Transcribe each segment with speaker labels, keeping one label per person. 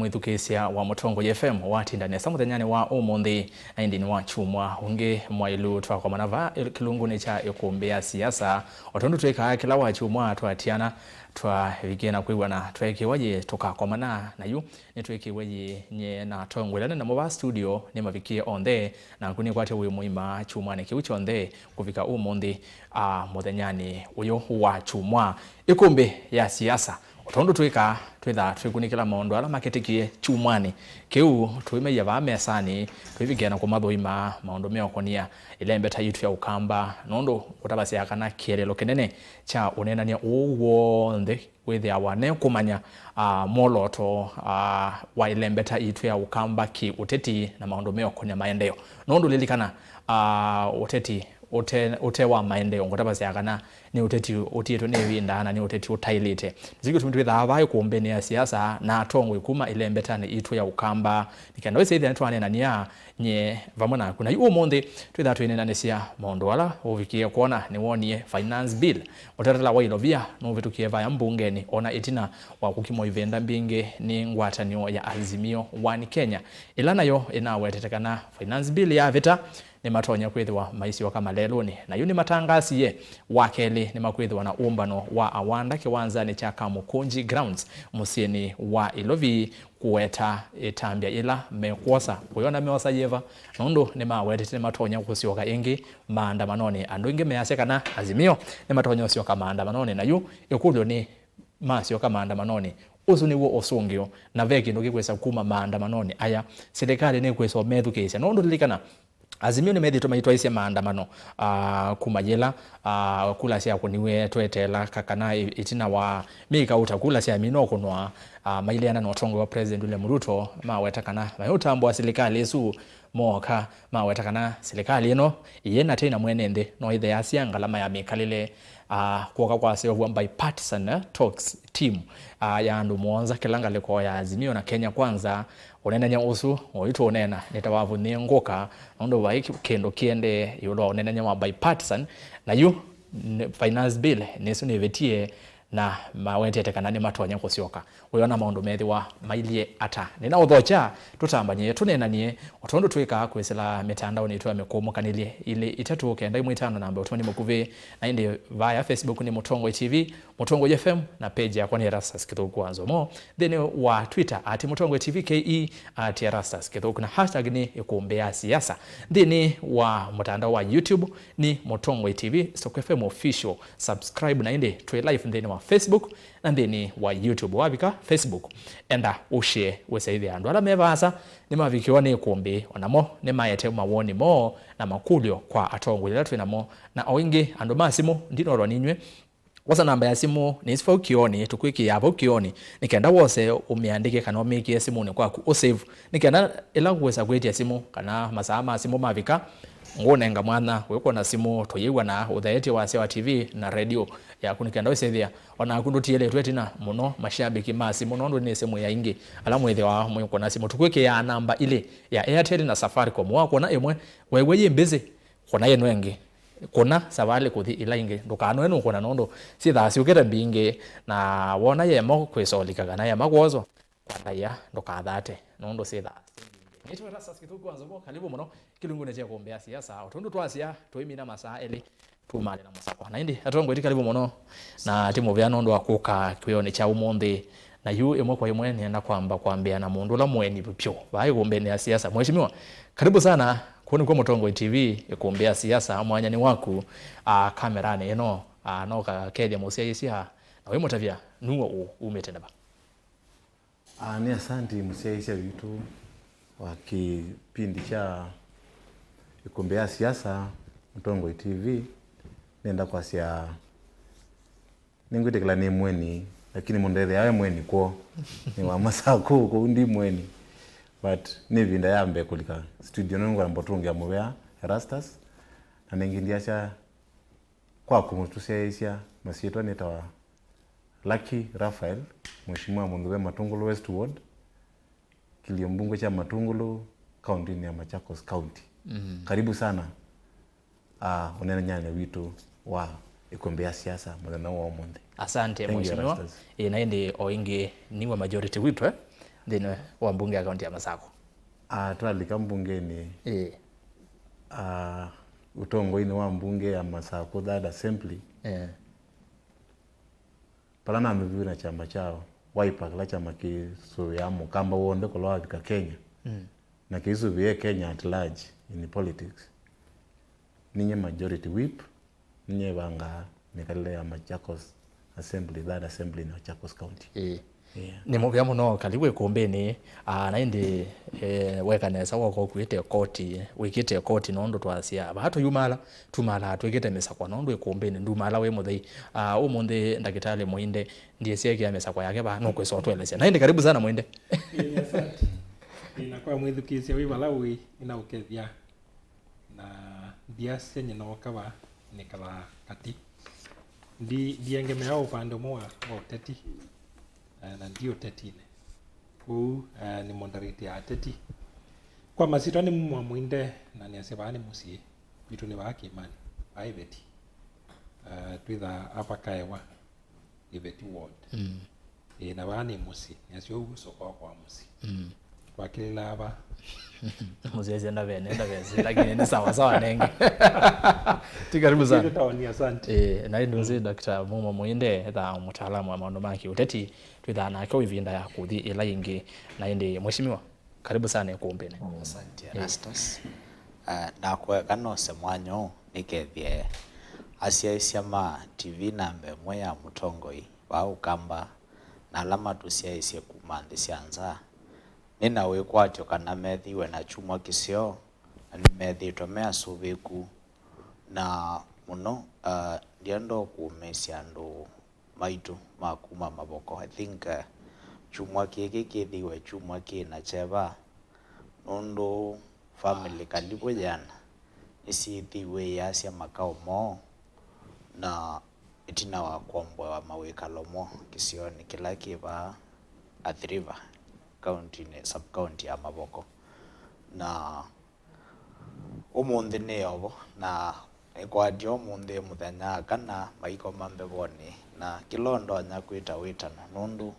Speaker 1: Mwithukisia wa Mutongo FM watindania samuthenya wa umuthi na indi ni wa chumwa ungi mwailu twakomanava kilunguni cha Îkûmbî ya siasa otondu tweka kila wa chumwa twatiana twawigena kwiwana twekiwaje tukakomana nayu nitwekiwaje nye na tongwelana na moba studio ni mavikie onthe na kuni kwate uyu muima chumwa ne kiucho onthe kufika umuthi muthenyani uyu wa chumwa Îkûmbî ya siasa otondu tweka twitha twikunikila maundu ala maketikie chumwani kiu twime yava mesani twivigena kumathoima maundu meokonia ilembeta yitu ya ukamba nondo utabasia kana kielelo kinene cha unenania uwonthe withia wane kumanya moloto wa ilembeta yitu ya ukamba ki uteti na maundu meokonia maendeo nondo lilikana uteti utewa maendeo ngotabasia kana ni uteti utieto ne windana ni uteti utailite zigo tumitwitha abayo kuombeni ya siasa na tongo ikuma ilembetane itu ya ukamba nikanda wese ithia nitwane nania nye vamona kuna yu monde twitha twine nanesia maundu ala uvikie kuona ni wonie finance bill utatala wa ilovia no vitukie vaya mbungeni ona itina wa kukimo ivenda mbinge ni ngwatanio ya Azimio 1 Kenya ilana yo inawetetekana finance bill ya vita ni matonya kwithwa maisio kama leloni na yuni matangasi ye wakeli ni makwithwa na umbano wa awanda kiwanza ni cha Kamukunji grounds musieni wa ilovi kuweta itambia ila mekwosa kuyona meosa yeva nondo ni mawete ni matonya kusioka ingi maandamanoni andu ingi measekana Azimio ni matonya kusioka maandamanoni na yu ikulyo ni masioka maandamanoni usu niwo osungio na veki ndo gikwesa kuma maandamanoni aya serikali ni kwesa methukisha nondo lilikana Azimio ni methi tumaitwa isia maandamano kumayela kula sia kuniwe twetela kakana itina wa mika utakula sia minokunwa mailiana no tongo wa president ule Muruto mawetakana mayutambo wa serikali esu moka mawetakana serikali ino yena tena mwenende no ithe asia ngalama ya mikalile kuoka kwa sio wa bipartisan talks team ya andu muonza kilanga leko ya Azimio na Kenya kwanza onena nya usu oito onena nitawavu ni ngoka ndo waiki kendo kiende yulo onena nya wa bipartisan na yu finance bill nesu nevetie na mawete kanani matonya kusioka uyona maundu methi wa mailie ata nina uthocha tutambanye tunenanie otondo twika kwesela mitandao ni twa mekomo kanilie ile itatu kenda imwitano namba utoni mukuve na indi via Facebook ni Mutongo TV Mutongo FM na page ya kwa ERASTUS kitoko NZOMO then wa Twitter @Mutongo TV KE @ERASTUS kitoko na hashtag ni Îkûmbî ya siasa then wa mtandao wa YouTube ni Mutongo TV Stock FM official subscribe na indi twe live then wa Facebook and then wa YouTube wabika Facebook enda ushare wesaidhi andu ala mevasa ni mavikiwa ni Îkûmbî onamo ni mayete mawoni mo na makulyo kwa atongo ile twinamo na oingi andu masimo ndino roninywe wasa namba ya simu ni sifa ukioni tukwiki yabo ukioni nikenda wose umiandike kana umiki simu ni kwaku usave nikenda ila kuweza kwetia simu kana masama simu mavika ngonenga mwana weko na simu toyewa na udhaeti wa Siasa TV na radio ya kunikenda wesethia ona kundu tiele twetina muno mashabiki masimu nondo ni simu ya ingi alamu ethe wa mwiko na simu tukwike ya namba ile ya Airtel na Safaricom wako na emwe wewe mbeze kona yenu engi kona savale kuthi ila ingi ndukano enu kona nondo si thasi uketa mbinge na wona yemo kwesolika kana yema kwozo kwa ya ndukathate nondo si thasi Nito ERASTUS kitoko NZOMO karibu muno kilungune cha Îkûmbî ya siasa otondu twasia twimina masaa eli tumale na musakwa na indi atongo iti karibu muno na timu vya nondo akuka kwione cha umuthi na yu imwe kwa imwe nienda kwambia na mundu la mweni pyo vai Îkûmbî ya siasa mheshimiwa karibu sana kuni kwa Mutongo TV Îkûmbî ya siasa mwanya ni waku kamerani eno no ka kedia musia isia na we mutavia nuo umetenda ba
Speaker 2: ni asante musia isia vitu wa kipindi cha Îkûmbî ya siasa Mutongo TV nenda kwa sia ningutekela ni mweni lakini mundethe yawe mweni ko ni wa masako ko ndi mweni but ni vinda yambe kulika studio nungu la mbotungi ya muvea ERASTUS na ningindia cha kwa kumutusia isia masieto netawa Lucky RAPHAEL mheshimiwa munduwe Matungulu West Ward kilio mbunge cha Matungulu county ni ya Machakos County. Karibu sana unena nyanya witu wa Îkûmbî ya siasa mwana wa omonde.
Speaker 1: Asante mheshimiwa. Na indi oingi niwe majority witu ndino wa mbunge akaunti ya Masako
Speaker 2: twalika mbungeni utongoini wa mbunge ya Masako that assembly pala na mbivu na chama chao Wiper kila chama kisuyamu kamba uonde kwa wafika Kenya na kisuye Kenya at large in politics ninye majority whip ninye banga nikale ya Machakos assembly that assembly in Machakos County
Speaker 1: ni muvya muno kaliwe kumbeni na indi wekanesa wako kuite koti wikite koti nondo twasia bato yumala tumala twekete mesa kwa nondo kumbeni ndumala we muthei umundi ndagitali Muinde ndiye sieki ya mesa kwa yake ba no kweso twelese na indi karibu sana Muinde.
Speaker 3: Asante inakuwa mwithukisia wi balawi ina ukethia na ndiase nyina wakawa nikala kati ndiengemea upande mwa uteti na ndio tetine huu ni moderate ya teti kwa masito ni mwa Muinde na ni asebani musie vitu ni wake imani aiveti twitha hapa kaewa iveti ward na bani musi ni asio usoko kwa musi kwa kila hapa
Speaker 1: muzeze nenda bezi lakini ni sawa sawa nenge tikaribu sana
Speaker 3: tawani asante
Speaker 1: na nduzi Dr. MUMO Muinde da mtaalamu wa maondo maki uteti twitha na kwa ivinda ya kuthi ila ingi na indi mheshimiwa karibu sana kuombeni.
Speaker 4: Asante ERASTUS na kwa no semwanyo nikethie asia ma TV nambe moya mutongoi wa ukamba na alama tusiaisia kumande sianza nina wekwatyo kana methiwe na chumwa kisio na methitwe mea suviku na muno ndiendo kumesia ndo maitu makuma maboko. I think chumwa kiki kithiwe chumwa kina cheva nondo family kalipo jana isithiwe yasia makao mo na itina wa kombwe wa mawikalomo kisioni kila kiba athiriva county ne sub county ya maboko na umundi neobo na ekwadio umundi muthenya kana maiko mambeboni na kilondo nya kwita witana nundu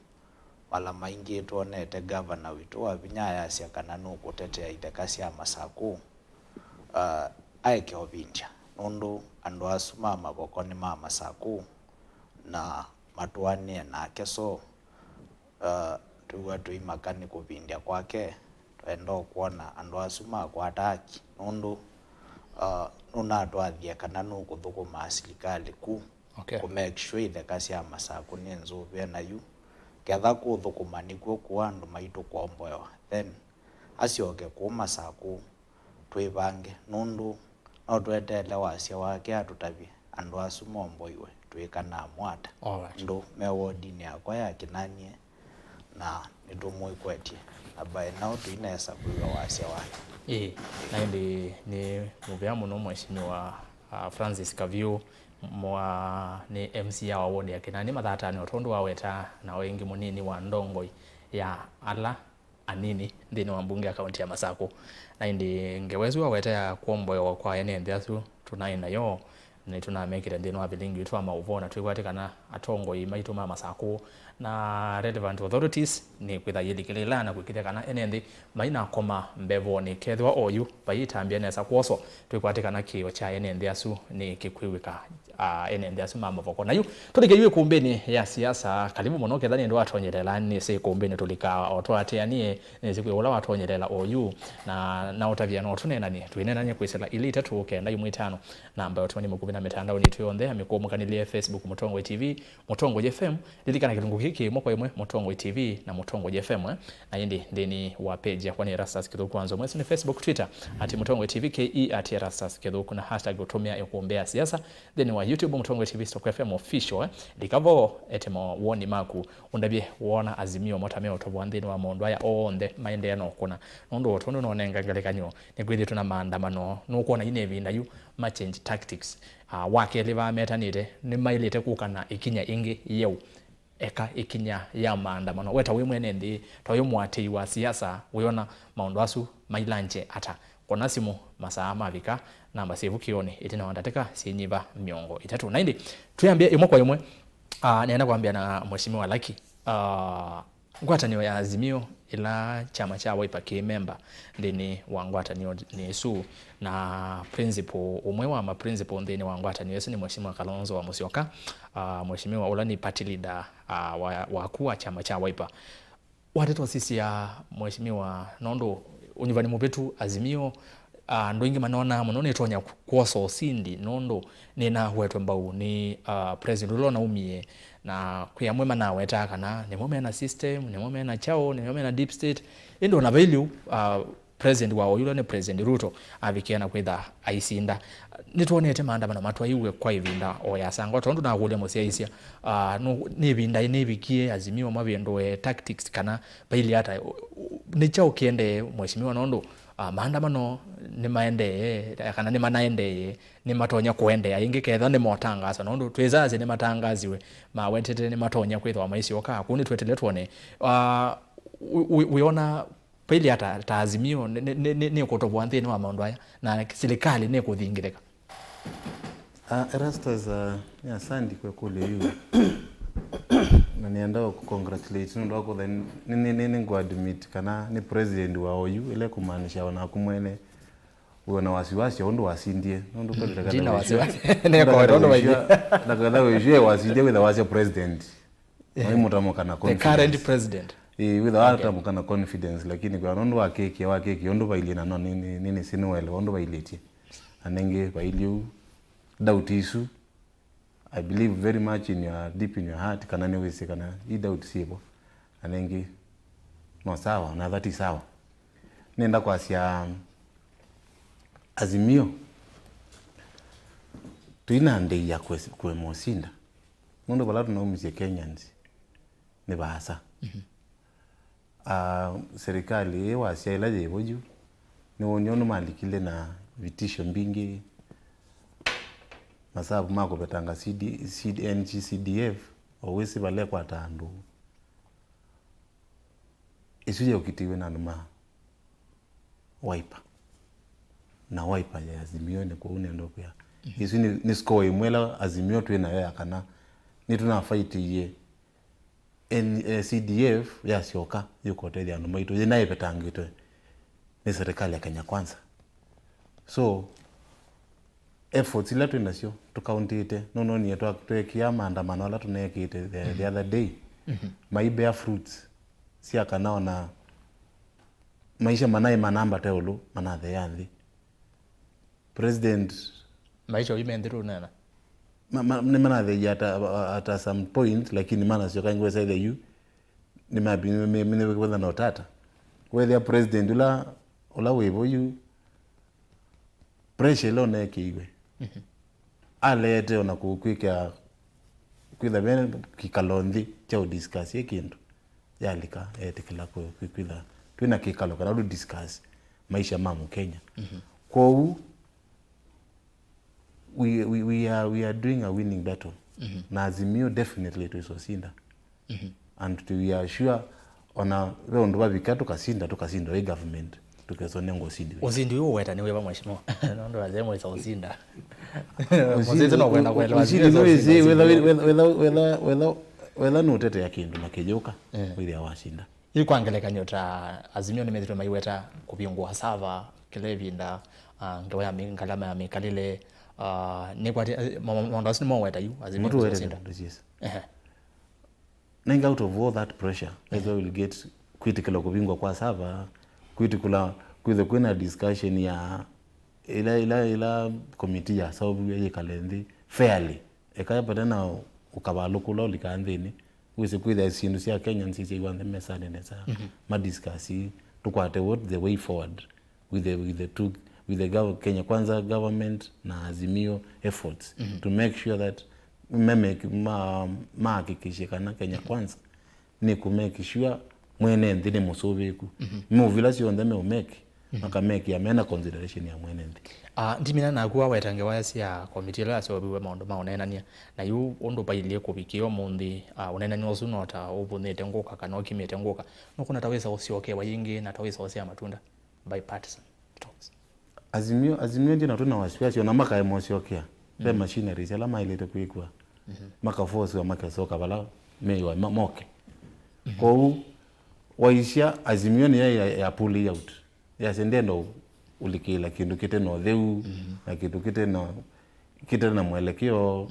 Speaker 4: wala maingi tuonete governor witu wa binyaya cia kana nukutetea itheka cia Masaku aike obinja nundu andu asuma maboko ni ma Masaku na matuanie na keso tuwa tuimakani kubindia kwake twendo kuona andu asuma kwa ataki nundu nuna twathia kana nukuthukuma serikali ku ku make sure itheka cia Masaku ni nzuvia na yu ketha kuthukuma nikuo kwa andu maitu kwomboewa then asioke ku Masaku twibange nundu no twetele wasia wake atutavi andu asuma omboiwe twikana mwata ndo mewodini yakwa ya Kinanie na nitumwe kwetie abaye nao tuinesa kuiwa wasia wake
Speaker 1: na ni muvya muno mheshimiwa Francis KAVYU ni MC ya wawoni ya Kinanie MATHATANI otondo waweta na wengi munini wa ndongoi ya ala anini ndini wa mbunge akaunti ya Masako na ngewezu waweta ya kuomboyo kwa NZAU tunaina yo ni tunamekire ndino abilingi twa mauvona twikwatikana atongo imaitu ma Masako na relevant authorities ni kwitha yilikilila na kwikithekana NND maina koma mbevoni kethwa oyu bayitambia nesa kwoso twikwatikana kio cha NZAU ni kikwiwika NZAU mamavoko nayo tulikeywe kumbeni ya siasa kalibu muno kethani ndo atonyelela ni se kumbeni tulika otwatianie ni zikwe ula watonyelela oyu na utavia no tunenani twinenanye kwisela ili tatu kenda yumwitano namba otwani mukubina mitandao ni tuyonde amikomukanile Facebook Mutongo TV Mutongo FM lilikana kilungu hiki moko yemwe Mutongo TV na Mutongo FM na yindi ndeni wa page ya kwani ERASTUS kidogo kwanza mwesi ni Facebook Twitter @Mutongo TV ke @ERASTUS kidogo na hashtag utumia kuombea siasa then wa YouTube Mutongo TV Stock FM official likavo etemo woni maku undabye wona Azimio motame otobo ndeni wa mondo ya onde maende no kuna nondo otondo no nengangalekanywo negwithe tuna maandamano no kuona inevi na yu ma change tactics wake liva metanite ni mailite kukana ikinya ingi yeu eka ikinya ya maandamano weta we mwene ndi toyo mwati wa siasa uyona maondo asu mailanje ata kona simu masaa mavika namba sevu kione itina wandateka sinyiva miongo itatu na indi tuyambia imwe kwa imwe nenda kuambia na mheshimiwa Lucky ngwataniyo ya Azimio ila chama cha Wiper ki member ndini wa ngwatanio ni su na principal umwe wa ma principal ndini wa ngwatanio yesu ni Mheshimiwa Kalonzo wa Musyoka. Mheshimiwa ula ni party leader wa kuwa chama cha Wiper. Wateto sisi ya Mheshimiwa nondo unyivani mubetu Azimio ndo ingi manona munone tonya kuoso osindi nondo nina wetu mbau ni president ulo na umie na kuyamwe mana weta kana ni mume na system ni mume na chao ni mume na deep state endo na value president wao yulo ne president Ruto avikiana kwitha aisinda nituonete maandamano matwa iwe kwa ivinda oyasanga tondu na gule mosiaisia no nivinda inivikie Azimio mavendo tactics kana baili hata ni chao kiende Mheshimiwa nondo maandamano ni maende kana ni manaende ni matonya kuende aingi ketha ni motangasa nondo twezaze ni matangaziwe mawetete ni matonya kwithwa maisi oka kuni twetele tuone uiona pili hata ta Azimio ni kutoboa nthini wa maundu aya na serikali ni kuthingirika.
Speaker 2: Erastus ya sandi kwa kule yu na nienda ku congratulate ndo wako nini ngo admit kana ni president wa OU ile kumaanisha wana kumwene uona wasiwasi ndo wasindie ndo kwa daga
Speaker 1: jina wasiwasi ne kwa ndo waje
Speaker 2: daga wewe wasindie with the president mimi mtamoka na
Speaker 1: confidence the current president
Speaker 2: with the mukana confidence lakini kwa ndo wakeki ndo baili na no nini sinuele ndo bailiti anenge bailiu doubt issue. I believe very much in your deep in your heart kanani wese kana I doubt sibo anenge no sawa na that is sawa nenda kwa sia Azimio tuina ndei ya kwe mosinda ndo bala tunaumzie Kenyans ni basa serikali wasia ila jeboju ni onyono malikile na vitisho mbingi masabu mako betanga CDF owesi bale kwa tandu isuje ukitiwe na numa Wiper na Wiper ya Azimio ni kwa une ndo kwa isu ni score imwela Azimio tu na ya kana ni tuna fight ye CDF ya sioka yuko tedi ando MAITû na ipetanga ito ni serikali ya Kenya Kwanza so efforts ila tunasio tukaunti no ni yetu tuekia maandamano ala tunekite the other day may bear fruits si akanao na maisha manai manamba teulu manathe yanthi president
Speaker 1: maisha imendhiru nana
Speaker 2: ni manathe yata at some point lakini mana sio kangwe say the you ni mabi mimi whether no tata whether president ula webo you pressure lo nekiwe alete ona kukwika kwitha bene kikalonthi cha discuss ikindu yalika etikila kwitha twina kikalo kana do discuss maisha mamu Kenya kwa we are doing a winning battle na Azimio definitely tuisosinda and we are sure ona we ndo babikatu kasinda we government tukesone ngosindi
Speaker 1: uzindi yo weta ni weba Mheshimiwa ndo azemo isa uzinda muzezi no kwenda kwela whether no tete yakindu makejoka wili awashinda ili kwangeleka nyota Azimio ni methwe maiweta kupingwa sava kelevinda ndo ya mingalama ya mikalile ni kwa ndo asini weta yu Azimio
Speaker 2: mtu weta yes nenga out of all that pressure as we will get critical kupingwa kwa sava kwitikula kwina discussion ya ila committee ya sababu ye kalendi fairly ekaya patana ukabalukula likanthini wise kwitha isindu cia Kenya sisi iwanthe mesane nesa ma discuss tukwate what the way forward with the Kenya Kwanza government na Azimio efforts to make sure that hakikishikana Kenya Kwanza ni ku make sure mwene ndine musobeku muvila sio ndeme umeke makameki ya mena consideration ya mwene ndi
Speaker 1: ndimina na kuwa wetange wasi ya committee la so biwe maondo maonenania na yu ondo bailie kubikio mundi unenania osunota obunete ngoka kana okimete ngoka no kuna taweza osioke wayingi na taweza osia matunda bipartisan talks
Speaker 2: Azimio ndina tuna wasiwasi na maka emosiokia the machinery ala mailete kuikwa maka force wa maka soka bala meiwa moke kwa waisha Azimio ni ya pull out ya sende no ulikila kindu kite no theu na kindu kite na mwelekeo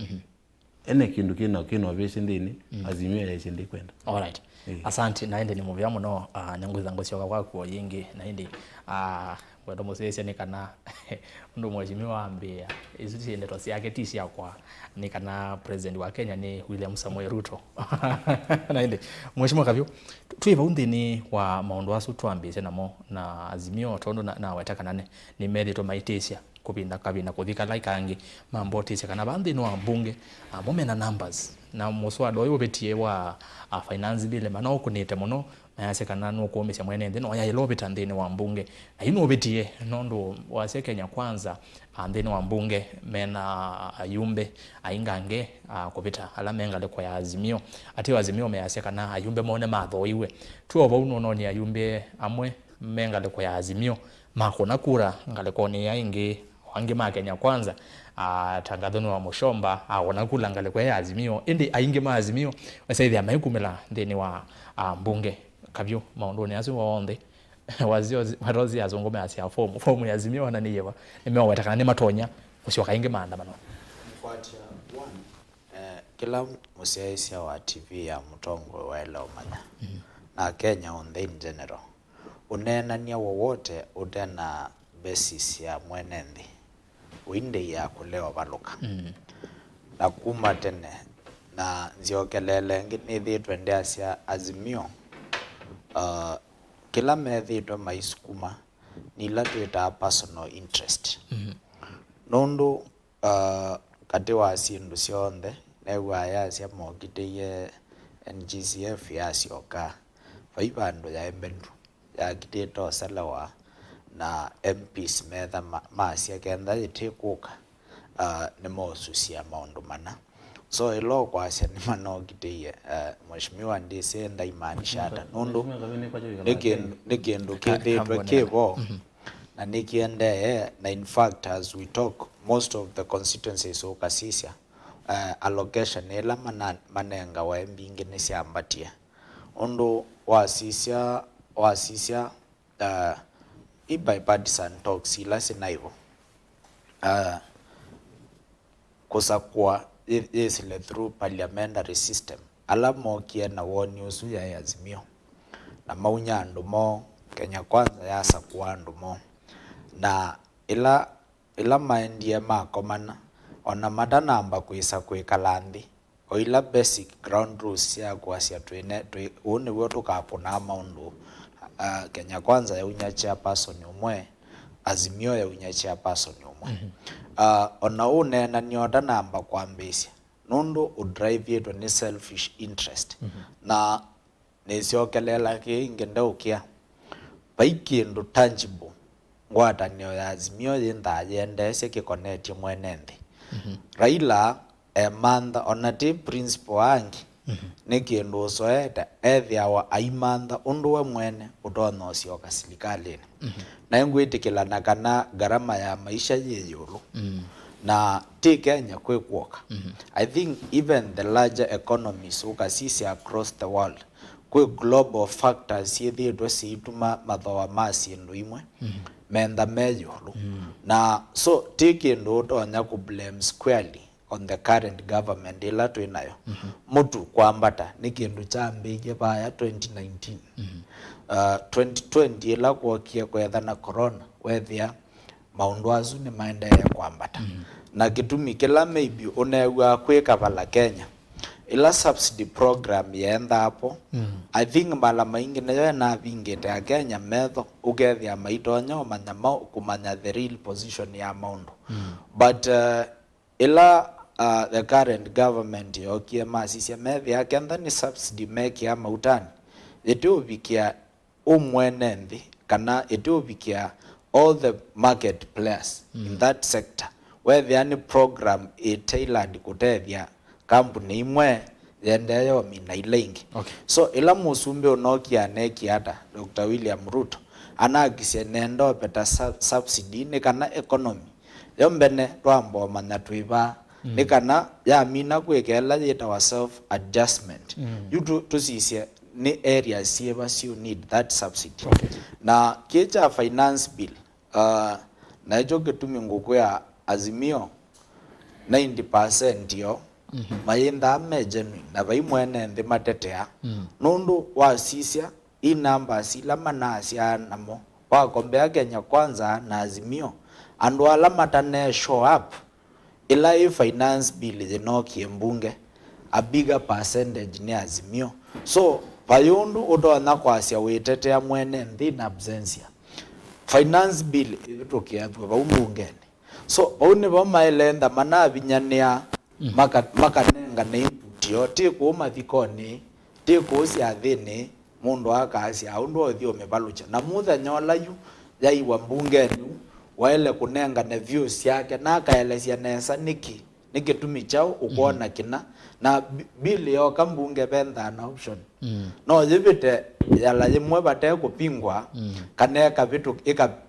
Speaker 2: ene kindu kino vishindini Azimio ya shindi kwenda.
Speaker 1: All right. Asante na ende ni muvya muno nyanguza ngosyoka kwako yingi na indi wendo musese ni kana ndo mheshimiwa ambia izi tiende tosi yake tisi yakwa ni kana president wa Kenya ni William Samoei Ruto. Na indi mheshimiwa Kavyu tuiva undini wa maundu asu tuambise namo na Azimio tondo na wetaka nane ni methi to maitisia kubinda kabina kuthika like angi mambo tisia kana bandi no bunge momena numbers na muswado uyu betie wa finance bill mano kunite muno mayase kana no kuomisha mwene ndino ya ilobita ndini wa mbunge na ino betie nondo wase Kenya kwanza ndini wa mbunge mena ayumbe aingange kupita alamenga le kwa ya Azimio ati Azimio mayase kana ayumbe mone mathoiwe tuoba uno no ni ayumbe amwe menga le kwa ya Azimio makona kura ngale koni ya ingi wangi Kenya kwanza tangadhono wa Mushomba wanakula ngale kwa ya Azimio indi aingi ma Azimio wasaidia maikumela ndeni wa mbunge Kavyu maondoni asu waonde wazio warozi azongome asia fomu ya Azimio na niyewa nimewa watakana ni matonya usio kaingi maandamano
Speaker 4: mfuatia kila musiaisia wa TV ya Mutongo wa Elomanya na Kenya on the in general unenania wowote udena basis ya mwenendi winde ya kulewa baluka na kuma tene na nziokelele ngini thitwe ndiasia Azimio kila methitwe maisukuma nila twita personal interest nundu kati wa sindu sionthe newa yasia mokiteye NGCF yasioka vaibandu ya embendu ya kitito salawa na MPs metha masia kenda yitikuka ni mosusia maundu mana so ilo kwasia ni manogiteye mheshimiwa ndise ndaimaanisha nundu nikindu kithitwe kibo na nikiende na in fact as we talk most of the constituencies ukasisia allocation ila manenga wa mbingi ni siambatia undu wasisia bipartisan talks ila sinaivo kusakwa isile through parliamentary system ala mokia na woni usu ya Azimio na maunya andumo Kenya kwanza ya sakwa andumo na ila maendie makomana ona madanamba kuisa kwikalanthi o ila basic ground rules ya kwasia twene une wotu kapona maundu Kenya kwanza ya unya chairperson umwe Azimio ya unya chairperson umwe ona une na nyoda namba kwambisia nundu udrive yetu ni selfish interest na nesiokelela kiingende ukia baikindu tangible ngwata nyo ya Azimio yinda yende sekiconnect mwenendi Raila mantha onati principle angi nikindu soeta ethia wa aimantha undu wa mwene utono sioka silikalini na ngwitikilana kana garama ya maisha yeyulu na ti Kenya kwekwoka I think even the larger economies ukasisi across the world kwe global factors yethitwe siituma mathoa masindu imwe menda meyulu na so ti kindu utonya ku blame squarely on the current government ila twinayo mutu kwambata ni kindu cha mbige baya 2019 2020 ila kuokia kwetha na corona wethia maundu azu ni maenda ya kwambata na kitumi kila maybe unewa kweka bala Kenya ila subsidy program yenda hapo I think mala maingi nayo na vingete ya Kenya metho ugethia maitonyo manyama kumanya the real position ya maundu but ila the current government yokie masisia methi ya kenda ni subsidy make ya mautani itubikia umwenendi kana itubikia all the market players in that sector where any program tailored kutethia company imwe yendeyo mina ilengi so ila musumbe unokia neki hata Dr. William Ruto anagisia nendo peta subsidy ni kana economy yombene twambo manya twiba nikana ya mina kwekela yeta wa self adjustment yutu tusisia ni areas sievas you need that subsidy.
Speaker 1: Okay.
Speaker 4: Na kecha finance bill na hicho kitumi nguku ya Azimio 90% yo mayenda mejeni na vaimwene nthi matetea nundu wa sisia i namba sila manasya namo wa kombea Kenya Kwanza na Azimio andu ala matane show up ila i finance bill zinokie mbunge a bigger percentage ni Azimio. So payundu utona kwasya witetea mwene nthi na absentia finance bill itukiathwa vau mbungeni. So bauni bamaelenda manavinyania makanenga na input yo ti kuma thikoni ti kusia thini mundu akasi aundu othio mebalucha na muthenya olayu yaiwa mbungeni waele kunenga na views yake na akaelesia nesa niki tumi chao ukona kina na bill yo kambunge benda na option no yibite yala yimwe bate kupingwa kaneka vitu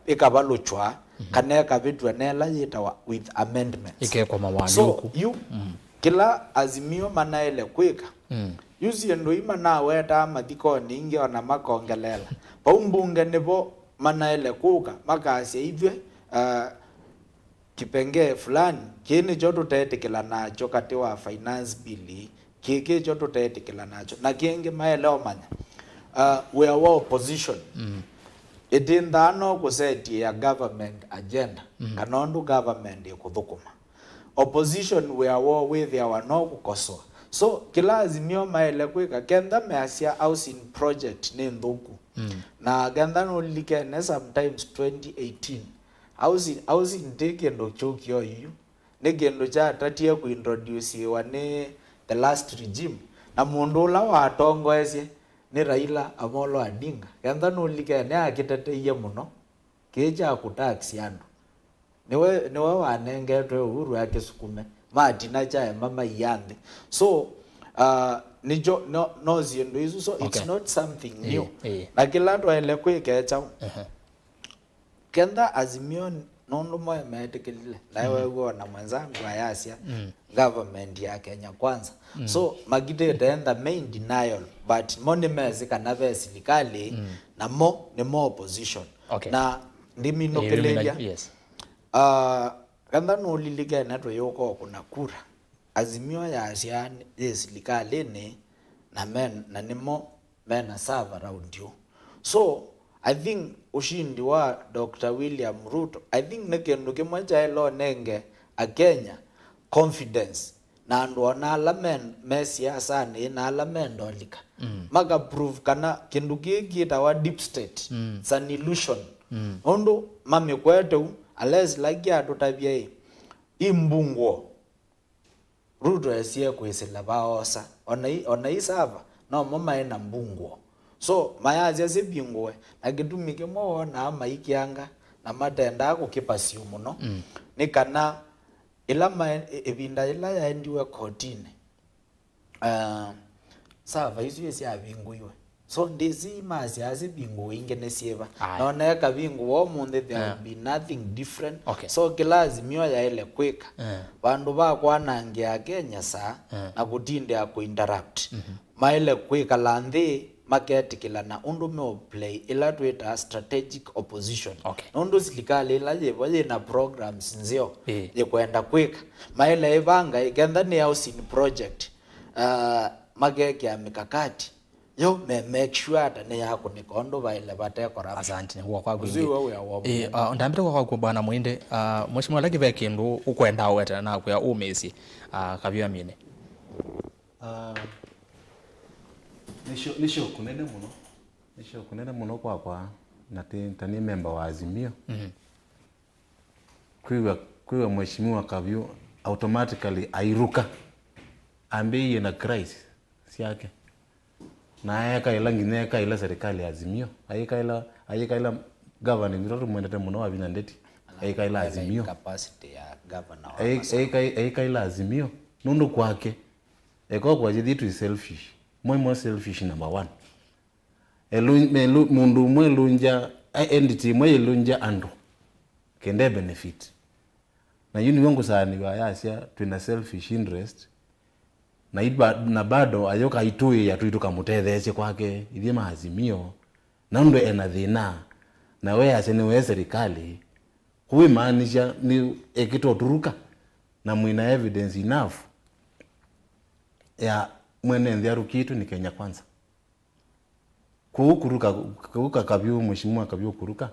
Speaker 4: ikabaluchwa kaneka vitu nela yitawa with amendments
Speaker 1: ike kwa mawani
Speaker 4: so you kila Azimio manaele kwika yuzi ndo imana weta mathikoni ingi ona makongelela paumbunge nibo manaele kuka makasi hivyo kipenge fulani kini choto tetikila nacho kati wa finance bill kiki choto tetikila nacho na kingi maeleo manya we are opposition itindano kuseti ya government agenda kanondu government ikuthukuma opposition we are war with our no kukosoa so kila Azimio maele kwika kenda measia housing project ni nthuku na genda no likene sometimes 2018 housing take ndo chokio yu negendo cha tatia ku introduce wani the last regime na mundu la watongoesie ni Raila Amolo Odinga genda no likene akiteteie muno keja kutaxi andu niwe wanengetwe uhuru yake sukume matina cha mama yande so nijo no ziendo hizo so it's not something new na kila ndo ele kwikecha kenda Azimio nondo moya metekelile na wewe na mwenzangu ayasia government ya Kenya Kwanza so magide enda main denial but money mezika na serikali na ni more opposition na ndimi nokelelia kanda no liliga nato yoko kuna kura Azimio ya asiani serikali ni na nimo mena serve around you so I think ushindi wa Dr. William Ruto I think nekendo kimwacha elo nenge a Kenya confidence na ndo na alamen siasa ni na alamen dolika maga prove kana kindu kikita wa deep state it's an illusion ondo mami kwetu unless like ya tutabia imbungwo Ruto esie kwesela baosa ona isava no mama ina mbungwo so mayazi sibingwe na gitumike mo na maikianga na matenda kukipasiu muno ni kana ila ebinda ila yaendiwe kotini sava isu yesi abinguiwe so ndizi mazi azibingu ingene sieva naona kabingu wo munde there will be nothing different so kila Azimio ya ile quick bandu ba kwanangia Kenya na kutinde ako interrupt maile quick landhi market kila na undu me play ila tuita strategic opposition undu serikali ila je na programs nzio je kwenda quick maile ibanga ikenda ni housing project mageki ya mikakati yo make sure that ne yako ni kondo baile bate kora
Speaker 1: asante huwa kwa gwingi ndambire kwa bwana Muinde mheshimiwa laki veke ndo ukwenda weta na kwa umesi KAVYU amine
Speaker 2: nisho kunene muno kwa na tani member wa Azimio kuiwa mheshimiwa KAVYU automatically airuka ambe na crisis siake na ayakaila ngineka ila serikali ya Azimio ayakaila governing ndoto mwendete muno wa binandeti ayakaila Azimio
Speaker 4: capacity ya governor
Speaker 2: ayakaila Azimio nundu kwake eko kwa jiditu is selfish more selfish number 1 mundu mwelunja entity mwelunja ando kende benefit na yuni wangu sana wa yasia tuna selfish interest na bado ayoka itui ya tuitu kamutethesye kwake ithie maazimio na ndo ena thina na we asene we serikali hui maanisha ni ekito turuka na mwina evidence enough ya mwene ndhiaru kitu ni Kenya Kwanza kuruka KAVYU mheshimiwa KAVYU kuruka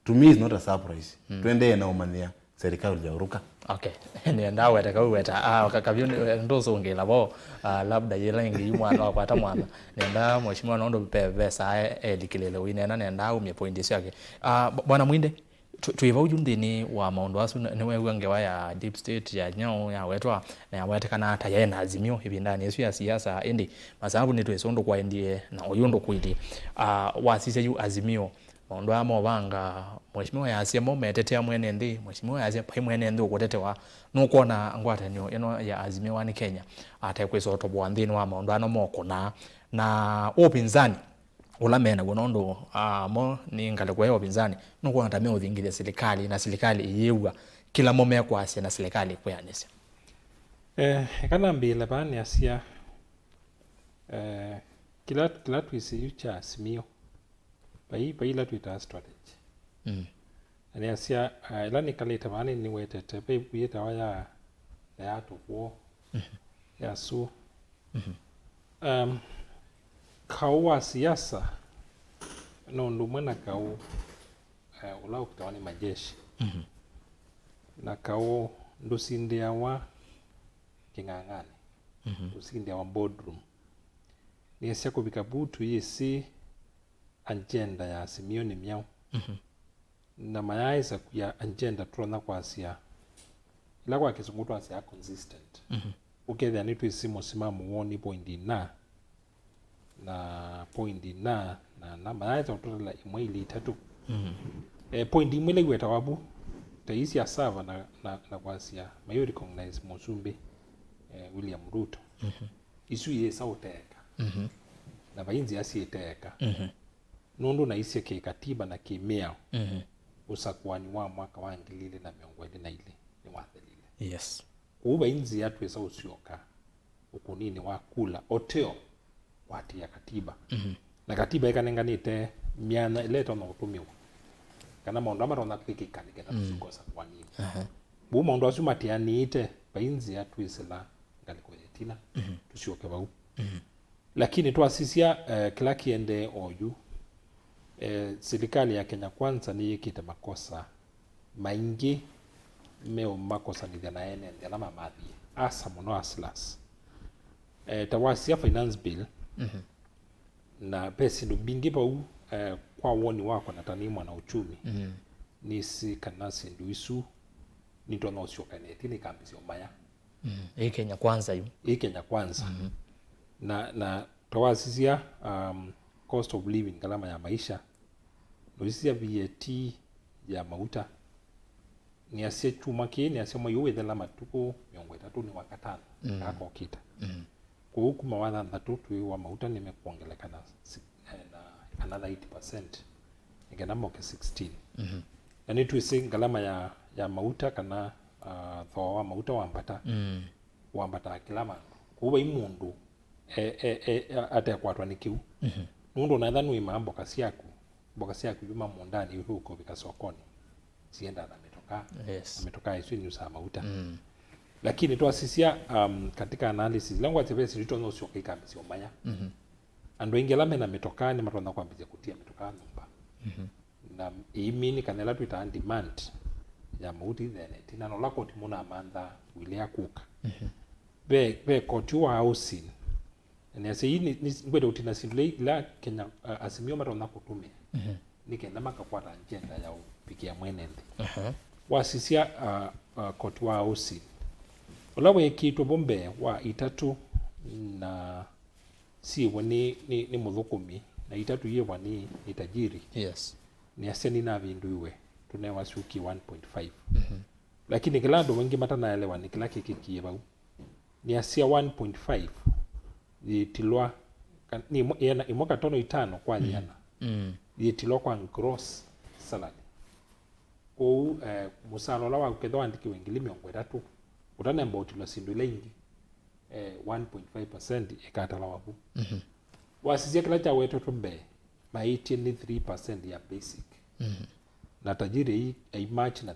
Speaker 2: to me is not a surprise twende na umania serikali ya uruka.
Speaker 1: Okay. Ni ndawe takaweta KAVYU ndozo ngela bo labda yelengi yumwana wakwata mwana nenda mheshimiwa nondo pesa likilele winena nenda umye point yake. Bwana Muinde tuiva ujundini wa maondo asu niwe wangewa ya deep state ya nyao ya wetwa na ya wetekana hata yena azimio hivi ndani yesu ya siasa endi masababu ni twesondo kwa endie na oyundo kwili wasise yu azimio maondo ama wanga mheshimiwa ya asiemo metetea mwene ndi mheshimiwa ya asiemo mwene ndi ukotetewa nukuona ngwata nyo eno ya azimio wani Kenya atekweso tobwa ndini wa maondo ano moko na upinzani ulamena gonondo mo ni ngale kwa upinzani nukuona tameo vingile serikali na serikali iyewa kila momea kwa asia na serikali kwa yanese
Speaker 3: kana mbele bani asia kila twisi yucha Azimio bai la twita strategy ani asia ila ni kaleta bani ni wetete bai ûYÉETEWA ya tuko ya su kawa siasa no ndo mwana kau ula ukitawani majeshi na kau ndo sindia wa kingangani ndo sindia wa boardroom ni asia kubika butu yesi agenda ya Azimio ni miao na mayaisa kuya agenda tuona kwa asia ila kwa kizungutu asia consistent ukethia nitu isimo simamu woni pointi na pointi na mayaisa utotela imwe ili tatu pointi imwe le gweta wabu taisi ya sava na kwa asia mayo recognize Mosumbi William Ruto isu yesa uteka na bainzi asieteka nundu na isi ke katiba na kimeo usakwani wa mwaka wa 2022 ni wathelile
Speaker 1: yes
Speaker 3: uba inzi yatu esa usioka ukunini wa kula oteo wati ya katiba na katiba ikanenganite miana ileta na utumiwa kana maondo amarona kwikikani na tusikosa kwa nini bu maondo asumatiani ite bainzi yatu isela ngalikwetina tusioke bau lakini tuasisia kila kiende oyu serikali ya Kenya Kwanza ni yikite makosa maingi meo makosa ni thana ene ndela mamathi asa muno aslas tawasia finance bill na pesa ndo bingi pau kwa woni wako na tani mwana uchumi nisi kanasi nduisu nitona usioka ne tini kambisi omaya
Speaker 1: Kenya Kwanza yu
Speaker 3: Kenya Kwanza na tawasisia cost of living kalama ya maisha ndoisia VAT ya mauta ni asia chuma ki ni asia moyo wethela matuko 30 ni wakatano kako kita kwa huku mawana natutu wa mauta nimekuongelekana na another 80% ngena moke 16 na ni tuisi ngalama ya mauta kana thawa mauta wambata kilama kuba imundu atekwatwa nikiu nundu naitha nui mamboka siaku yuma mondani huko bika sokoni sienda na metoka ametoka isu ni usama mauta lakini tuasisia katika analysis langu atebesi lito no sioka ikambi sio maya ando ingelame na metoka ni matona kwa mbije kutia metoka numba na imini kanela tuita demand ya mauti then tina no lako timuna amanda wilia kuka be kotua housing ni ase ni ngwede utina sindle la Kenya Azimio matona kutumia nikenda makakwata agenda ya upikia mwenende wasisia kotua housing olawe kitu bombe wa itatu na si wani ni muthukumi na itatu ye wani itajiri
Speaker 1: yes
Speaker 3: ni aseni na vinduwe tunewa suki 1.5 lakini kila ndo wengi matana elewa ni kila kiki bau ni asia 1.5 yitilwa ni imoka tono itano kwa yana yitilwa kwa gross salary musalo la wa kedwa andiki wengili 30 utanemba utilo sindu lengi 1.5% ikatalawa bu wasizia kila cha wetu tumbe maiti ni 3% ya basic na tajiri ai match na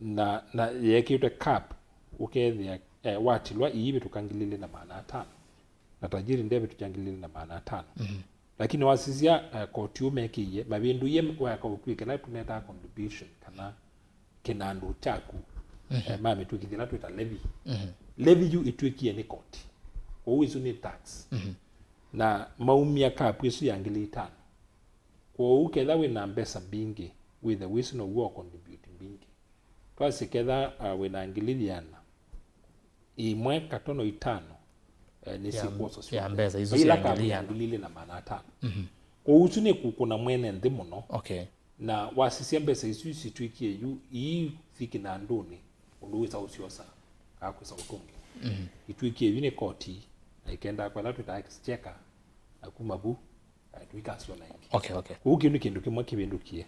Speaker 3: 3% na yekite cap ukethia watilwa iibe tukangilile na maana 5 na tajiri ndebe tuchangilile na maana 5 lakini wasizia kotiume kiye mabindu ye waka ukwike na tuneta contribution kana kinandu taku mame tukithila twita levy levy yu itwikie ni koti uwizu ni tax na maumia kapu isu yangili 5 kwa uketha wina mbesa bingi with the wisu no work contribute bingi twasi ketha wina ngililiana imwe katono 5 ni sikuoso sio
Speaker 1: ya mbesa izo yangili
Speaker 3: na maana 5 kwa usu ni kuna mwene ndi muno na wasisi mbesa isu situikie yu ii fiki na nduni unduwisa usiosa kakwisa utungi itwikie yu ni koti na ikenda kwa latu ta exchequer akumabu tuikasio na ingi uki ni kindu kimwe kibindukie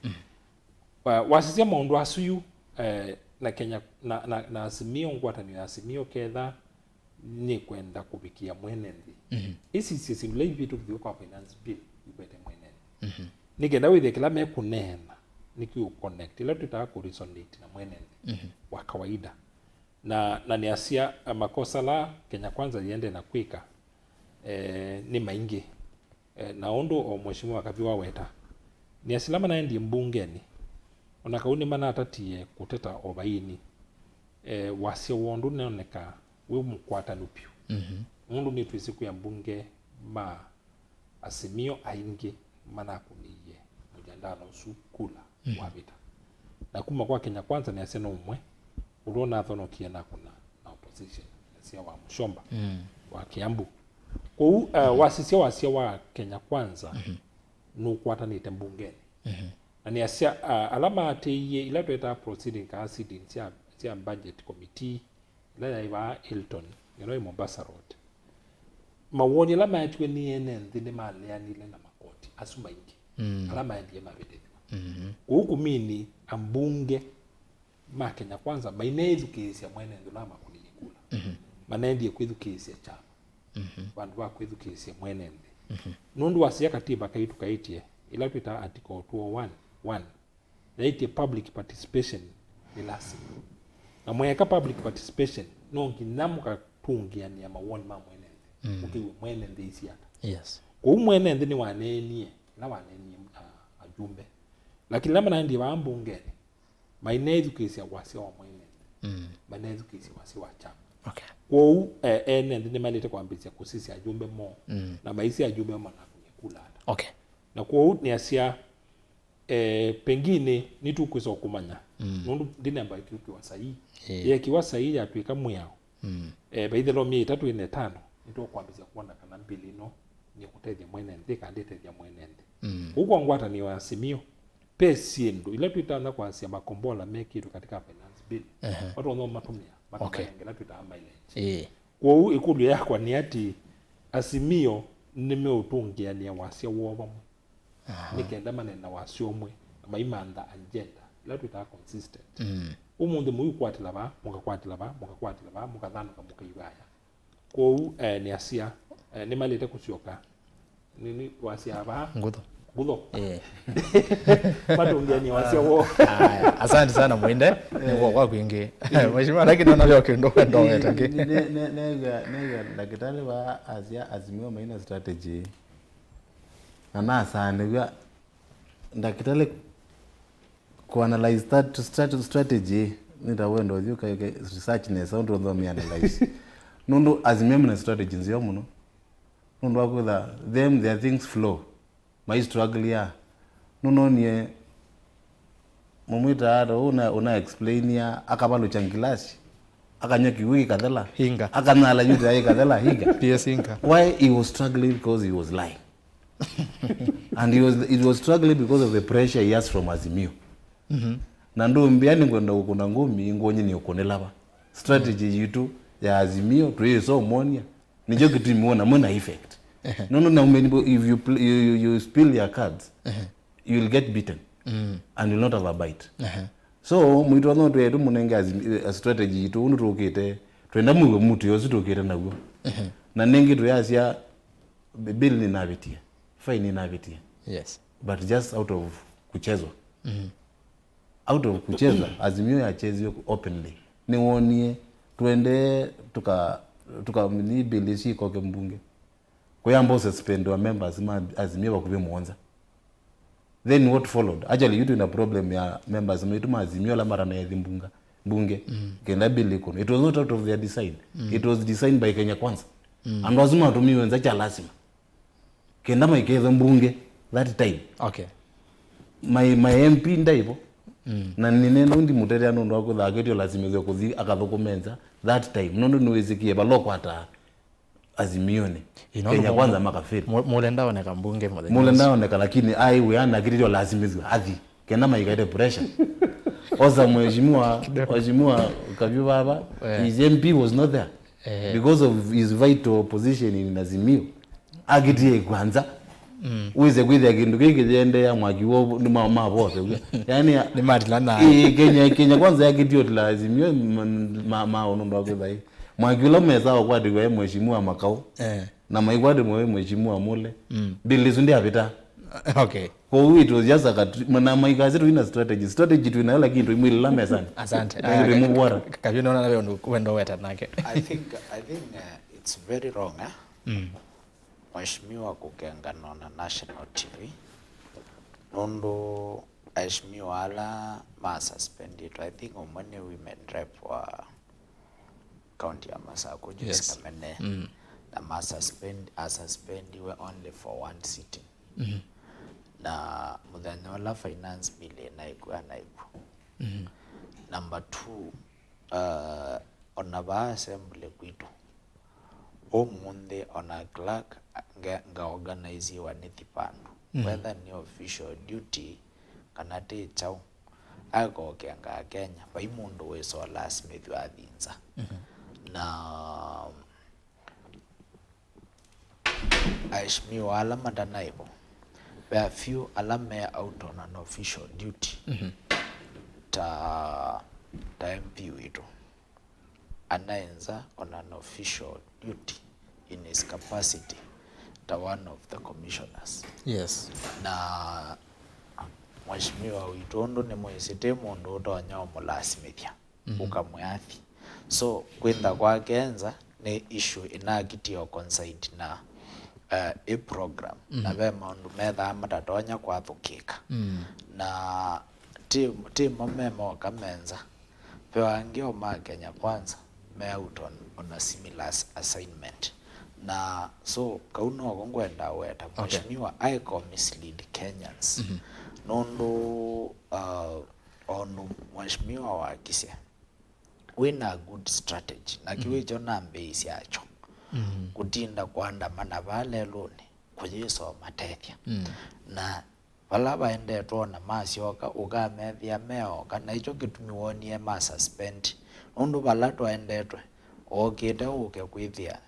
Speaker 3: wasisi maundu asuyu na Kenya na Azimio ngwatani Azimio ketha ni kwenda kubikia mwenendi isi sisi ndule vitu vyo kwa finance bill ibete mwenendi nikenda withe kila mekunena nikiu connect ila tutaka ku resonate na mwenendi wa kawaida na ni asia makosa la Kenya kwanza iende na kwika ni maingi na ondo o mheshimiwa KAVYU weta ni asilama na ndi mbungeni ona kauni mana atatie kuteta obaini wasio wondu neoneka we mkwata nupyu mundu ni twisiku ya mbunge ma Azimio aingi mana kuniye mujandano sukula wabita na kuma kwa Kenya kwanza ni aseno umwe urona thono kiena kuna na opposition sia wa Mshomba wa Kiambu kwa wasisia wa Kenya kwanza nukwata ni tembungeni na ni asia alama atiye ila tweta proceeding ka sitting sia budget committee ila yaiba Hilton Mombasa Road mawoni lama yatwe ni enende ni maleanile na makoti asuma ingi alama ndiye mabete huku mini ambunge ma Kenya kwanza mainezu kesi mwenendo lama kunikula manendi kwedukesi chama bandu ba kwedukesi mwenende nundu wasia katiba kaitu kaitie ila twita article 201 naite public participation ni lazima na mweka public participation nongi namuka tungia ni mawoni ma mwenende ukiwe mwenende isiata kwa mwenende ni wanenie na wanenie ajumbe lakini lama na ndi baambungeni mainezu kesi wasia wa mwenende mainezu kesi wasia wa chama kwa ene ndi malete kwambisia kusisi ajumbe mo na maisi ajumbe mo na kunikula hata na kwa ni asia pengine nitu kwesa kumanya nundu ndinemba ikiwa sahihi ye kiwa sahihi atwika muyao baithe lo 3 ine 5 nito kwambisia kuona kana mbili no ni kutethia mwenende kandi tethia mwenende huko ngwata ni wa Azimio pesiendo ila twitana kwa asia makombola mekitu katika finance bill watu wanao matumia ngela twita mileage kwa ikulu yakwa ni ati Azimio nimeutungia ni wasia woba nikenda manena wasio mwe maimanda agenda ila twita consistent umunde muyu kwatila ba mukathana kamukayaya kwa ni asia ni malete kusioka nini wasia ba
Speaker 1: ngudo
Speaker 3: matungia ni wasia wo
Speaker 1: asante sana Muinde ni kwa kwingi mheshimiwa lakini naona kendo wetangi
Speaker 2: nega daktari wa Azimio maina strategy na sana daktari ku analyze that strategy nita wendo yuka research ne sound ndo mi analyze nundu Azimio na strategy nzio muno nundu akutha them their things flow my struggle ya nuno nie mumwita ado una explain ya akabalo changilasi akanyaki wiki kadhala
Speaker 1: hinga
Speaker 2: akanala yuta yeka kadhala hinga
Speaker 1: PS hinga
Speaker 2: why he was struggling because he was lying and it was struggling because of the pressure he has from Azimio na ndo mbiani kwenda kuna ngumi ngonyi ni ukonelaba strategy yitu ya Azimio tuyeso monia nijo kitimiona mona effect no if you spill your cards you will get beaten and you will not have a bite so mwito no to munenge a strategy yitu unurukite twenda mugo mutu yosi tukire naguo na ningi tuyacia bill ni navitie fine ni navitie
Speaker 1: yes
Speaker 2: but just out of kuchezwa out of kucheza Azimio ya chezio openly ni wonie twende tuka ni bill si koke mbunge kwa yambo suspend wa members ma Azimio bakube muonza. Then what followed? Actually, you do a problem ya members ma Azimio la mara na yadhimbunga bunge kenda bill iko. It was not out of their design. It was designed by Kenya Kwanza. And lazima tumiwe wenza lazima. Kenda maikeza mbunge that time.
Speaker 1: Okay.
Speaker 2: My MP ndaivo. Na nineno ndi muteria ndo wako thaketio lazima zo kuthi akathukumenza that time. Nondo niwezikie baloko hata Azimio ni. Kenya Kwanza makafiri.
Speaker 1: Mulenda oneka mbunge mothe.
Speaker 2: Mulenda oneka lakini ai we ana kirio lazimizwe athi. Kenda maikaide pressure. Oza mheshimiwa KAVYU baba his MP was not there because of his vital position in Azimio agitie kwanza uweze kwithia kindu kiki jende ya mwakiwo ni mabose yani
Speaker 1: ni matilana
Speaker 2: Kenya Kwanza yakitio la Azimio ma ndo kwithai mwakiwo meza kwa ndiwe mheshimiwa makao na maikwade mheshimiwa mule bili zundi apita.
Speaker 1: Okay.
Speaker 2: Kwa hiyo it was just na maikazi tu ina strategy tu ina lakini tu imwili la mesani.
Speaker 1: Asante. KAVYU naona wewe wendo weta nake.
Speaker 4: I think it's very wrong mheshimiwa kukengana na national TV nondo mheshimiwa ala ma suspended. I think umane women rep wa county ya Masako just kamene na ma suspend were only for one sitting. Na muthenya wala finance bill naikuwa number 2 ona ba assembly kwitu omunde ona clerk nga organize wa nithipano whether ni official duty kana teachau ako kenga Kenya bai mundu weso last smith wa thinza na aishmi wala madanaibo where few alame out on an official duty ta MP witu anaenza on an official duty in his capacity ta one of the commissioners.
Speaker 1: Yes.
Speaker 4: Na mheshimiwa witondo ni mwesite mundu utonya omulasmithia ukamwathi so kwenda kwa Kenza ni issue inakitio conside na a program na be maundu metha matatonya kwathukika na timu memo kamenza pewangio ma Kenya Kwanza me out on a similar assignment na so kauno ngwenda weta mheshimiwa aiko mislead Kenyans nondo onu mheshimiwa wakisia wina good strategy na kiwicho nambe isiacho kutinda kuandamana vale luni kujiso matethia na vala baende tuona masioka ukamethia meoka na icho kitumiwonie ma suspend undu vala twaendetwe okite uke kwithia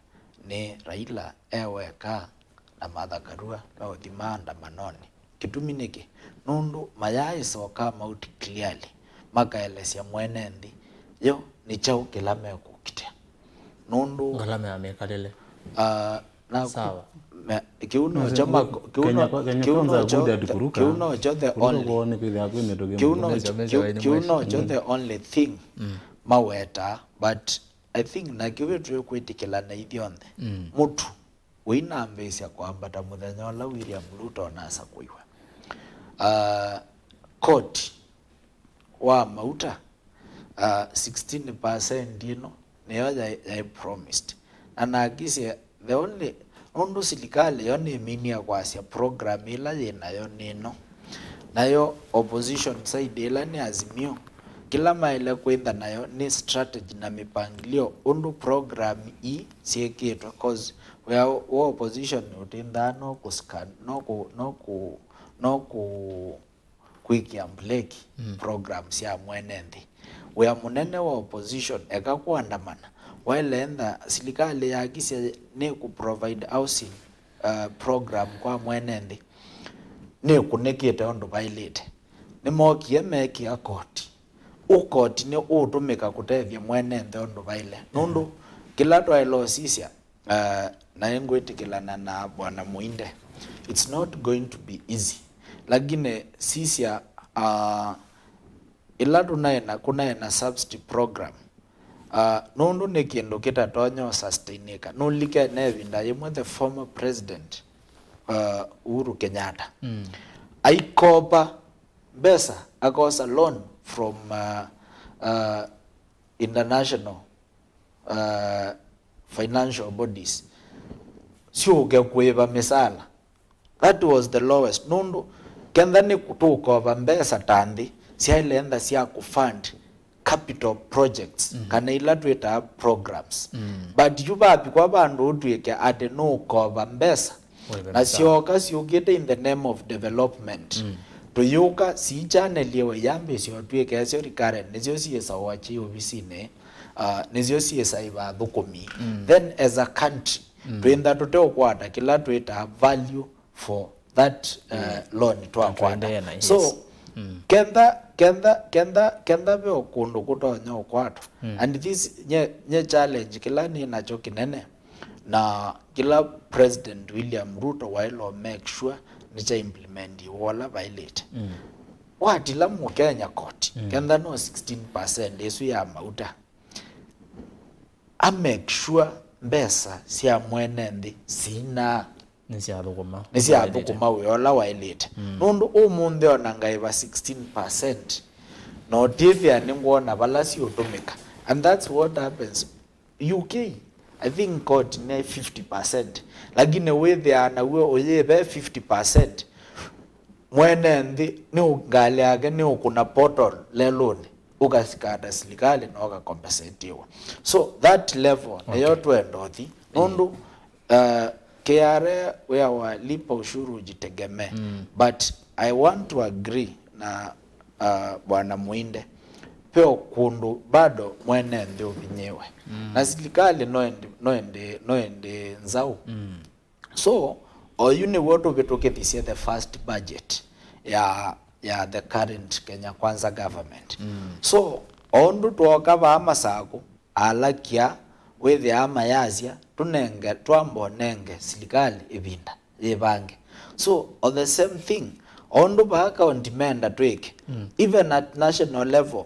Speaker 4: ni Raila eweka na mathakarua no thimanda manoni kitumi niki nundu mayai soka mauti clearly makaelesia mwene nthi yo ni chau kila mekukite nundu
Speaker 1: ngalame amekalele
Speaker 4: na
Speaker 1: sawa
Speaker 4: kiuno the only thing maweta but I think na kiwetu kwitikila na ithionthe mutu wina ambesia kwambata muthenya wala William Ruto nasa kuiwa court wa mauta 16% niyo I promised and agisia the only ondo silikale yone minia kwasia program ila yenayo nino nayo opposition side ila ni Azimio kila maile kwenda nayo ni strategy na mipangilio ondo program sieketwa cause we are opposition utindano kuscan no ku quick ambleki programs ya mwenendi we are munene wa opposition eka kuandamana while enda silikali ya kisia ne ku provide housing program kwa mwenendi ne kunekete ondo violate ne mokie meki akoti ukoti ni utumika kutethia mwene nthondu baile nundu kila twailo sisia na ngwitikilana na bwana Muinde, it's not going to be easy, lakini sisia ila kunaena subsidy program nundu ni kindu kitatonyo sustainika nulike nevinda yimwe the former president Uhuru Kenyatta aikopa besa akosa loan from international financial bodies siuke kuiva misala. That was the lowest nundu kenda ni kutukopa mbesa tandi siailenda siya kufund capital projects kana ila twita programs but yubapi kwa bandu utwike ate no kopa mbesa na sioka siukite in the name of development tuyuka si channel yewe yambe sio twike sio rikare nizio siesa wachi obisine nizio siesa iba thukumi then as a country twenda tuteokwata kila twita value for that loan twakwata so kenda be okundu kutonya okwato and this nye challenge kila ni nacho kinene na kila President William Ruto wailo make sure nicha implement wala violate watila mu Kenya court kenda no 16% esu ya mauta a make sure mbesa sia mwene ndi sina nisi abukuma uyola wailite nundu umundi onangaiva 16% no divya ningona balasi utumika and that's what happens UK. I think court ne 50% lakini we ana we oyebe 50% mwene ndi ni ugali age ni ukuna portal le loan ukasikata serikali na wakakompensatiwa so that level nayo twendothi nundu KRA we walipa ushuru ujitegemee but I want to agree na bwana Muinde peo kundu bado mwene ndi ubinyewe na serikali noende NZAU so oyuni woto betoke this year the first budget ya the current Kenya Kwanza government so ondu tuokava amasako alakia wethi ama yazia tunenge twambonenge serikali ibinda yebange so on the same thing ondu baka on demand tweke even at national level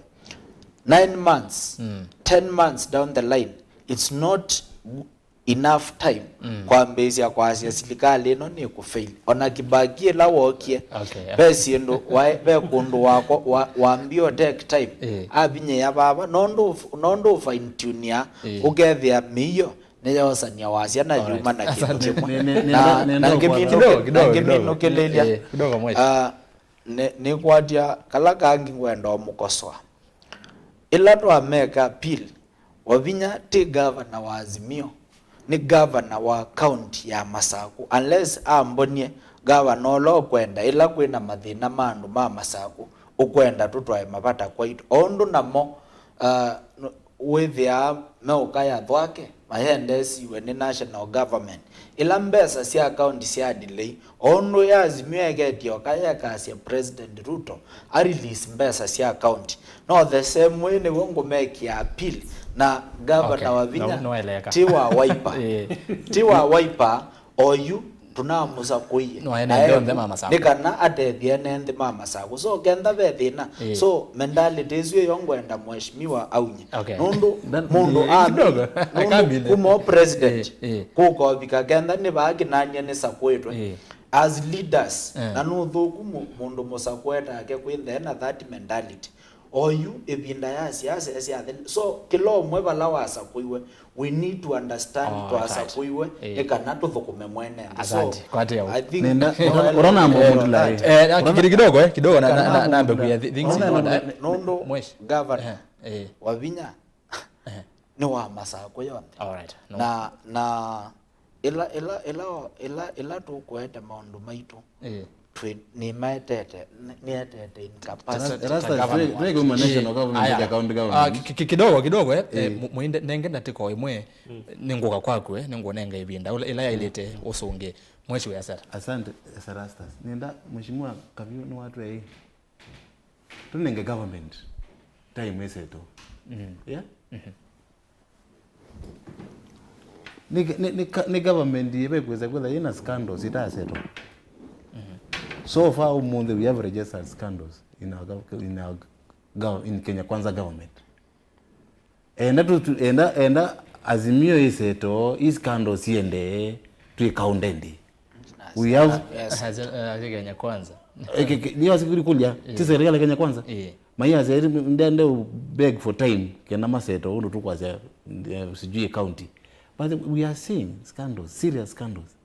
Speaker 4: 9 months 10 months down the line it's not enough time kwa mbezi ya kwa asia serikali ino ni kufail ona kibagie la wokie besi ndo be kundu wako waambio take time abinye ya baba nondo fine tune ya ugethia miyo neyosa nya wasia na juma na kitu na ngimino kelelia
Speaker 1: kidogo mweshi
Speaker 4: ni kwadia kala kangi ngwenda mukoswa ila to ameka appeal wavinya ti governor wa Azimio ni governor wa county ya Masaku unless ambonie governor lo kwenda ila kwina mathina mandu ma Masaku ukwenda tutwae mabata kwaitu ondu namo withia meukaya thwake mahendesi we ni national government ila mbesa sia county sia delay ondu ya Azimio egetio kaya kasi President Ruto a release mbesa sia county no the same way ni wongo make ya appeal na governor wa Vinya tiwa wiper oyu tunamusa kuiye nikana atethia nende mama saku so kenda bethina so mentality isu yongwenda mheshimiwa aunye nundu mundu kumo president kuko bika kenda ni baki nanye ni sakwetwe as leaders na nuthuku mundu musakweta ake kwithena that mentality oyu ibinda ya siasa so kilo mwe balawasa kuiwe we need to understand to asa kuiwe ekana tuthukume mwene
Speaker 1: so
Speaker 4: I think
Speaker 2: unaona mambo ndula
Speaker 1: kidogo na ambe kuya things
Speaker 4: nondo governor wa Vinya ni wa Masako yonde
Speaker 1: alright
Speaker 4: na ila tu kweta maundu maitu ni maetete in capacity
Speaker 1: kidogo Muinde nengenda tiko imwe ninguka kwakwe ningonenga ibinda ila yailete usunge mweshi wa Yasara.
Speaker 2: Asante ERASTUS nenda mheshimiwa KAVYU ni watu tunenge government time iseto yeah ni government yebekweza kwela ina scandals itaseto so far we have registered scandals in Kenya Kwanza government enda Azimio iseto scandals yende tuikaundendi we have
Speaker 1: Kenya Kwanza
Speaker 2: niyo sikuri kulia tiserikali Kenya Kwanza maya zeri ndende beg for time kena maseto ndo tukwaza sijui county but we are seeing scandals, serious scandals.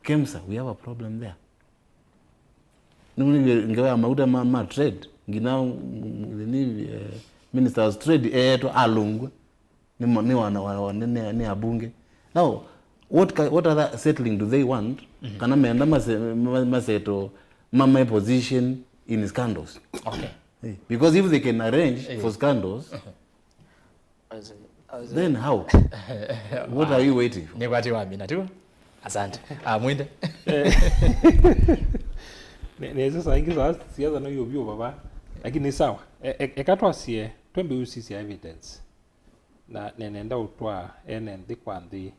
Speaker 2: KEMSA, we have a problem there. Ngewa mauta trade ngina ni ministers trade to alungwe ni wana ni abunge. Now what other settling do they want? Kana meenda maseto my position in scandals.
Speaker 1: Okay.
Speaker 2: Because if they can arrange for scandals then how? What are you waiting for?
Speaker 1: Ni kwati wa mina tu. Asante. Mwinde.
Speaker 3: Neza saingi za siasa no yobio baba. Lakini sawa. Ekatwa sie twembe usisi evidence. Na nenda utwa NND kwandi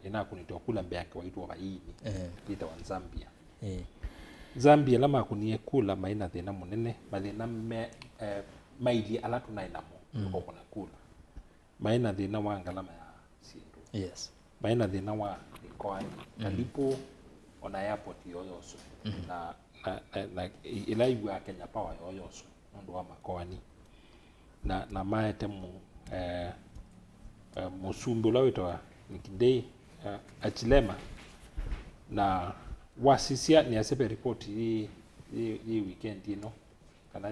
Speaker 3: ina kunitoa kula mbeke waitwa AENI. Kita wa Zambia. Zambia lama kunie kula maina thina munene mathina maili ala tunainamo ko kuna kula. Maina thina wa ngalama ya sindu.
Speaker 1: Yes.
Speaker 3: Maina thina wa ikoani kalipo ona airport yoyoso na ila iwa Kenya Power yoyoso ndo wa makoani na maete mu musumbu lawitwa nikidei achilema na wasisia ni asepe report hii weekend ino kana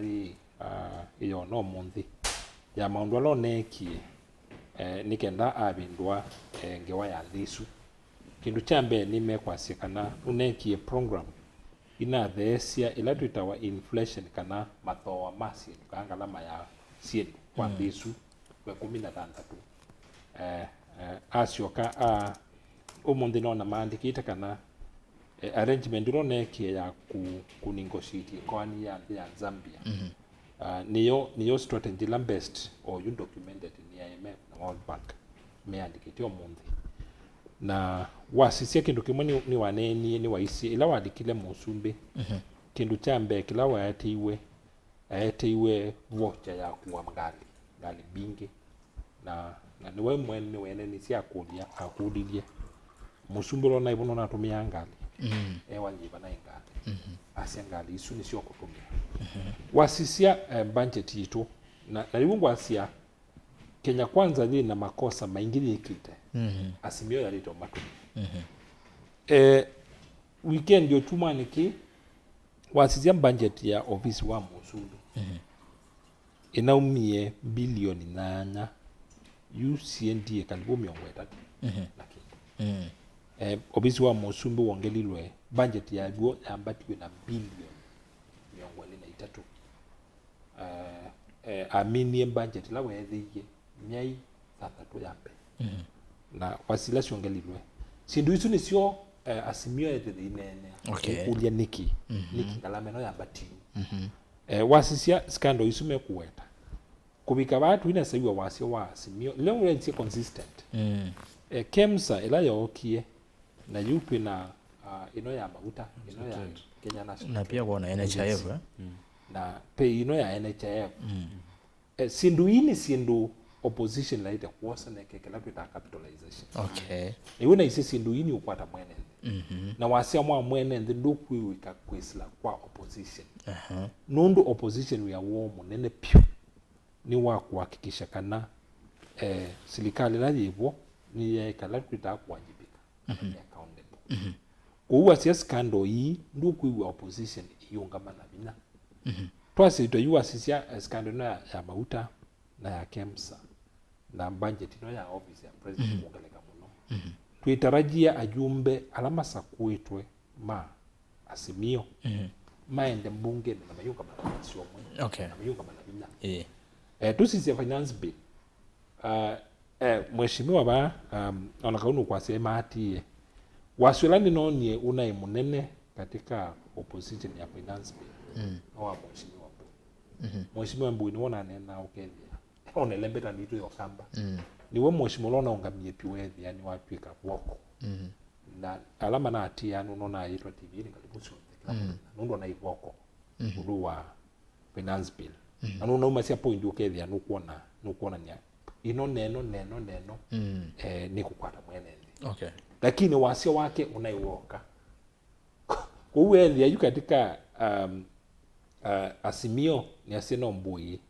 Speaker 3: iyo no monthi ya maundu alo nekie nikenda abindwa ngewa ya thisu kindu chambe ni mekwasia kana unekie program ina thesia ila twitawa inflation kana mathoa masi kangala maya siedu kwa thisu kwa 16 asioka umundi nona maandikite kana arrangement ro nekie ya ku negotiate kwani ya Zambia niyo strategy best or you documented in IMF na World Bank meandikitio mundi na wasisia kindu kimwe ni waneni ni waisi ila wadikile musumbe kindu chambe kila waetiwe vocha ya kuwa ngali bingi na niwe mwene wene ni sia kulia akudilie musumbe ro na ibono na tumia ngali wanjiba na ngali asia ngali isu ni sio kutumia wasisia budget yitu na libungu asia Kenya Kwanza dhili na makosa maingili ikite Azimio yalito matumi weekend yo tumaniki wasisia budget ya ofisi wa musumbi inaumie bilioni 8 UCND karibu 30 lakini ofisi wa musumbi wongelilwe budget ya guo yambatiwe na bilioni 3 amini budget la wethiye nyai 3 yambe na wasila siongelilwe sindu isu nisio Azimio inene kulia niki ngalameno yambati wasisia scandal isu mekuweta kubika watu ina saiwa wasio wa Azimio leo wensi consistent KEMSA ila yokie na yupi na ino ya mafuta ino ya Kenya National
Speaker 1: na pia kuna NHIF
Speaker 3: na pe ino ya NHIF sindu ini sindu opposition laita kuosa na kekela pita capitalization iwena isi sindu ini upata mwene na wasia mwa mwene ndo kuiwika kwesla kwa opposition nundu opposition ya womu nene pio ni wa kuhakikisha kana serikali na hivyo ni ya kala pita kuwajibika accountable kuwa sia scandal hii ndo kuiwa opposition iungama na bina twasi to yuwa sisia scandal ya mauta na ya KEMSA na budget no ya office ya president kuongeleka muno tuitarajia ajumbe alama sakuitwe ma Azimio maende mbunge na mayunga manasio mwe na mayunga manabina tusisi finance bill mheshimiwa ba onakaunu kwa sema ati waswelani nonie unai munene katika opposition ya finance bill wa mheshimiwa mheshimiwa mbui ni wona nena ukethia ona lembeta nditu yokamba niwe mheshimiwa lona ungamie piwethi yani watwika woko na alama na atia nunona aitwa TV ni karibu sote nundo na ivoko wa finance bill nunona umasia point ukethia nukuona nya ino neno ni kukwata mwenezi lakini wasio wake unaiwoka kuwethia yu katika Azimio ni asino mbui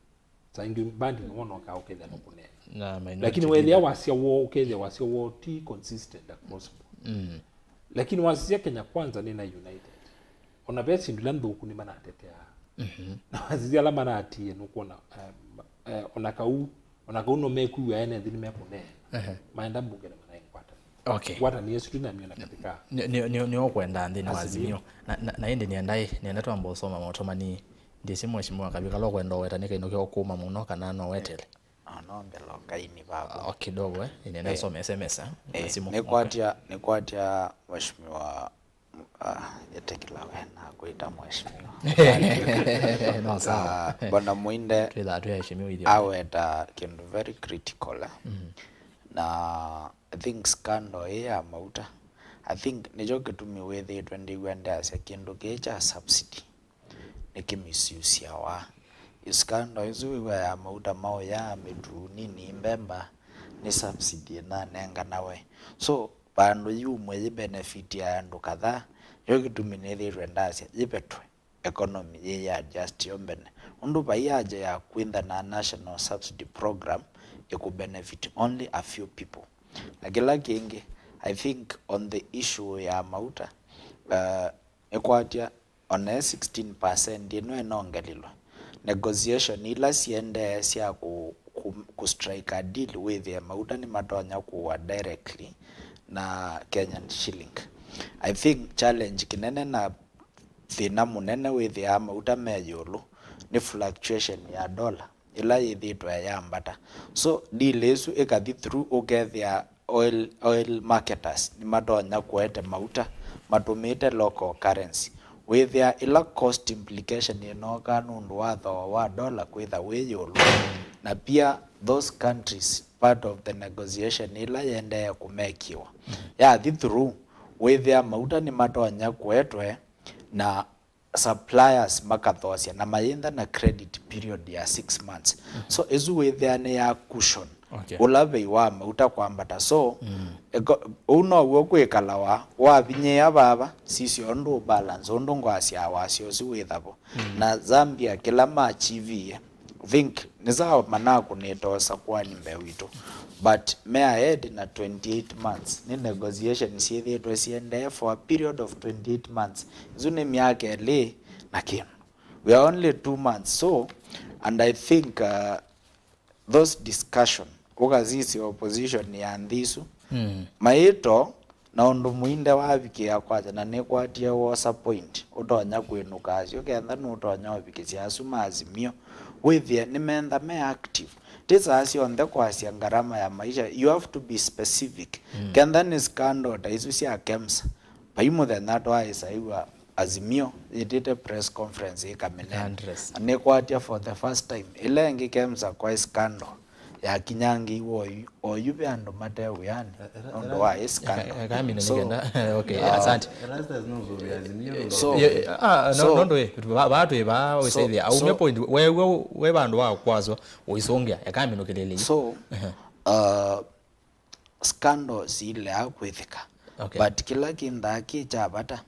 Speaker 3: saingi bandi ngono ka ukethia nukunena lakini wethia wasio wo ukethia wasio wo ti consistent across lakini wasio Kenya Kwanza ni na united ona besi ndulando kuni mana tetea na wasio alama na atie nukuona onakau no meku ya ene ndini mekune maenda mbunge na mana inkwata wata ni yesu tuna miona katika
Speaker 1: ni okwenda ndini wa Azimio na indi nienda twamba usoma motomani ndisi mheshimiwa kabika lo kwenda wetanika ino kyo kuma muno kana no wetele
Speaker 4: mbelo kaini baba
Speaker 1: kidogo inaenda soma SMS simu
Speaker 4: nikwatia mheshimiwa yetekila wena kuita mheshimiwa
Speaker 1: no sawa
Speaker 4: bwana Muinde
Speaker 1: kila atu heshimiwa hiyo
Speaker 4: aweta kindu very critical na I think scandal ya mauta I think nijo kitumi wethi 20 asa kindu kecha subsidy nikimisusi wa scandal izu ya mauta mao ya medu nini mbemba ni subsidy na nenga nawe so bandu yumwe benefit ya andu kadhaa yo kituminethirwe ndasi jipetwe economy ya just yombene undu bayaje ya kwinda na national subsidy program iku benefit only a few people lakila kingi I think on the issue ya mauta ekwatia on 16% ino enongelilo negotiation ila siende sia ku strike a deal with ya mauta ni matonya kuwa directly na Kenyan shilling I think challenge kinene na thina munene with ya mauta meyulu ni fluctuation ya dollar ila yithitwa ya mbata so deal isu ikathi through ukethia oil marketers ni matonya kuete mauta matumite local currency with ya ila cost implication inoka nundu wa dollar kwitha wiyulu na pia those countries part of the negotiation ila yende ya kumekiwa ya through with ya mauta ni matonya kuetwe na suppliers makathosia na mayinda na credit period ya 6 months so ezu with ya cushion ulave wa mauta kwambata so uno wokwikala wa binye baba sisi ondo balance ondo ngwasia wasio siwithabo na Zambia kila achieve think nizao manako netosa kwani mbewito but may ahead na 28 months ni negotiation siethitwe siende for a period of 28 months zune miaka le nakino we are only 2 months so and I think those discussion ukazisi opposition ya ndisu maito na undu Muinde wabikia kwaja na nekwatia wosa point utonya kwinuka cio ketha nutonya wabikisia asuma Azimio withia nimenda me active tisa cionthe kwacia ngarama ya maisha you have to be specific ketha ni scandal isu cia KEMSA paimuthe natwa isaiwa Azimio itite press conference ikamene nekwatia for the first time ile ngi KEMSA kwa scandal ya kinyangi woyu oyube ando matewe yani ndo wa scandal
Speaker 1: kama ningenda okay asante
Speaker 2: ERASTUS no go Azimio
Speaker 1: no batu eba weselia au me point we bandu wa kwazo uisongea kama nokelele
Speaker 4: so scandal zile akwithika but kila kinda kichapata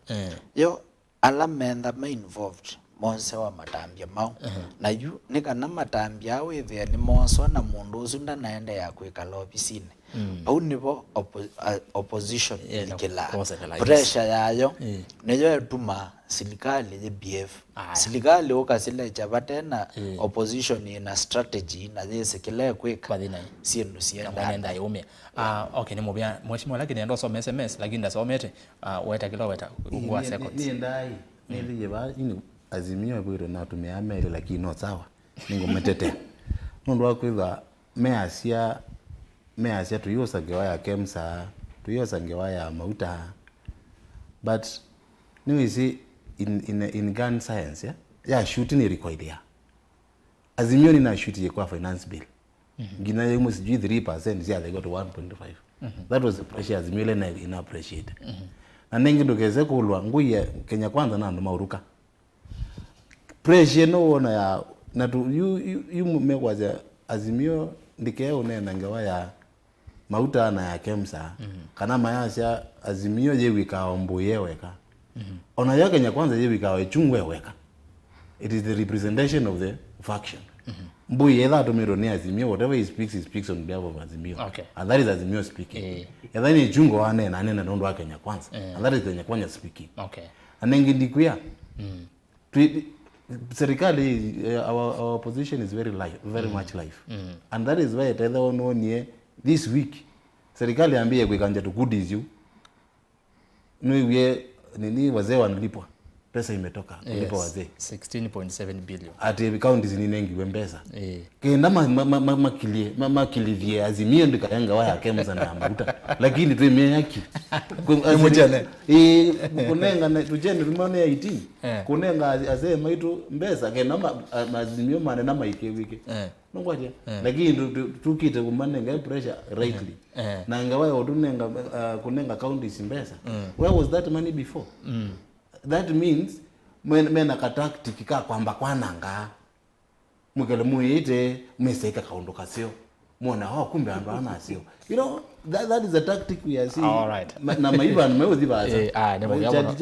Speaker 4: yo alamenda me involved monse wa matambia mau na yu nikana matambia withia ni monso na mundu usunda naenda ya kwikala ofisini au nibo opposition kila pressure yayo neyo etuma serikali BF serikali ukasile chabate na opposition ina strategy na yese kila kwika sindu sienda
Speaker 1: yume okay nimobya mheshimiwa lakini ndo so SMS lakini ndasomete weta kilo weta ungwa seconds
Speaker 2: ni ndai nili yeba ino Azimio bwiro na tumeamele lakini no sawa ningo metete ndo wakwitha measia tuyosa ngewa ya KEMSA tuyosa ngewa ya mauta but niwisi in gun science yeah shooting required Azimio ni na shoot kwa finance bill gina yemo sijui 3% yeah they got 1.5 that was the pressure Azimio ile ina appreciate na nengi ndokeze kulwa nguye Kenya Kwanza na ndo mauruka pressure no ona ya na tu you mekwaza Azimio ndike unena ngawa ya mauta na ya KEMSA kana mayasha Azimio je wikaombo yeweka ona ya Kenya Kwanza je wikawe chungwe weka. It is the representation of the faction. Mbuye either to Azimio, whatever he speaks on behalf of Azimio.
Speaker 1: Okay.
Speaker 2: And that is Azimio speaking. And then chungo wane na nene ndo wa Kenya Kwanza. And that is Kenya Kwanza speaking.
Speaker 1: Okay.
Speaker 2: And then ndikuya. Serikali our position is very much life. And that is why it either on this week serikali ambie kwekanja to goodies you. Nwe nini wazee wanalipwa. Pesa imetoka kulipa wazee
Speaker 1: 16.7 billion
Speaker 2: ati counties ni nengi wembeza kenda makilivie Azimio ndikayanga waya KEMSA na mafuta lakini tu imeyaki
Speaker 1: mujane
Speaker 2: kunenga na tujeni rumane ya 18 kunenga azee maitu mbeza kenda Azimio mane na maike wiki nongwaje lakini tukite kumanenga pressure rightly na ngawa odunenga kunenga counties mbeza where was that money before that means mena katactic ka kwamba kwananga mugele muite meseka kaondoka sio muona kumbe ando ana sio you know that is a tactic we are seeing.
Speaker 1: All right.
Speaker 2: Na maiba nimeuzi baza
Speaker 1: ne mugabo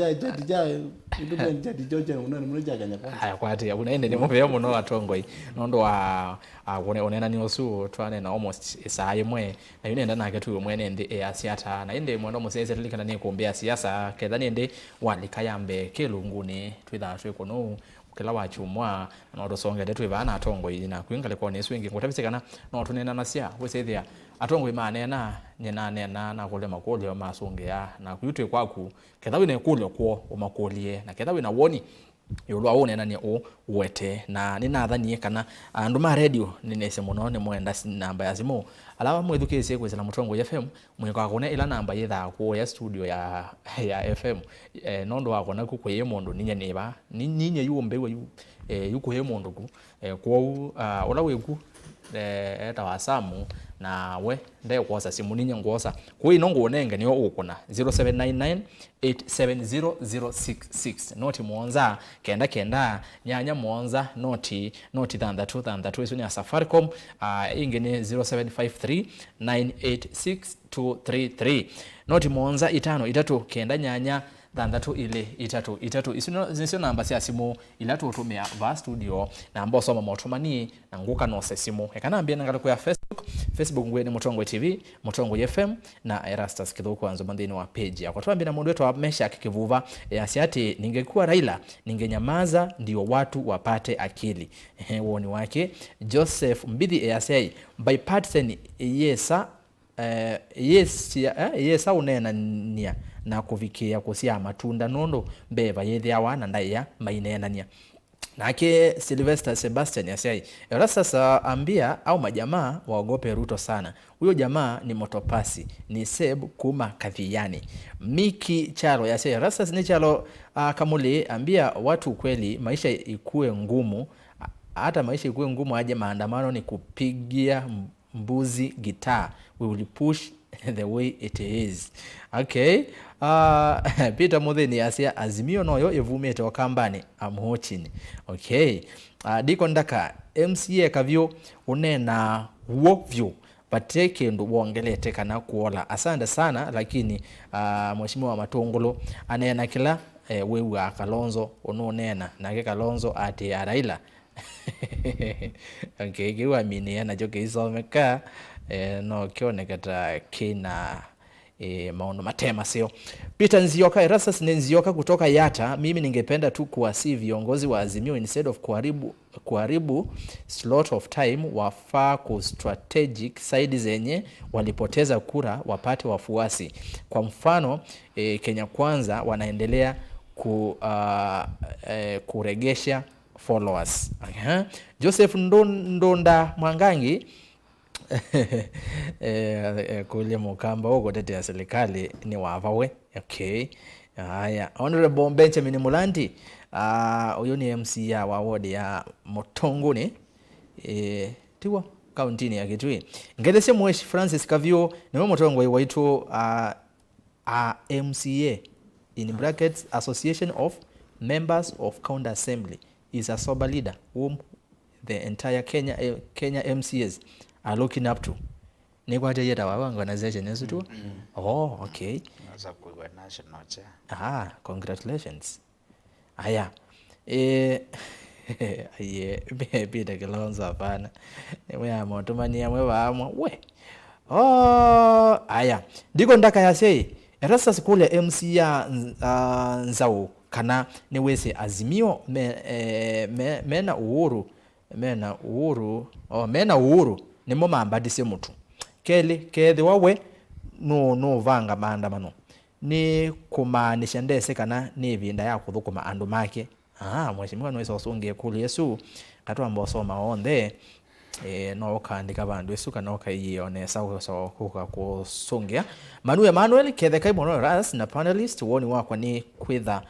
Speaker 2: jadi joje unana munaja Kenya Kwanza
Speaker 1: haya kwati unaende ni muvyo muno atongoi nondo wa onena ni osu twane na almost isaa imwe na yunenda nake tu mwene ndi ya siata na inde mwondo musese tulikana ni kuombea siasa kedhani inde walikayambe kelunguni twitha twikono kila wachumwa na odosonge detu ibana atongoi na kwingale kwa nesu wingi ngotabisekana no tunena na sia wesethia atongoi manena nyena nena na kule makoli wa masongea na kuyutwe kwaku kethawi ne kule kwa umakolie na kethawi na woni yulwa one nani uwete na ninathanie kana nduma radio ninese muno ni mwenda namba ya simu alawa mwethukise kwezela Mutongo FM mweka kone ila namba yetha ku ya studio ya FM nondo wako na ku ye mondo ninya neba ninye yuombewe yuko he mondo ku kwa ola weku eta wasamu na we nde kwosa simu ninya ngwosa ku ino ngonenge niyo ukuna 0799870066 noti muonza kenda nyanya muonza noti thandatu isu ni Safaricom ingene 0753986233 noti muonza 5 kenda nyanya thandatu ile itatu isu namba cia simu ila tutumia va studio na ambao soma motomani na nguka no simu ekana ambia ngalo kwa Facebook ngwe ni Mutongo TV Mutongo FM na ERASTUS kithuko anzo mandini wa page yako twambia na mundu wetu wa mesha kikivuva asiati ningekuwa Raila ningenyamaza ndio watu wapate akili woni wake Joseph Mbidi ASI bipartisan yesa unena nia na kuvikia kusia matunda nondo beva yethia wana ndaya mainenania nake Sylvester Sebastian yasai sasa ambia au majamaa waogope Ruto sana. Huyo jamaa ni motopasi ni Seb kuma Kadhiani. Miki Chalo yasai sasa ni Chalo kamuli ambia watu kweli maisha ikue ngumu, hata maisha ikue ngumu aje maandamano ni kupigia mbuzi gitaa. We will push the way it is. Okay. Peter Mutheni asia Azimio noyo evumete wakambani amhochini. Okay. Diko ndaka MCA KAVYU unena wovyo pateke ndo wongelete kana kuola. Asante sana lakini mheshimiwa Matungulu anena kila wewe Kalonzo unonena na Kalonzo ati Raila. Okay, kiwa mini na joke isomeka no kionekata kina maono matema sio. Peter Nzioka ERASTUS ni Nzioka kutoka Yata. Mimi ningependa tu kuwasi viongozi wa Azimio instead of kuharibu slot of time wafaa ku strategic side zenye walipoteza kura wapate wafuasi. Kwa mfano Kenya Kwanza wanaendelea kuregesha followers. Joseph Ndonda Mwangangi kule Mukamba huko tetea serikali ni wavawe. Okay. Haya, Honorable Benjamin Mulandi huyo ni MC ya ward ya Mutonguni tiwa kauntini ya Kitui ngethesya mweshi Francis KAVYU niwe mutongoi waitu MCA in brackets Association of Members of County Assembly is a sober leader whom the entire Kenya MCAs are looking up to. Nikwate yeta wa organization yesu tu. Oh, okay.
Speaker 4: Naweza kuwa national chair.
Speaker 1: Congratulations. Aya. Pita Kilonzo hapana. Mwe motumania mwe baamwa. We. Aya. Ndiko ndaka yasei. ERASTUS kule MC ya NZAU kana niwese Azimio mena uhuru nimo mambadise mutu kethe wawe no vanga maandamano ni kumaanisha ndese kana ni vinda ya kuthukuma andu make mheshimiwa nwese osungie kuli Yesu katwamba osoma onthe no kandika bandu Yesu kana okaiyonesa so kuka kusungia Manu Emmanuel kethe kaimono ras na panelist woni wakwa ni kwitha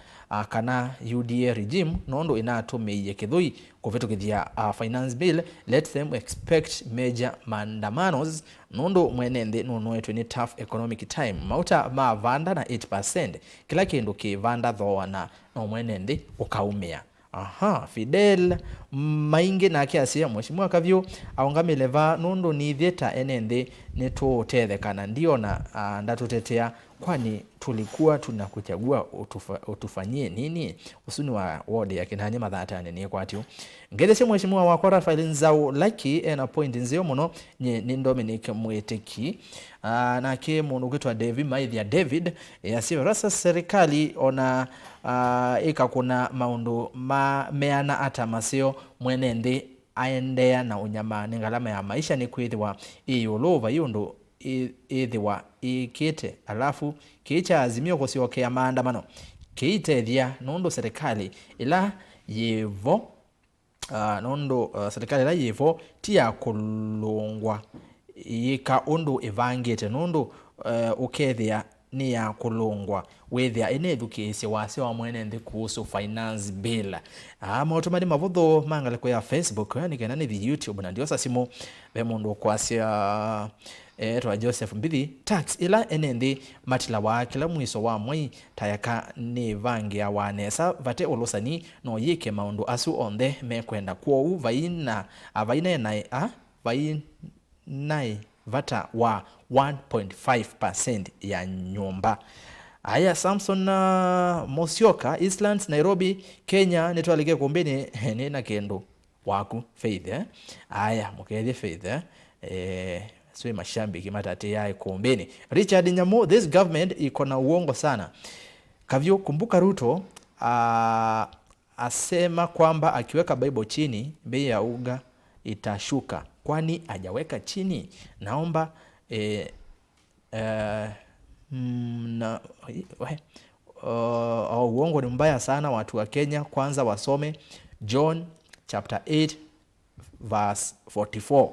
Speaker 1: kana UDA regime nondo inatumiye kithui kuvitukithia finance bill. Let them expect major maandamanos nondo mwenende nunwetu ni tough economic time mauta mavanda na 8% kila kindu kivanda thoa na no mwenende ukaumia. Fidel maingi na kiasi mheshimiwa KAVYU aungamile va nondo ni theta enende nitutethekana ndio na ndatutetea kwani tulikuwa tunakuchagua utufanyie nini usuni wa ward ya KINANIE MATHATANI ni kwatio ngethesya mheshimiwa wa RAPHAEL NZAU lucky na point nzio muno ni Dominic MUITETI na ke mundu gwitwa David yasiwe rasa serikali ona kuna maundu meana ata masio mwenende aendea na unyamani ngalama ya maisha ni kwithiwa iyulova yundu ithiwa ikite alafu kicha Azimio kusiokea maandamano kiitethia nondo serikali ila yevo serikali ila yevo tia kulungwa yika undu evangete nondo ukethia ni ya kulungwa wethia enethukisi wase wa mwenende kuhusu finance bill mautumani mavutho mangale kwa Facebook ni kenani the YouTube na ndio sasimu be mundu kwasya twa Joseph Mbithi tax ila enende matila wa kila mwiso wa mwai tayaka ni vangi ya wanesa vate olosani no yike maundu asu onde mekwenda kwa vaina vata wa 1.5% ya nyumba. Aya Samson Mosioka Eastlands Nairobi Kenya netwalike kumbini nina kendo waku Faith aya mukethe Faith swe mashambiki matate yae kumbini. Richard Nyamo this government iko na uongo sana. KAVYU kumbuka Ruto asema kwamba akiweka Bible chini bei ya unga itashuka kwani hajaweka chini. Naomba uongo ni mbaya sana watu wa Kenya kwanza wasome John chapter 8 verse 44.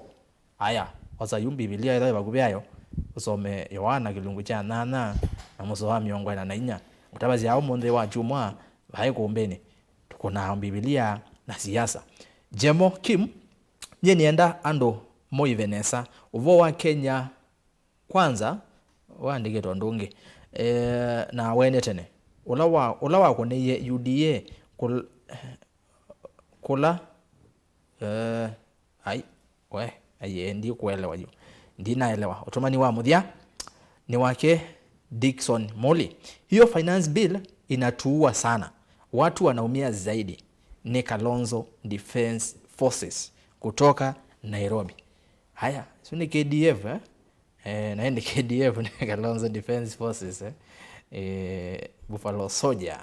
Speaker 1: Aya wasayumbi Biblia ila bagubyayo usome Yohana kilungu cha 8 na musoha miongo na 4 mutabazi yao monde wa jumwa bae kuombeni tuko na Biblia na siasa. Jemo Kim nye nienda ando moivenesa uvo wa Kenya kwanza waandike tondungi na wene tene ulawa kwenye UDA kula ndi kuelewa hiyo ndi naelewa utumani wa muthia ni wake Dickson Molly. Hiyo finance bill inatuua sana, watu wanaumia zaidi. Ni Kalonzo Defense Forces kutoka Nairobi. Haya suni KDF na ndi KDF ni Kalonzo Defense Forces Buffalo Soldier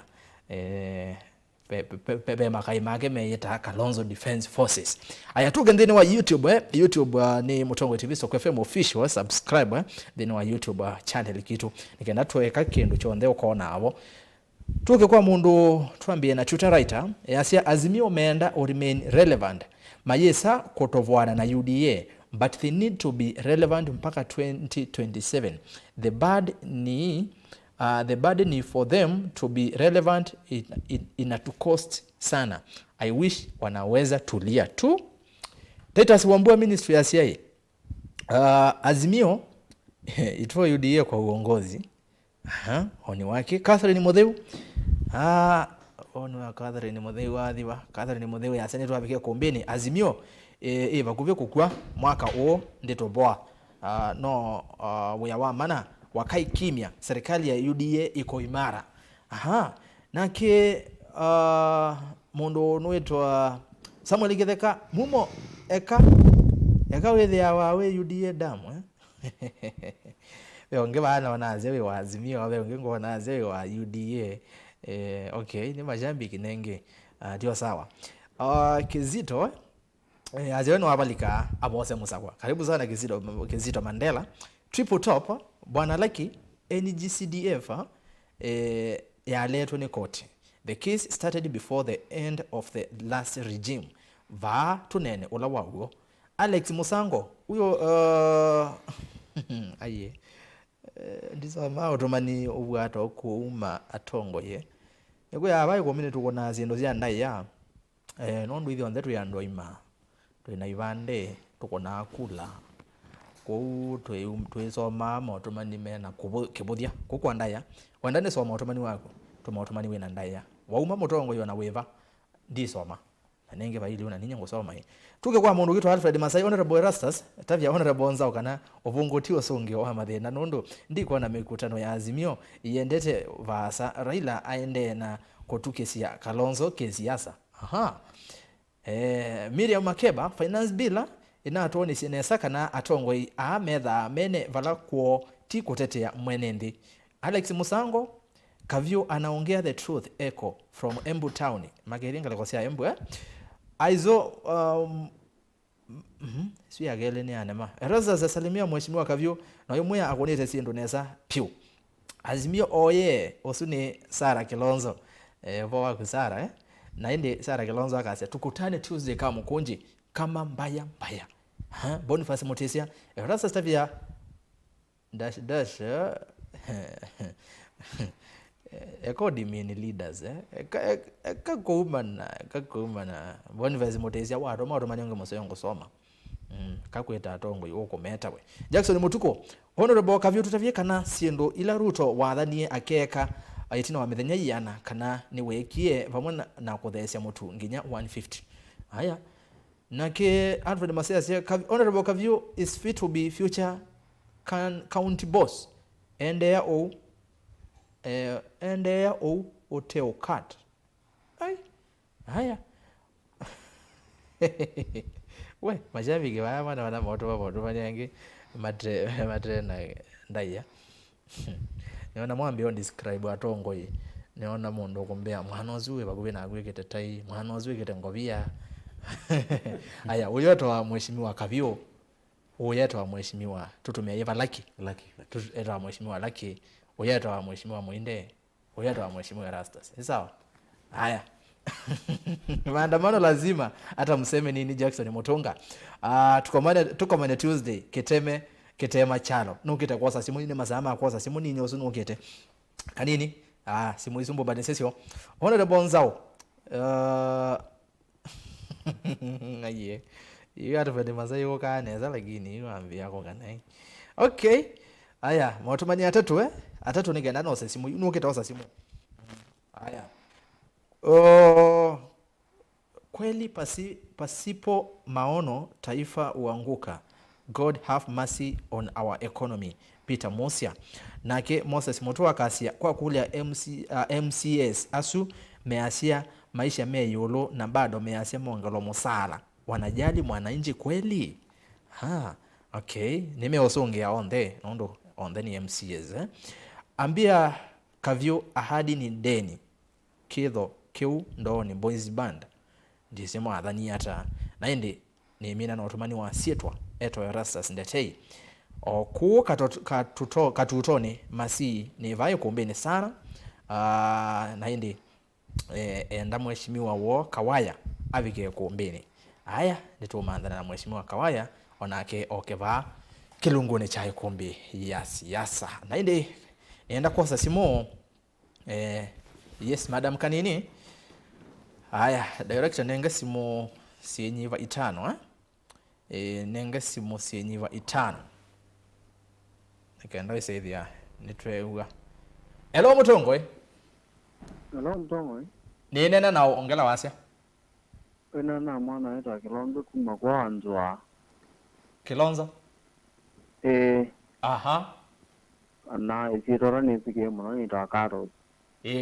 Speaker 1: pepe makai make meyeta Kalonzo Defense Forces. Aya tu gendeni wa YouTube YouTube ni Mutongo TV so FM official subscribe then wa YouTube channel kitu nikenda tuweka kindu chonde ukona abo tuke kwa mundu tuambie na tuta writer yasia Azimio meenda or remain relevant mayesa kutovoana na UDA but they need to be relevant mpaka 2027. The burden is for them to be relevant ina to cost sana. I wish wanaweza tulia tu Titus Wambua ministry ya CIA. Azimio itoa UDA kwa uongozi. Oni wake Catherine Mutheu. Oni wa Catherine Mutheu athiwa. Catherine Mutheu ya Senate wabikia kombeni. Azimio bakuvye kukua mwaka o ndito boa. No wa mana wakai kimya. Serikali ya UDA iko imara. Nake mundo nwetwa Samuel Githeka MUMO eka wethe awawe UDA damu onge bana wanaze we wa Azimio wawe onge ngo wanaze we wa UDA okay ni majambiki nenge ndio sawa. Kizito azeno abalika abose musakwa karibu sana Kizito Mandela triple top bwana Lucky NGCDF ya leto ni court. The case started before the end of the last regime. Va tunene ula wawo Alex Musango uyo aye ndizo ma otomani obwato okuuma atongo ye yego yabaye komine tukona zinto zya ndai ya nondo ithyo ndetu ya ndoima twina ibande tukona kula ko twesoma otomani mena kibuthia kukwa ndaya wandane soma otomani wako tuma otomani wena ndaya wauma motongo yona weva ndisoma nenge baili una ninyo ngosoma hii tuke kwa mundu gitu Alfred Masai honorable ERASTUS tavya honorable Nzao kana ovungotio songe wa mathina nondo ndiko na mikutano ya Azimio iendete vasa Raila aende na kotukesia Kalonzo kesiasa Miriam Makeba finance bill inatoni sinesa kana atongoi metha mene vala kuo ti kutetea mwenendi. Alex Musango KAVYU anaongea the truth echo from Embu town mageringa lekosia Embu aizo siya gele ni anema eraza za salimia mheshimiwa KAVYU na yomuya akonete si Indonesia piu Azimio oye osune Sara Kilonzo voa kusara na ende Sara Kilonzo akase tukutane Tuesday kama mkunji kama mbaya Boniface Mutesia eraza stavia dash according leaders kakuumana Boniface Mutesia wa roma nyonge mosoyongo soma kakweta atongo yoko meta we Jackson Mutuko honorable KAVYU tutavye kana siendo ila Ruto wathanie akeka ayitina wa mithenya yana kana ni wekie pamwe na kuthesya mutu nginya 150 haya nake Alfred Masai sia honorable KAVYU is fit to be future county boss and there hotel cut haya we majambi kwa wana moto banyange matre na ndaya niona mwambi on describe atongo yi niona mundu kumbea mwana oziwe bakube na gwekete tai mwana oziwe kete ngobia haya uyoto wa mheshimiwa KAVYU uyoto wa mheshimiwa tutumia Eva Lucky tutumia wa mheshimiwa Lucky uyoto wa mheshimiwa Muinde uyoto wa mheshimiwa ERASTUS sawa haya maandamano lazima hata mseme nini Jackson Mutunga tukomane Tuesday ketema chalo nukite kwa simu ni mazama kwa simu ni nyosu nukite kanini simu isumbo bade sesio honorable Nzao aye you are very Masai yoka neza lakini yuambi yako kanai okay aya motumani atatu nigenda no simu nukite kwa simu aya kweli pasipo maono taifa uanguka. God have mercy on our economy. Peter Mosia nake Moses Mutua kasia kwa kulia MCS asu measia maisha meyolo na bado measia mwangalo musala wanajali mwananchi kweli okay nimeosongea on the ni MCS ambia KAVYU ahadi ni deni kidho kiu ndoni boys band ndisemo adhani hata naende ni mina na otomani wa sietwa eto ERASTUS ndetei oku katutoni masi ni vayo kumbeni sana naende enda mheshimiwa wo Kawaya avike kumbeni haya nitumandana na mheshimiwa Kawaya onake okeva kilunguni cha Îkûmbî ya siasa naende enda kosa simo yes madam kanini haya direction nenga simo sienyiva itano nenga simu sienyiva itano nikenda isethia nitweuga hello Mutongo
Speaker 5: Hello Mutongo
Speaker 1: ni nena na ongela wasia
Speaker 5: ena na mwana eta Kilonzo kuma kwa NZOA
Speaker 1: Kilonzo aha
Speaker 5: na isitora ni pige mwana ita karo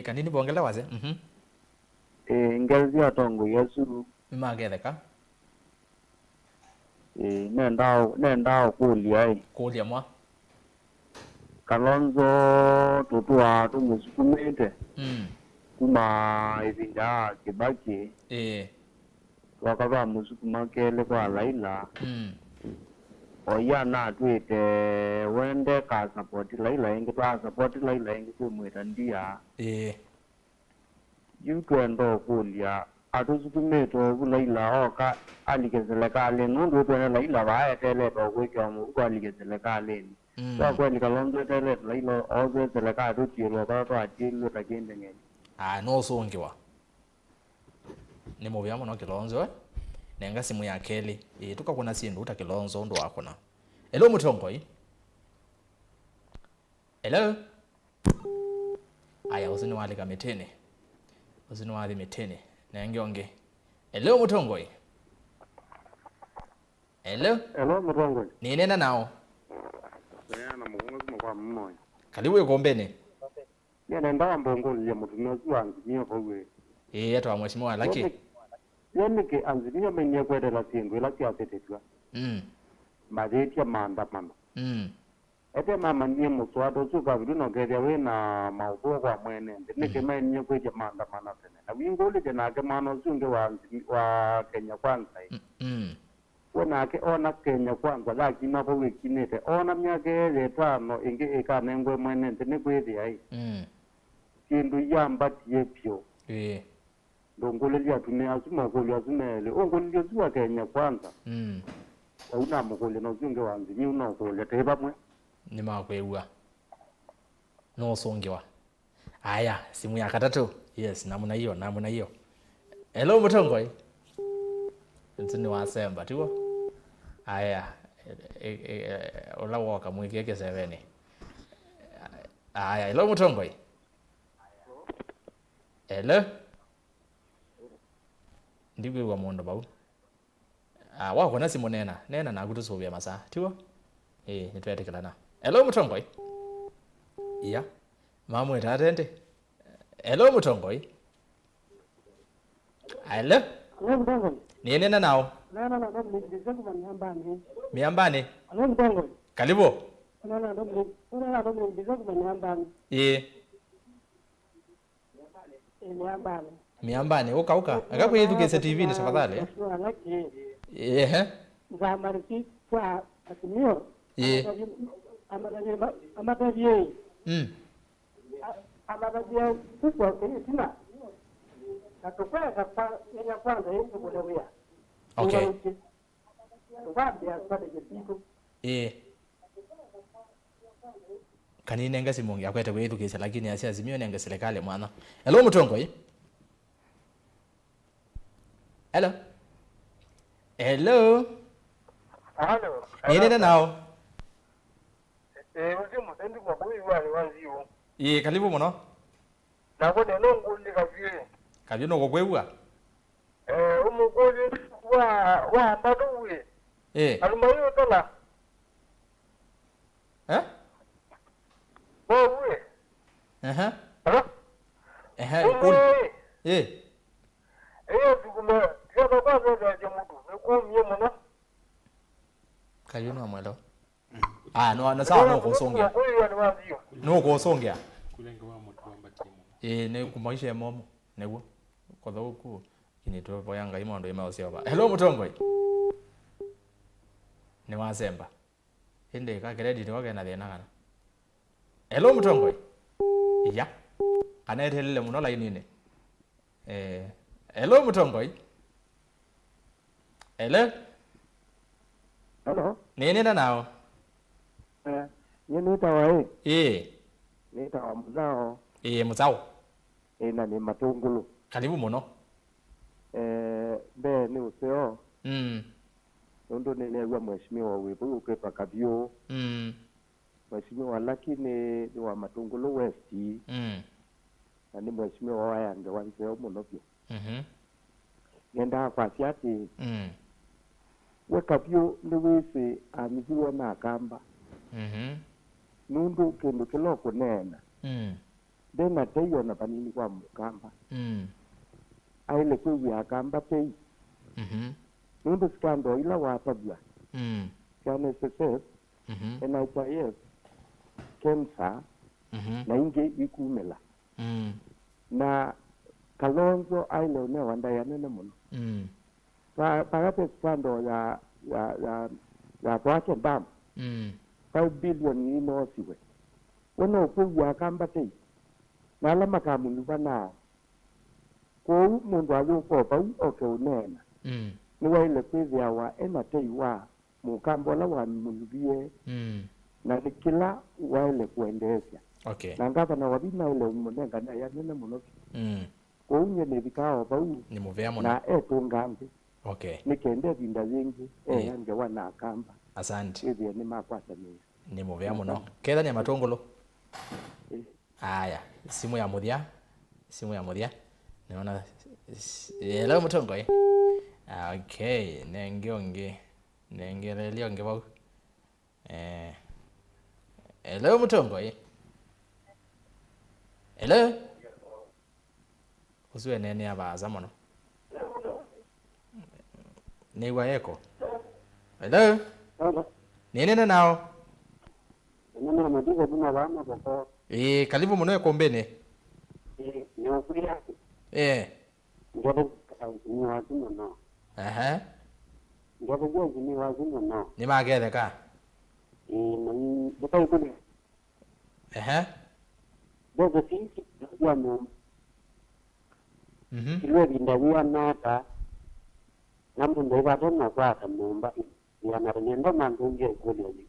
Speaker 1: kanini bongela wasia
Speaker 5: ngezi atongo Yesu
Speaker 1: imagetheka
Speaker 5: nenda kulia
Speaker 1: mwa
Speaker 5: Kalonzo tutua tumusukumete kuma ivinda Kibaki wakava musukuma kele kwa Laila oya na tuite wende ka support Laila ingi twa support Laila ingi kumwita ndia yukwendo kulia atusukumeto Laila oka aligezele kale nundu twene Laila baetele to kwekyamu kwa aligezele kale kwa kweli Kalonzo tele Laila ozo seleka tutiro ka to atilu takende ngeni
Speaker 1: no songiwa ni mubyamo no Kilonzo nenga simu ya Kelly tukakuna sindu uta Kilonzo ndo akona hello Mutongo hello aya usini wali kametene usini wali metene nengionge hello Mutongo hello
Speaker 5: Mutongo
Speaker 1: ni nena nao
Speaker 5: na mugongo kuma kwa MUMO
Speaker 1: kaliwe gombene
Speaker 5: nenda mbongoli ya mutumio Azimio bogwe
Speaker 1: yeto mheshimiwa laki
Speaker 5: Yemike Azimio menye kwenda la singo la siasa tetwa madetia maandamano ete mama ndiye muswado suka viduno geria we na mauko kwa mwene nike menye kwenda maandamano tena na wingole tena ke mano sunge wa Kenya kwanza wona ke ona Kenya kwanza laki na bogwe kinete ona myake letano inge ikanengwe mwene tene kwezi ai kindu yamba tiepyo ndongole lya tume azuma ko lya zumele ongole lya zuwa Kenya kwanza una mukole no zunge wanzi ni una ko lya teba mwe
Speaker 1: ni makweua no songiwa aya simu ya katatu yes namuna hiyo hello Mutongo ntini wasemba tiwo aya ola woka mwikeke 7 aya hello Mutongo hello ndiwe wa mondo bau wako na simu nena na kutusubia masa tiwo nitwetekelana hello Mutongo iya mamu etatende hello Mutongo hello
Speaker 5: Mutongo
Speaker 1: ni nena nao
Speaker 5: na mjizangu manyambani
Speaker 1: miambani
Speaker 5: hello Mutongo
Speaker 1: kalibu
Speaker 5: na mjizangu manyambani
Speaker 1: miambani uka akakwithukise TV ni tafadhali
Speaker 5: zamariki kwa Azimio amadavie kubwa kina natukweza kwa Kenya kwanza yesu kulewea
Speaker 1: okay
Speaker 5: ngabia kwa kitu
Speaker 1: kanine ngasi mungi akwete kwithukise lakini asi Azimio nenga serikali mwana hello Mutongo hello nene nao
Speaker 5: uzimu sendi kwa kuiwali wanziwo
Speaker 1: kalibu muno
Speaker 5: nabone nonguli
Speaker 1: kavyu no kokweua
Speaker 5: umugoli wa mbaduwe alumayo tola bowe tukume yaba kwa ya mtu nikumye muno
Speaker 1: kavyu no mwelo no sawa no kusongea
Speaker 3: kulenga wa mtu amba timu
Speaker 1: ne kumaisha momo newo kwa thoku kinito boyanga imondo imaosio ba hello Mutongo ni wazemba inde ka credit wage na thina kana hello Mutongo iya anetelele muno line ine hello Mutongo hello nini na nao
Speaker 5: nitawa
Speaker 1: nitawa
Speaker 5: mzao
Speaker 1: mzao
Speaker 5: na ni matungulu
Speaker 1: karibu muno
Speaker 5: be ni useo Nondo nene mheshimiwa wetu kwa KAVYU. Mheshimiwa lakini ni wa Matungulu West. Na ni mheshimiwa wa yange wanzeo monopio. Nenda kwa siati. We KAVYU ni wisi amiziwa na kamba. Nundu kendo kiloko nena. Dena teyo na panini kwa mkamba. Aile kwewe ya kamba pei. Nundu skando ila watabla. Kane SSS, NHIF, KEMSA, na inge ikumela. Na Kalonzo aile une wanda ya nene muno. Pagate skando ya kwache bam. 5 billion ino siwe. Wano kwewe ya kamba pei. Nala makamu nubana. Kwa mundu waluko pa uoke unena. Niwa ile kwezi ya wa enatei wa mukambola wa munubie. Na kila wa ile kuendesha.
Speaker 1: Okay.
Speaker 5: Na ngava na wabina ile umunenga na ya nene munoki. Kwa unye nevikawa pa u.
Speaker 1: Ni muvea muna.
Speaker 5: Na eto ngambi.
Speaker 1: Okay.
Speaker 5: Nikende vinda zingi. Yange wana akamba.
Speaker 1: Asante.
Speaker 5: Kwezi ya nima kwasa nini.
Speaker 1: Ni muvea muno. Ketha ni Matungulu. Aya. Simu ya muthia. Simu ya muthia. Naona hello Mutongo. Okay, nengionge nengerelionge bau. Hello Mutongo. Hello. Usiwe nene abaza mono. Ni waeko. Hello. Nene nao.
Speaker 5: Nene madigo buna wana bako.
Speaker 1: Karibu muno Îkûmbî.
Speaker 5: Ni wakuya. Ngebe ni wazimu no. Ngebe gozi ni wazimu no.
Speaker 1: Ni magere ka.
Speaker 5: Ni bukai kuni. Dogo tinki ya no. Kilo bindawiya nata. Namu ndeba tena kwa tamumba. Ya narenda mangunge kuli ali.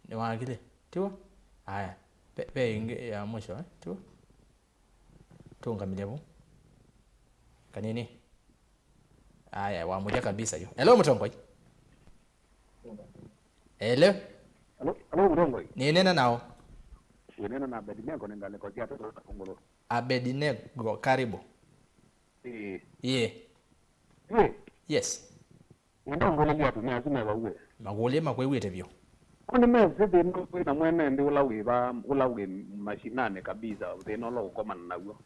Speaker 1: Ni wagile. Tiwa? Haya. Pe inge ya mwisho tiwa? Tunga milevu. Kanini? Haya, wa moja kabisa hiyo. Hello Mutongo. Hello.
Speaker 5: Hello Mutongo.
Speaker 1: Ni nena nao?
Speaker 5: Ni nena na Abednego ningale kwa kiatu kwa Kongolo.
Speaker 1: Abednego karibu. Yes.
Speaker 5: Ndo ngole ya tumia zime bawe.
Speaker 1: Magole makwewete
Speaker 5: Kuni meze na mwene ndi ulawe mashinane kabisa uthino lo ukomana naguo.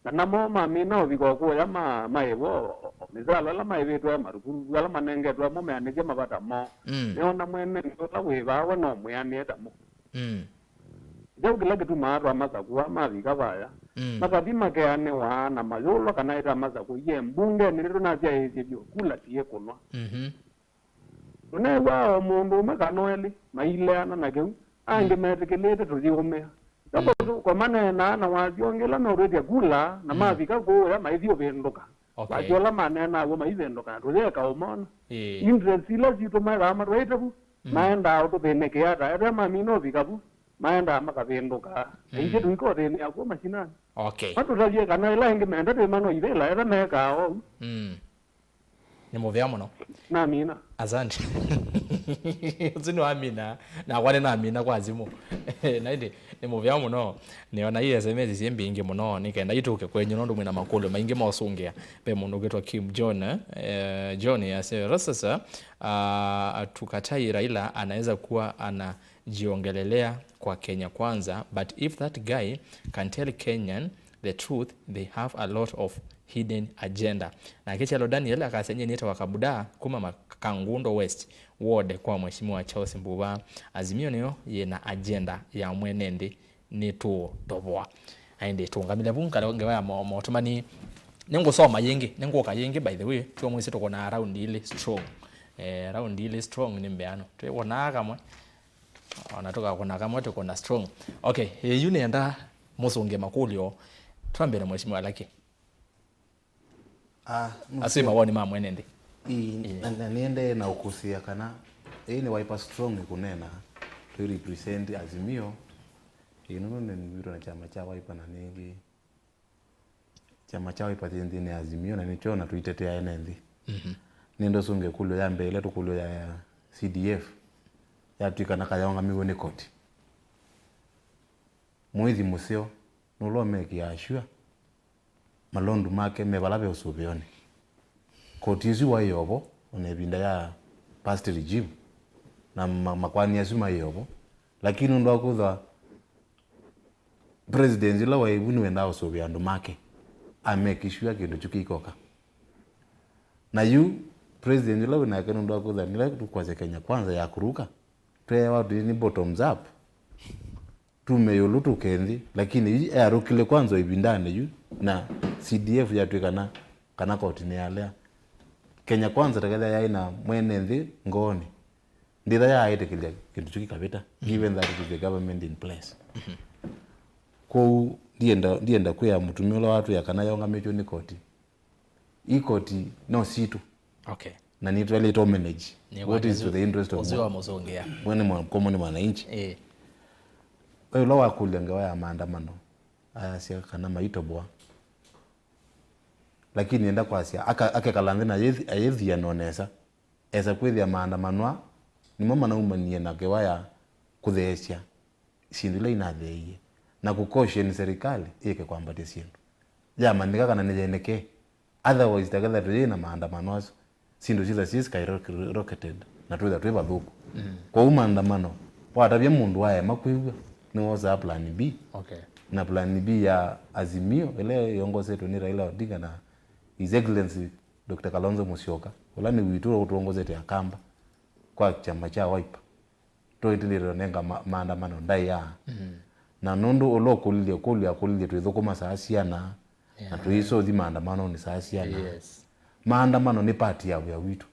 Speaker 5: Na namo mami no bigoko ya maebo mizalo la maebetu ya marukuru ala manengetu ya mume anike mabata mo. Neona mwene ndi ulawe bawe no muyani etamo. Jau gila gitu maru amasaku amabika baya. Makabima ke ane wa na mayolo kana ita amasaku ye mbunge niliru na sia yezibio kula siye kunwa. Une wa mundu makanoeli maileana na geu ange metekelete tuziomea. Sababu kwa maana na wajiongela na uredi gula na mavika go ya maivio vendoka. Wajola manena wo maivendoka tuzeka umona. Interest ila sito mara amarwetu maenda auto beneke ya era mamino vikabu maenda makavendoka. Inje tuiko ni ako mashinani.
Speaker 1: Okay.
Speaker 5: Watu taje kana ila inge menda te mano ivela era meka o.
Speaker 1: Ni muvea muno.
Speaker 5: Na amina.
Speaker 1: Asante. Uzini wa amina. Na wane na amina kwa Azimio. Naindi ni muvea muno. Niona hii SMS siembi ingi muno. Nikaenda ituke kwenye nondo mwina makulu. Maingi mausungea. Pe mundu getwa Kim John. John ya se sasa tukatai Raila anaweza kuwa anajiongelelea kwa Kenya kwanza. But if that guy can tell Kenyan the truth, they have a lot of hidden agenda. Na Kichalo Daniel akasenye nita wakabuda kuma Makangundo West ward kwa mheshimiwa Charles Mbuva. Azimio niyo yena agenda ya mwenende Nîkûtovoa. Ainde tungamile bunga ngewa ya motomani nengo soma yengi nengo ka yengi by the way tuwa mwisi tuko na round ile strong. Round ile strong ni mbeano. Tuwa na kamwe. Wanatoka kuna kamwe tuko na strong. Okay, yuni enda musunge makulio tuambele mheshimiwa laki. Asema wao ni mama mwenende.
Speaker 2: Niende na ukusia kana ni wiper strong kunena to represent Azimio ino ni mwiro na chama cha wiper na ningi chama chao ipatindi ni Azimio na nicho na tuitetea NND. Nindo sunge kulo ya mbele tukulo ya CDF ya tuikana kayonga miwone koti mwezi museo nulo meki ashua malondu make mebalabe usubione koti isu wa yobo onebinda ya past regime na makwani asuma yobo lakini ndo akudha president ila wa ibuni wenda usubiandu make amekishua kindu chukikoka na yu president ila wina kenu ndo akudha nila tukwaze Kenya kwanza ya kuruka tuwe watu ni bottoms up tumeyulu tukendi lakini arukile kwanza ibindane yu na CDF yatwikana kana koti ni alea Kenya kwanza takala ya ina mwene nthi ngoni nditha ya aite kilia kintu chukikabita given that it is the government in place kou ndienda kuya mutumio watu ya kana yonga mecho ni koti i koti no situ
Speaker 1: okay
Speaker 2: na ni twele to manage what is to the interest of
Speaker 1: Oziwa mozongea
Speaker 2: mwene common mwananchi wewe lo wakulenga wa maandamano aya sia kana MAITÚ lakini enda kwa sia akakalande na yezi yanonesa esa kwithia maandamano ni mama na umanie na gewaya kutheesha sindule inatheiye na kukoshe ni serikali ike kwambate sindu jamandika kana nijeneke otherwise takatha tuye na maandamano aso sindu ciza cis skyrocketed na twitha twi bathuku kwa maandamano watabia mundu wae makwigwa ni woza plan B
Speaker 1: okay
Speaker 2: na plan B ya Azimio ile yongozetwe ni Raila Odinga na His Excellency Dr. Kalonzo Musyoka wala ni witura utuongozete akamba kwa chama cha Wiper to itiliro nenga maandamano ndai ya na nundu kulia twithukuma saasiana na tuiso thi maandamano ni saasiana maandamano ni party ya witu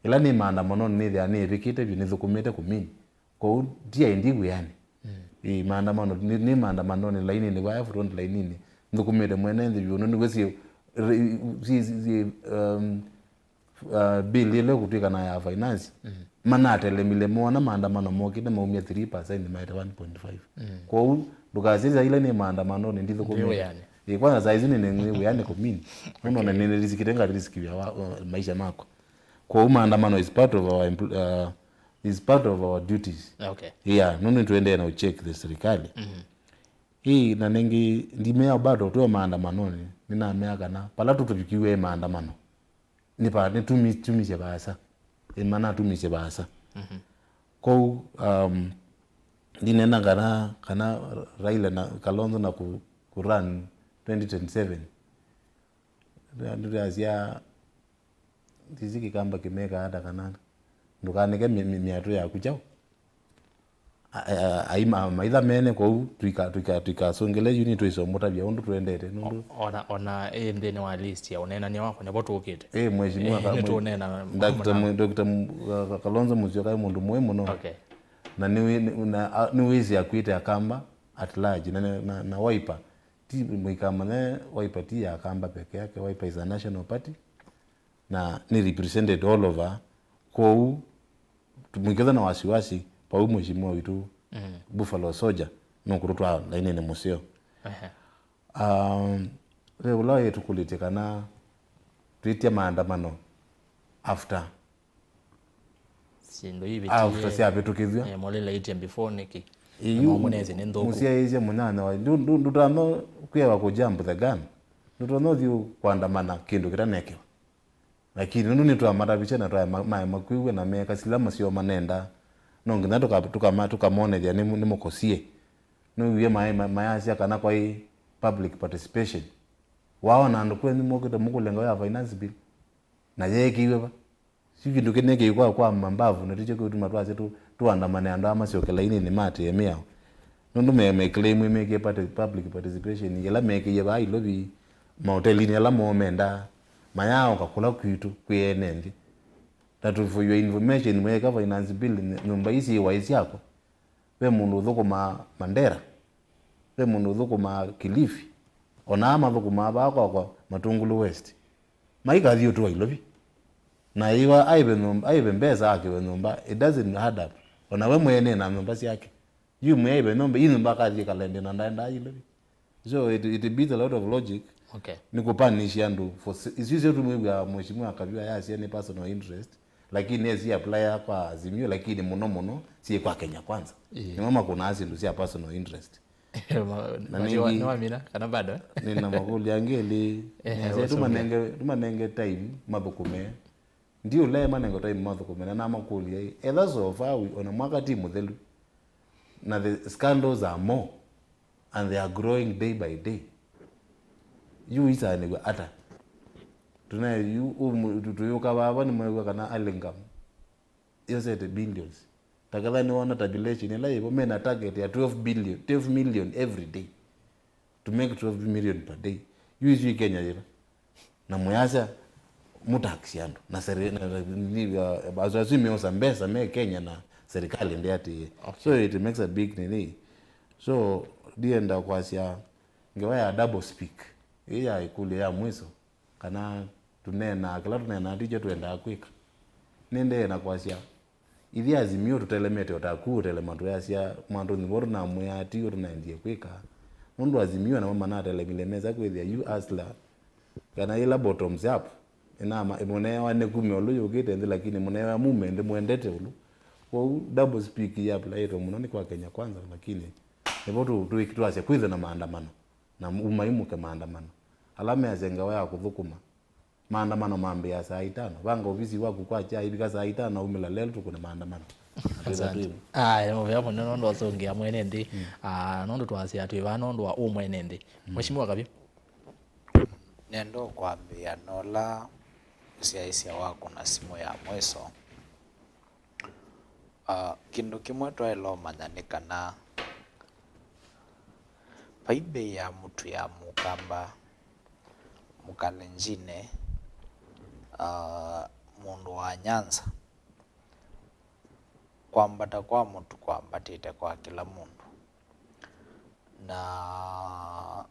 Speaker 2: ila ni maandamano ni thia ni vikite ni thukumite kumini kwa dia indigu yani maandamano ni maandamano ni laini ni wa front line ni thukumite mwene nthi biuno ni gwesi bill ile kutika na ya finance manatele mile mona maandamano mokite maumia 3% maita 1.5 kwa hiyo dukaziza ile ni maandamano ni ndithu kumini yani kwanza saizi ni yani kumini unaona ni rizikitenga riziki ya maisha mako kwa hiyo maandamano is part of our duties
Speaker 1: okay
Speaker 2: nunu tuende na check the serikali hii na nengi ndimea bado tu maandamano ni nina mea kana pala tutubikiwe maandamano ni pa ni tumishe basa imana tumishe basa kwa dinena kana Raila na Kalonzo na ku run 2027 ndio azia diziki kamba kimeka hata kana ndukanike miatu ya kuchao aima maitha mene kwa tuika songele unit isomota bya undu tuendete nundu
Speaker 1: ona ndene wa list ya unena ni wako nebo tukite
Speaker 2: mheshimiwa
Speaker 1: kama tuonena
Speaker 2: Dr. Kalonzo Musyoka mundu muhimu no
Speaker 1: okay
Speaker 2: na ni wizi akuite akamba at large na Wiper ti mwikama ne Wiper ti akamba peke yake Wiper is a national party na ni represented all over kwa tumwikeza na wasiwasi pa mheshimiwa witu Buffalo Soldier no kurutwa laini ni museo ula yetu kulitekana tuitia maandamano after
Speaker 1: sindo hivi
Speaker 2: after sia betu kivyo
Speaker 1: molela item before niki
Speaker 2: munezi ni ndoku musia hizi munana wa ndutano kuya ko jump the gun ndutano dio kuandamana kindu kitanekewa lakini nundu ni twa matabicha na twa makwiwe na meka silama sio manenda no ngina tukamone dia ni mukosie no wiye mayasi kana kwa public participation wao na ndukwe ni mokita mukulenga ya finance bill na yeki iwe ba sikindu kineke kwa mambavu na ticho kutuma twaze tuandamane ando ama sio kelaini ni mate yemiao nundu me claim make public participation yela make ye ba ilobi mahoteli yala momenda mayao kakula kwitu kwenendi that for your information mweka finance bill nyumba isi waisi yako we mundu thukuma Mandera we mundu thukuma Kilifi ona ama thukuma kwa Matungulu West maika thio tu ilobi na iwa aibe mbeza yake we nyumba it doesn't add up ona we mwene na nyumba yake you mwaibe nyumba ini mpaka aje kalende na ndaenda ilobi so it beats a lot of logic
Speaker 1: Okay.
Speaker 2: Nikupanisha ndu for isisi tu mwiga mheshimiwa KAVYU yasi ni personal interest lakini ezi apply kwa Azimio lakini muno si kwa Kenya kwanza. Ni mama kuna asi ndu si personal interest.
Speaker 1: Ni wamina kana bado
Speaker 2: nina makuli angeli tumanenge time mathukume ndio le manengo time mathukume na makuli either so far on mwaka timu thelu na the scandals are more and they are growing day by day. You isa ni ata tuna you tuyuka baba ni mwe kana alingam yose the billions takadhani wana tabulation ila hivyo mena target ya 12 million every day to make 12 million per day. You Kenya hivi na muyasa mutaxi yandu na serikali Azimio sambesa me Kenya na serikali ndiye ati. So it makes a big nini. So dienda kwasia ngewa ya double speak iya ikuli ya mwiso kana tunena kila tunena ndicho tuenda quick nende na kwasia ithi Azimio tutelemete otaku telematu yasia mwandu ni boru na muyati tunaendie kwika mundu Azimio na mama na telemilemeza kwithia you asla kana ila bottoms up inama imunewa ne kume oluyo gete lakini munewa mume ndi muendete ulu kwa double speak ya play to muno ni kwa Kenya kwanza lakini ndipo tu ikitwase kwitha na maandamano na umaimuke maandamano alama ya zenga ya kuthukuma maandamano mambe ya saa 5 banga ofisi wako kwa cha hivi saa 5 umela leo tukuna maandamano.
Speaker 1: Mo vya mwana nondo wasongea mwene ndi nondo twasi atwiva nondo wa umwene ndi mheshimiwa KAVYU
Speaker 4: nendo kwambia nola siasa wako na simu ya mweso kindu kimwe twaelo manyanikana paibe ya mtu ya mukamba mukalenjine mundu wa Nyanza kwambata kwa mtu kwambatite kwa kila mundu na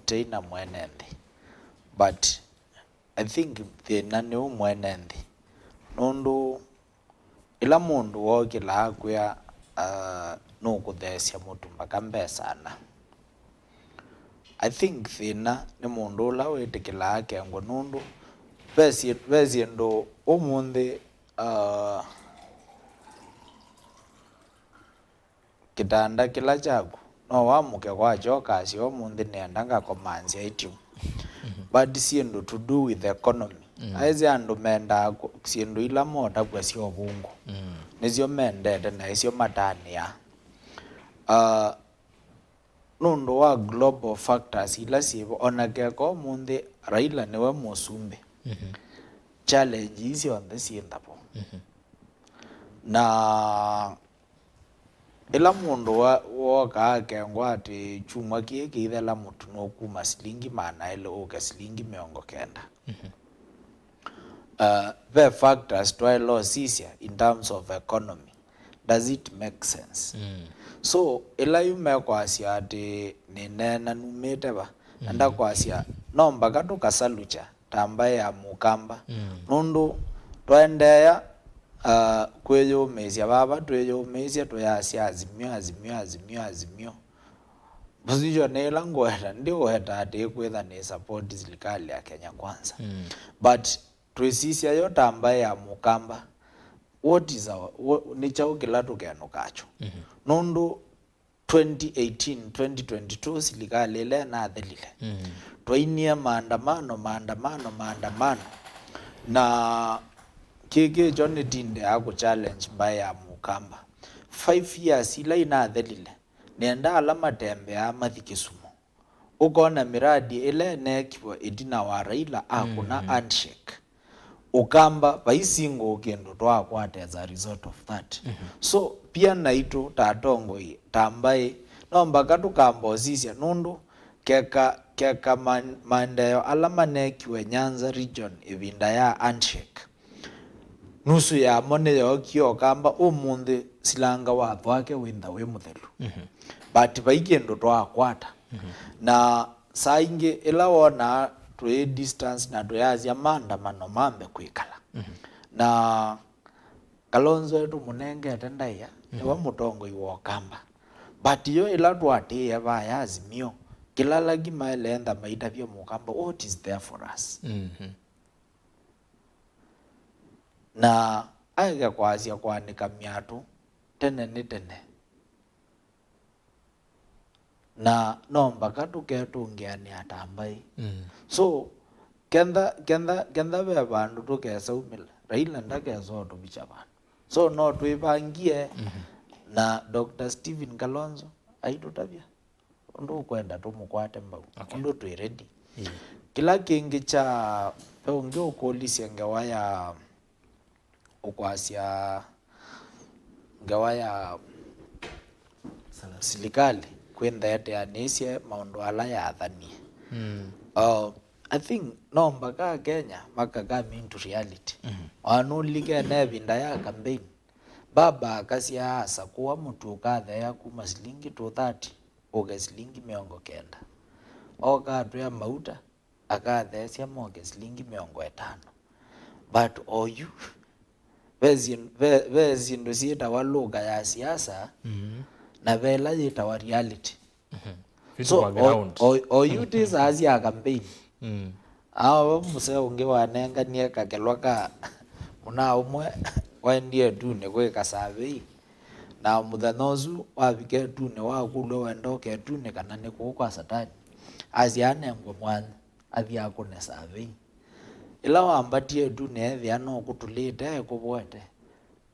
Speaker 4: teina mwenendi but I think the nani mwenendi nundu ila mundu wokila akuya nukuthesya mutu mpaka mbesana. I think thina ni mundu ula witikila akengwa nundu besi ndo umundi kitanda kila chaku no wamuke kwa joka si umundi niendanga komanzi aitu but siendo to do with the economy. Aizi andu menda siendo ila moda kwa sio bungu nizio mendete na isio matania nundu wa global factors ila sivo onakeko mundi Raila niwe musumbi challenge isi on the siendapo na ila mundu woka akengwa ati chumwa kieke ithela mutu nokuma silingi maana ile uke silingi 90 the factors to ilo sisia in terms of economy does it make sense? So ila yume kwasia ati ninena numete ba anda kwasia nomba katu kasalucha tamba ya mukamba nundu twaendeya kweyo mesia baba tweyo mesia toyasia Azimio position ila ngweta ndio heta ati kwetha ni support serikali ya Kenya kwanza but twisisia yo tamba ya mukamba what is our ni chao kila tukeno kacho nundu 2018 2022 serikali ile na thelile twainia maandamano na kike John Dinde ako challenge baya mukamba 5 years ila ina thelile nenda alama tembe ya mathikisumo ukona miradi ile nekwa edina wa Raila akuna handshake ukamba baisingo kendo twakwate as a result of that so pia naito tatongo tambaye nomba katukamba sisia nundu keka mandayo alama nekiwe Nyanza region evinda ya handshake nusu ya mone yokio kamba umundi silanga watho wake wintha we muthelu but baigendo twakwata na sainge ila wona twe distance na tuyazia maandamano mambe kwikala na Kalonzo etu munenge atendaya ewa mutongo iwo kamba but yo ila twate ya ba ya Azimio kila lagi maelenda maitavyo mukamba what is there for us. Na aiga kwazia kwanika miatu tene ni tene na nomba katuke tungiani atambai. So kenda be bandu tukesa umila Raila ndakesa otu bicha bandu so no tuipangie na Dr. Stephen Kalonzo aitutabia ndo kwenda tumukwate mbau ndo tu ready. Kila kingi cha peonge ukolisi ngawaya ukwasia ngawaya silikali kwenda yate anesia maondo ala ya athani. I think no mpaka Kenya maka into reality. Wanulike na vinda ya campaign baba kasiasa kuwa mtu kadha ya kuma silingi 230 oge silingi 90 oka ya mauta akadha sia moge silingi 50 but you vezi ndo sieta wa lugha ya siasa na vela yeta wa reality. So you this as ya campaign awo muse unge wanenga nie kakelwaka una umwe wendie dune kwe kasabe na muthanozu wabike dune wa kulo wendo ke dune kana ne kwa satani aziane ngwe mwana athia kune sabe ila wambatie dune thia no kutulite kubwete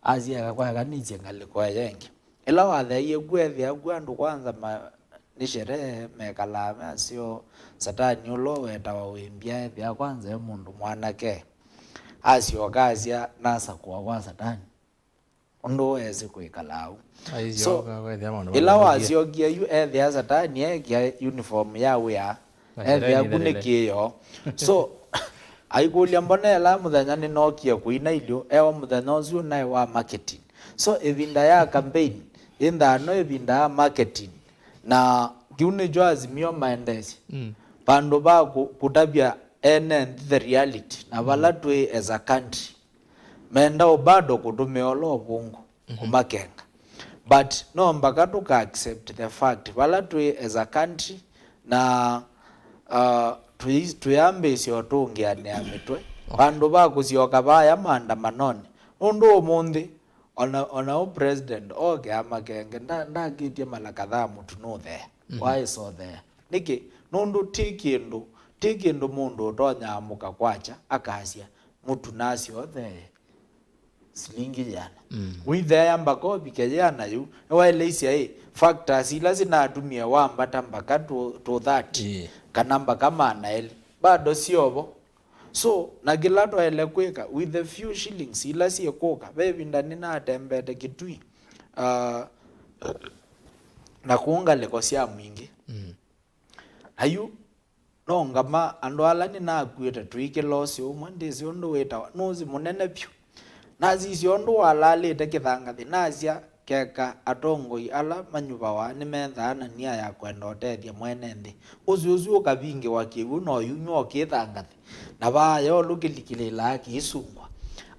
Speaker 4: azia kwa kanije ngaliko yengi ila wathaie gwethia gwandu kwanza ni sherehe mekalame sio satani ulo wetawa wimbia thia kwanza mundu mwanake asio gazia nasa kwa satani ndo weze kuikalau. So ila waziogia yu thia satani ya uniform ya wea thia kunekiyo so aikulia mbonela muthenya ni nokia kuina ilio ewa muthenya ucio nae wa marketing. So evinda ya campaign inda no evinda ya marketing na kiune jo Azimio maendesi pando ba kutabia the reality na vala twe as a country menda obado kutumeolo bungu kumakenga but no mpaka tuka accept the fact vala twe as a country na tuyambe sio tungiane amitwe pando ba kusioka baya maandamanoni ndo omundi ona president oge amakenge ndagitie malakadha mutu no there why so there niki nundu tikindu mundu utonya muka kwacha akasia mutu nasio there silingi jana withe yamba ko bikejana yu waeleisia factors ila zinatumia wamba mpaka to 30 kanamba kama naeli bado siobo. So nagilato ele kweka with the few shillings ila si koka baby ndani na tembete kitui na kuunga leko sia mwingi ayu no ngama ando ala ni na kweta tuike losi umande siondo weta nozi munene pyu nazi siondo ala lete kithanga nazia keka atongoi ala manyuba wa ni mentha na nia ya kwenda otethia mwene ndi uzuzu kabinge wakiwu no yunyo kithanga na ba yo lukilikile la kisungwa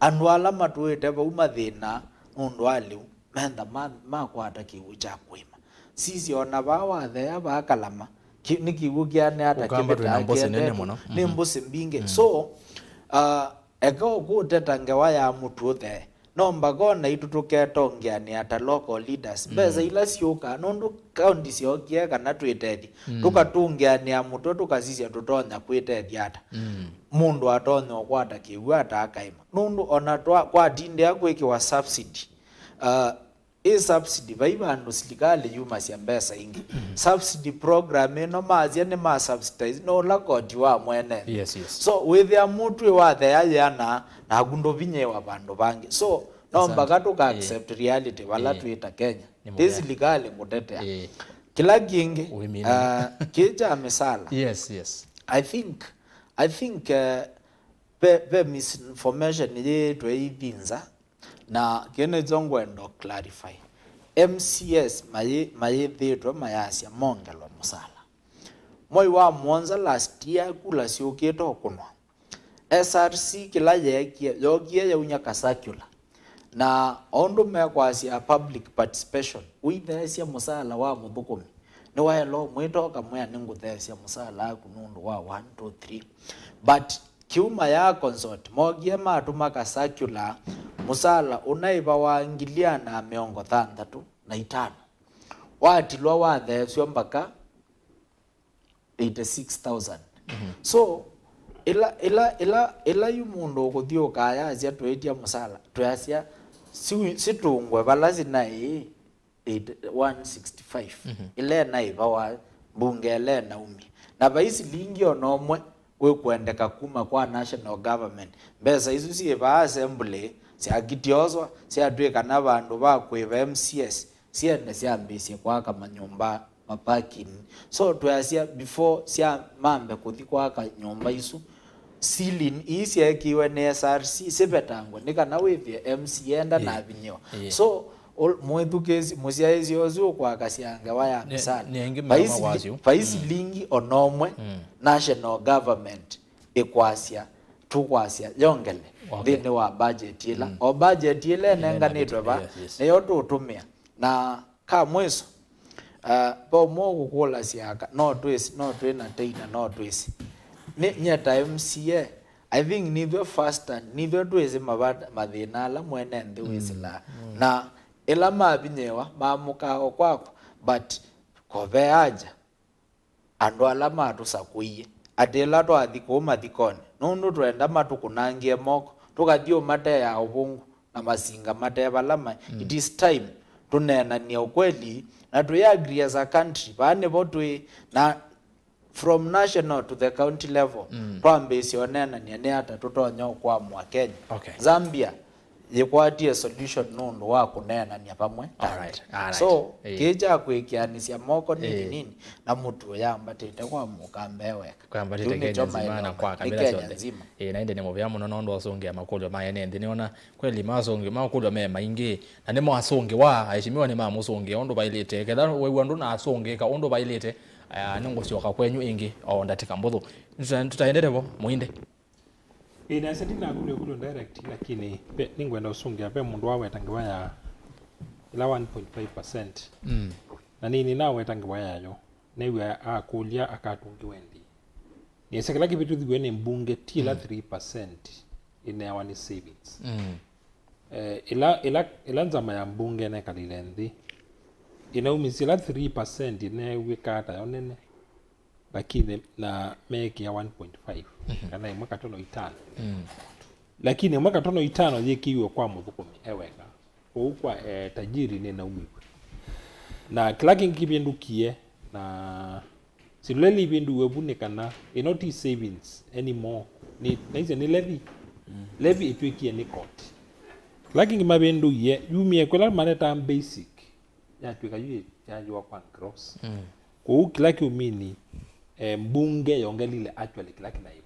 Speaker 4: andu ala matuete ba umathina undu ali mentha makwata kiwu cha kwima sisi ona ba wathe aba kalama nikiwu kiane ata kibeta ni mbusi mbinge so ego guteta ngewa ya mutu othe no mbagona itutuke tongiani ata local leaders beza ila sioka nondu county siokia kana twitedi tukatungiani amuto tukasisia tutonya kwitedi ata mundu atonya kwata kiwu ata akaima nondu ona kwa dinde yakweki wa subsidy subsidy vaivandu silikali yuma sia mbesa ingi subsidy program ino mazia ni ma subsidize no la kodi wa mwene
Speaker 1: yes
Speaker 4: so with ya mutu wa the yana na gundo vinyewa bandu bangi so no mpaka tuka accept reality wala tuita Kenya this legal ngutetea kila kingi kija misala
Speaker 1: yes
Speaker 4: I think be misinformation ye tweivinza na kene zongwendo clarify MCS maye thitwe mayasia mongelo musala moi wa mwanza last year kula sioketo kunwa SRC kila yekia yogia ya unyaka circular na ondo mekwasia public participation uithesia musala wa muthukumi ni waelo mwitoka mwe ninguthesia musala kunundu wa 1 2 3 but kiuma ya consort mogie matumaka circular musala unaiva wa ngiliana miongo thanthatu na itano watilwa wathesio mpaka 86,000 so ila yumundu ukuthioka yasia twetia musala tweasia situngwe balazi nai 165 ile naiva wa bunge ile naumi na baisi lingi onomwe we kuendeka kuma kwa national government mbesa isu si ba assembly siagitiozwa siatweka na bandu ba kwiva MCS siende siambisi kwa kama nyumba maparking so tweasia before sia mambe kuthi kwa ka nyumba isu ceiling isi ekiwe ne SRC sibetangwe nikana withie MCN na Azimio so mwethukezi musiaezi ozu kwa kasianga waya misana faisi lingi onomwe national government ikwasia tukwasia yongele thini wa budget ila o budget ile nenganitwe ba neyo tutumia na ka mweso po mogu kula siaka no twist na teina no twist ni nyeta MCA I think nitwe faster nitwe twese mabada mathina la mwene ndi wisila na ila mabinyewa mamukao kwako but kobe aja andu ala matu sakuiye atela to athiko mathikone nundu twenda matukunangie moko tukathio mate ya ubungu na masinga mate balama it is time tunena ni ukweli na tu agree as a country bane botwe na from national to the county level twambesi onena ni ata tutonyo kwa mwa Kenya Zambia yekwatie solution nundu wa kunena ni pamwe alright. So kija kwikianisia moko nini na mutu yambatite kwa mukambeweka
Speaker 1: kwambatite Kenya nzima na kwa kabila zote na ende ni movya muno nondo wasonge amakolyo maye ndi niona kweli mazonge makolyo me maingi na nemo asonge wa aheshimiwa ni mamusonge ondo bailete kedha wewe ndo na asonge ka ondo bailete ningo sioka kwenyu ingi o ndatika mbodho tutaendelea muinde
Speaker 3: ina seti na kulo direct lakini ningwenda usungia pe mundu wawe tangiwa ya ila 1.5% na nini nawe tangiwa yayo newe akulia akatungi wendi ni sekala kibitu thigwe ni mbunge tila 3% ine ya wani savings ila nzama ya mbunge ne kalilendi ina umisila 3% ine wikata ya onene lakini na meki ya 1.5 kana mwaka 5 lakini mwaka 5 yekiwe kwa muthukumi eweka kwa tajiri ni na umikwe na kila kingi bindukie na sileli bindu webune kana not savings anymore ni nice ni levy itwikie ni court kila kingi mabendu ye yumie kwela maneta basic ya twika yu ya jwa kwa cross kwa kila kiumini mbunge yongelile actually kila kina hivyo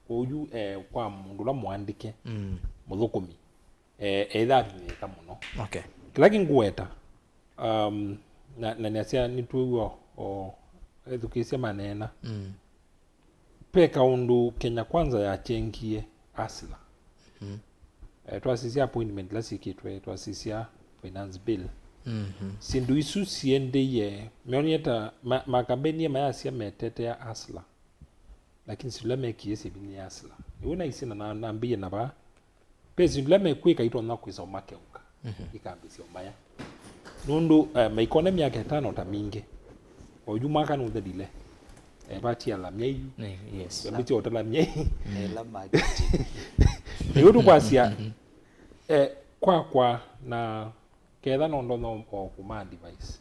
Speaker 3: uyu kwa mundu la muandike muthukumi either ni kamuno kila kingueta na nyasia nituwa o edukisia manena peka undu Kenya kwanza ya chengie asla twasisia appointment la sikitwe twasisia finance bill sindu isu siende ye meonieta makambeni mayasia metete ya asla lakini sileme kiesi bini asla una isina na nambiye na ba pezi ndleme kwika ito na kwisa makeuka ikambisi omaya nundu ma economy yake tano taminge ojuma kana udadile bati ya lamyeyu yes yamiti otala myeyi
Speaker 4: la mageti
Speaker 3: yodu kwasia kwa na kedha nondo no command device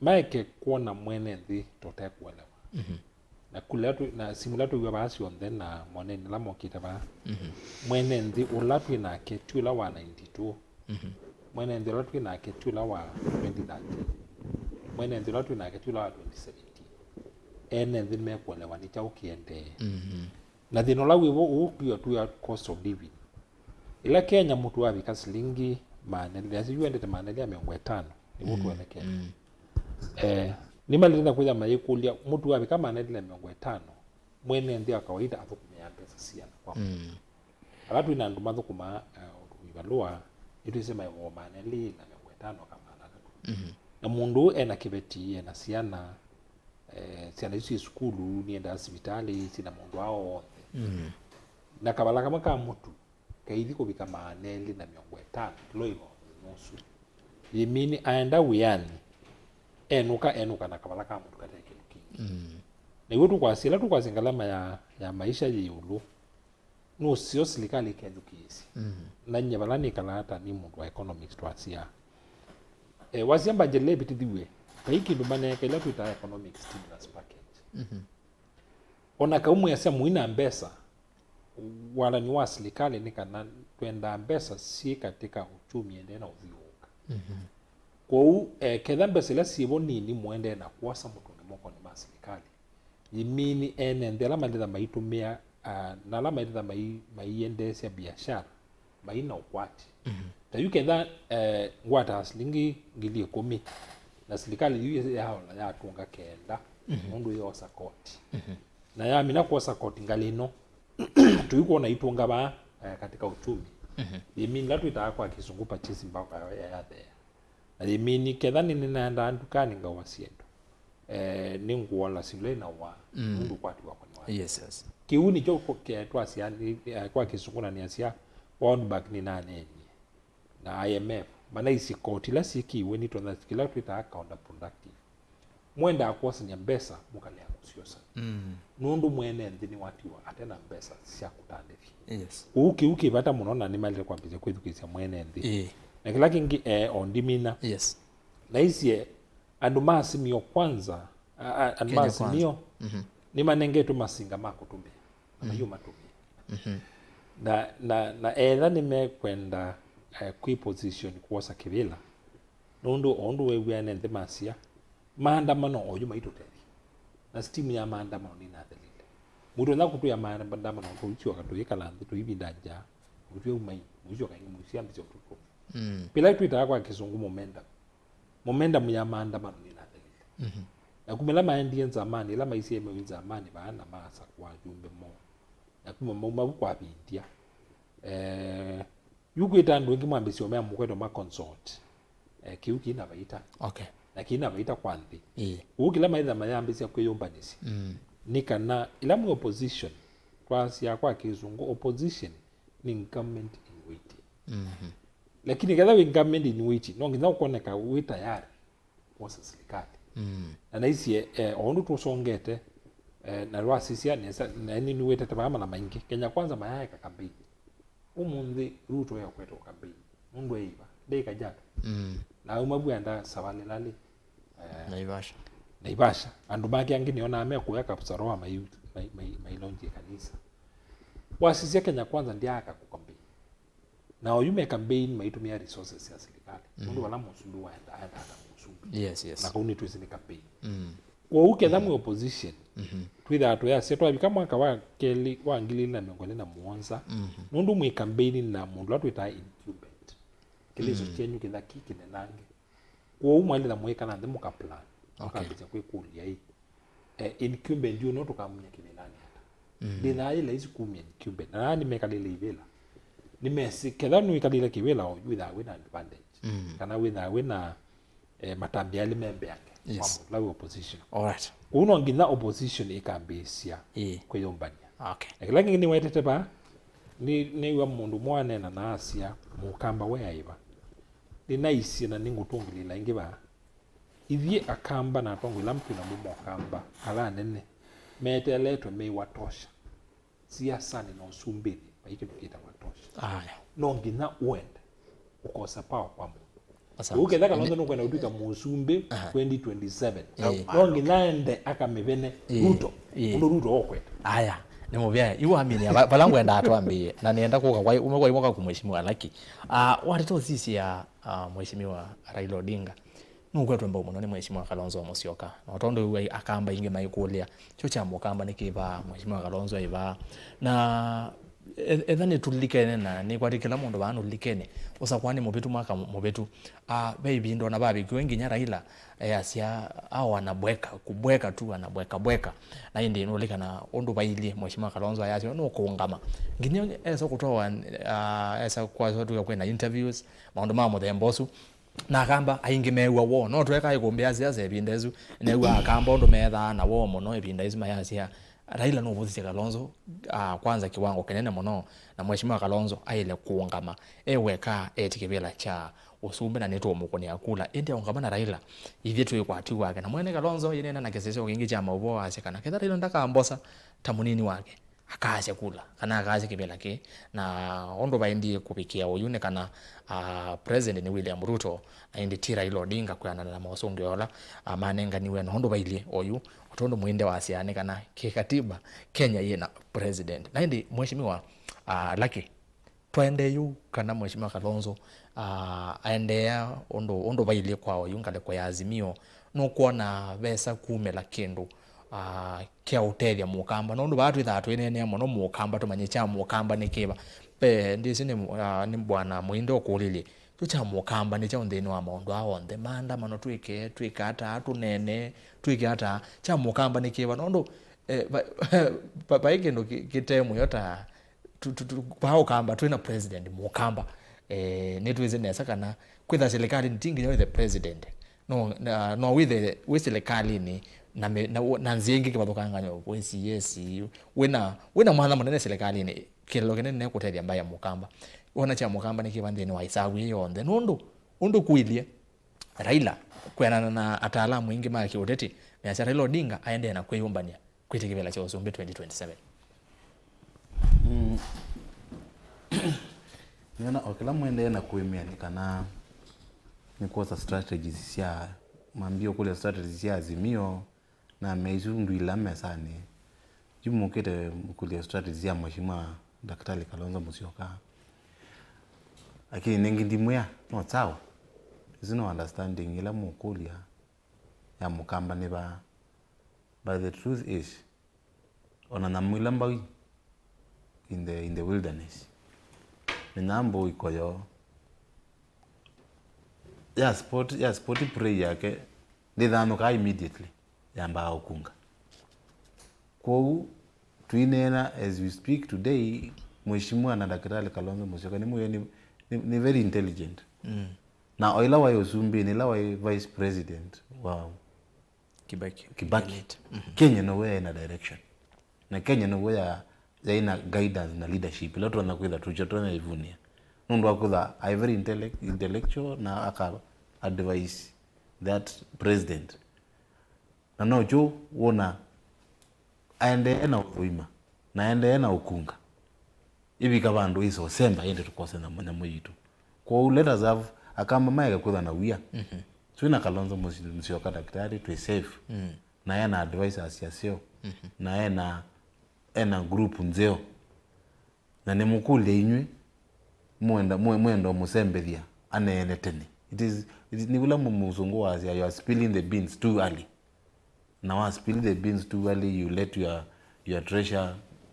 Speaker 3: maike kuona mwene ndi totekuelewa na kulatu na simulatu ya basi on then na monene la mokita ba mwene ndi ulatu na ketula wa 92 mwene ndi ulatu na ketula wa 2030 mwene ndi ulatu na ketula wa 2017 ene ndi mekuelewa ni cha ukiende na dhinola wivo ukio tu ya cost of living ila Kenya mtu wa vikasilingi maneli asiyuende maneli ya 500 ni mtu elekea ni malina kuja mayekulia mtu wa kama maneli ya 500 mwene ndio kawaida athukumia pesa siana kwa alatu ina ndumathu kuma tukalua itu sema yo maneli na 500 kama na na mundu ena kibeti ena siana siana isi skulu nienda hospitali sina mundu wao na kabala kama ka mutu kaithi kubika maneli na 500 loivo nusu yimini aenda wiyani enuka na kabala ka mutu kate kiluki na iwetu kwa sila tu kwa zingalama ya maisha yiulu no sio serikali kendukisi na nyabalani kala hata ni mundu wa economics twasia wasiamba jele bitidhiwe kaiki ndumane kaila tuita economic stimulus package ona kaumu yasia muina mbesa wala ni wa serikali ni kana twenda mbesa si katika uchumi ende na uthiuka kwa kedha mbesa la sibo nini muende na kuwasa mutungi moko ni serikali yimini ene ndela mandela maitumia na la maitha maiendesha biashara maina ukwati tayu kedha ngwata slingi ngili 10 na serikali yu yao na yatunga kenda mundu yo sakoti na ya mina kwa sakoti ngalino tuyuko na itunga ba katika uchumi yimini la tuita kwa kisungu purchase mpaka ya there na yimini kedha ni ninaenda ndukani ngawasiedo ningu wala sile na wa mundu kwati wako ni wa
Speaker 1: yes
Speaker 3: kiuni cho kwa siani kwa kisungu na niasia World Bank ni nane na IMF mana isi koti la siki weni tonda kila tuita counterproductive mwenda akosa ni mbesa mukalea kusiosa nundu mwene ndini watiwa atena mbesa sia kutandefi
Speaker 1: yes
Speaker 3: uki bata munona ni mali kwa bize kwithukisia mwene ndi na kila kingi ondimina
Speaker 1: yes
Speaker 3: na isi andu Azimio kwanza andu Azimio ni manenge tu masinga makutumia na hiyo matumia na edha nimekwenda kui position kuosa kivila nundu ondu wewe nende masia maandamano oyu maituteli na steam ya maandamano ni nathelile mudo na kutu ya maandamano kuichwa katoika landi to ibidaja kutu umai mujo kangi musia mbizo tuko pila tuita kwa kisungu momentum ya maandamano ni nathelile na kumela maendie nzamani la maisi eme nzamani baana masa kwa jumbe mo na kuma kwa bindia yuko itandu ngi mwambisi omya mukwedo ma consult kiuki na baita na kina baita kwanthi ukila maitha mayambisi kwiyumbanisi nikana ila mu opposition kwa sia kwa kizungu opposition ni government in waiting lakini kadha government in waiting no ngiza kuoneka we tayari kwa serikali na isi ondu tusongete na rwasisia na nini ûYÉTETEWA na maingi Kenya kwanza mayaya ka campaign umundi Ruto ya kweto campaign mundu eiva deka jato na umabwenda savale lali naivasha andu baki angini ona ame kuweka psaroa mailonji kanisa wasisia Kenya kwanza ndiaka ku campaign na oyume campaign maitumia resources ya serikali mundu wala musundu waenda hata musundu
Speaker 1: yes
Speaker 3: na kauni tuzi ni campaign kwa uke dhamu opposition twitha atu ya setwa bika mwaka wa keli wa ngili na mengole na muonza nundu mwi campaign na mundu atu ita incumbent kilizo chenyu kitha kiki nenange kwa umwali na mweka na ndemu ka plan akabiza kwe kulia hii incumbent you not kamunya kinenani hata ndina ile hizi kumya incumbent na ni mekalile ivela nimesi kedha nu ikalile kivela without with advantage kana without na matambiali membe yake
Speaker 1: yes
Speaker 3: la opposition
Speaker 1: alright
Speaker 3: uno ngina opposition ikambisia kweyombania lakini ni ûYÉTETEWA ni wa mundu mwane na asia mukamba we aiva ni naisi na ningutungilila ingiba ithie akamba na tongila mtu na mumo akamba ala nene meteletwe me watosha siasa ni no sumbiri baike tukita watosha no ngina uende ukosa power kwa mundu uketha kalonzo no kwenda utuika musumbe 2027 no nginaende akamivene Ruto mundu Ruto okwenda
Speaker 1: ni muvya iwamini balangu enda atwambie na nienda kuka kwa umekwa imoka kumheshimiwa laki watito sisi ya mheshimiwa Raila Odinga nungwetu mbao muno ni mheshimiwa Kalonzo Musyoka na watondo uwe akamba inge maikulia cho cha mukamba nikiva mheshimiwa Kalonzo iva na ethani tulikene na ni kwati kila mundu banu likene usa kwani mubitu maka mubitu baby ndo na babi wengi nya Raila asia au anabweka kubweka tu anabweka na indi inolika na undu baili mheshimiwa Kalonzo ayasi no kuungama nginyo esa kutoa esa kwa watu kwa na interviews maundu mamo the mbosu na kamba aingimewa wo no tweka ikumbia siasa ebindezu newa akamba undu metha na wo muno ebindezu mayasia Raila no buthi Kalonzo kwanza kiwango kenene muno na mheshimiwa Kalonzo aile kuungama eweka etikibela cha usumbe na neto mukoni akula ende ungama na Raila ivye tu kwati wake na mwene Kalonzo yenena na kesese kingi cha maboa asekana ketha Raila ndaka ambosa tamunini wake akaase kula kana akaase kibela ke na ondo baindi kupikia oyune kana president ni William Ruto aindi tira ilo dinga kwana na mosonge ola manenga niwe na ondo baili oyu otondo muinde wasiane kana kikatiba Kenya yena president na indi mheshimiwa Lucky twende yu kana mheshimiwa Kalonzo aendea ondo baili kwao yungale kwa Azimio no kuona besa kumela kindu kia utelia mukamba no ndo batu ithatu inene muno mukamba tumanye cha mukamba nikiba pe ndisi ni bwana Muinde okulili tucha mukamba ni cha ndeni wa maundu aonde manda mano twikata atunene twikata cha mukamba nikiba no ndo baike ndo kitemu yota pao kamba twina president mukamba netwize nesa kana kwitha serikali ntingi yo the president no with serikali ni na nzingi kibathukanganya wesi yesi wena mwana munene serikali ni kilo kinene kuteria mbaya mukamba ona cha mukamba ni kibandeni wa isabu yonde nundu kuilie Raila kwena na ataalamu ingi maki uteti na Raila Odinga aende na kweyumbania kwitikibela cha usumbi 2027
Speaker 2: Niona okela mwende na kuimia kana ni kosa strategies cia mambio kule strategies cia Azimio na mezundu ilame sana jumukete kule strategies ya mheshimiwa Daktari Kalonzo Musyoka lakini nengindimwe no sawa is no understanding ila mukulia ya mukamba ne ba but the truth is ona namwilamba in the wilderness Minambo ikoyo ya sport pray yake ndithano ka immediately yamba okunga kwa tuinena as we speak today mheshimiwa na Daktari Kalonzo Musyoka ni very intelligent na oila wa Yosumbi ni la wa vice president wow Kibaki Kenya no way in a direction na Kenya no way ina guidance na leadership loto wanakwenda tuchotona ivunia nundu akudha I very intellectual na aka advice that president na nojo wona aende na uima na aende na ukunga ibi kabandu iso semba yende tukose na mwitu kwa let us have akamba maika kudha na wia tuina Kalonzo Musyoka daktari to safe na yana advice asiasio na yana ena group nzeo na nemukule inywe mwendo musembethia anene tene it is ni wala muzungu wazi you are spilling the beans too early now are spilling the beans too early you let your treasure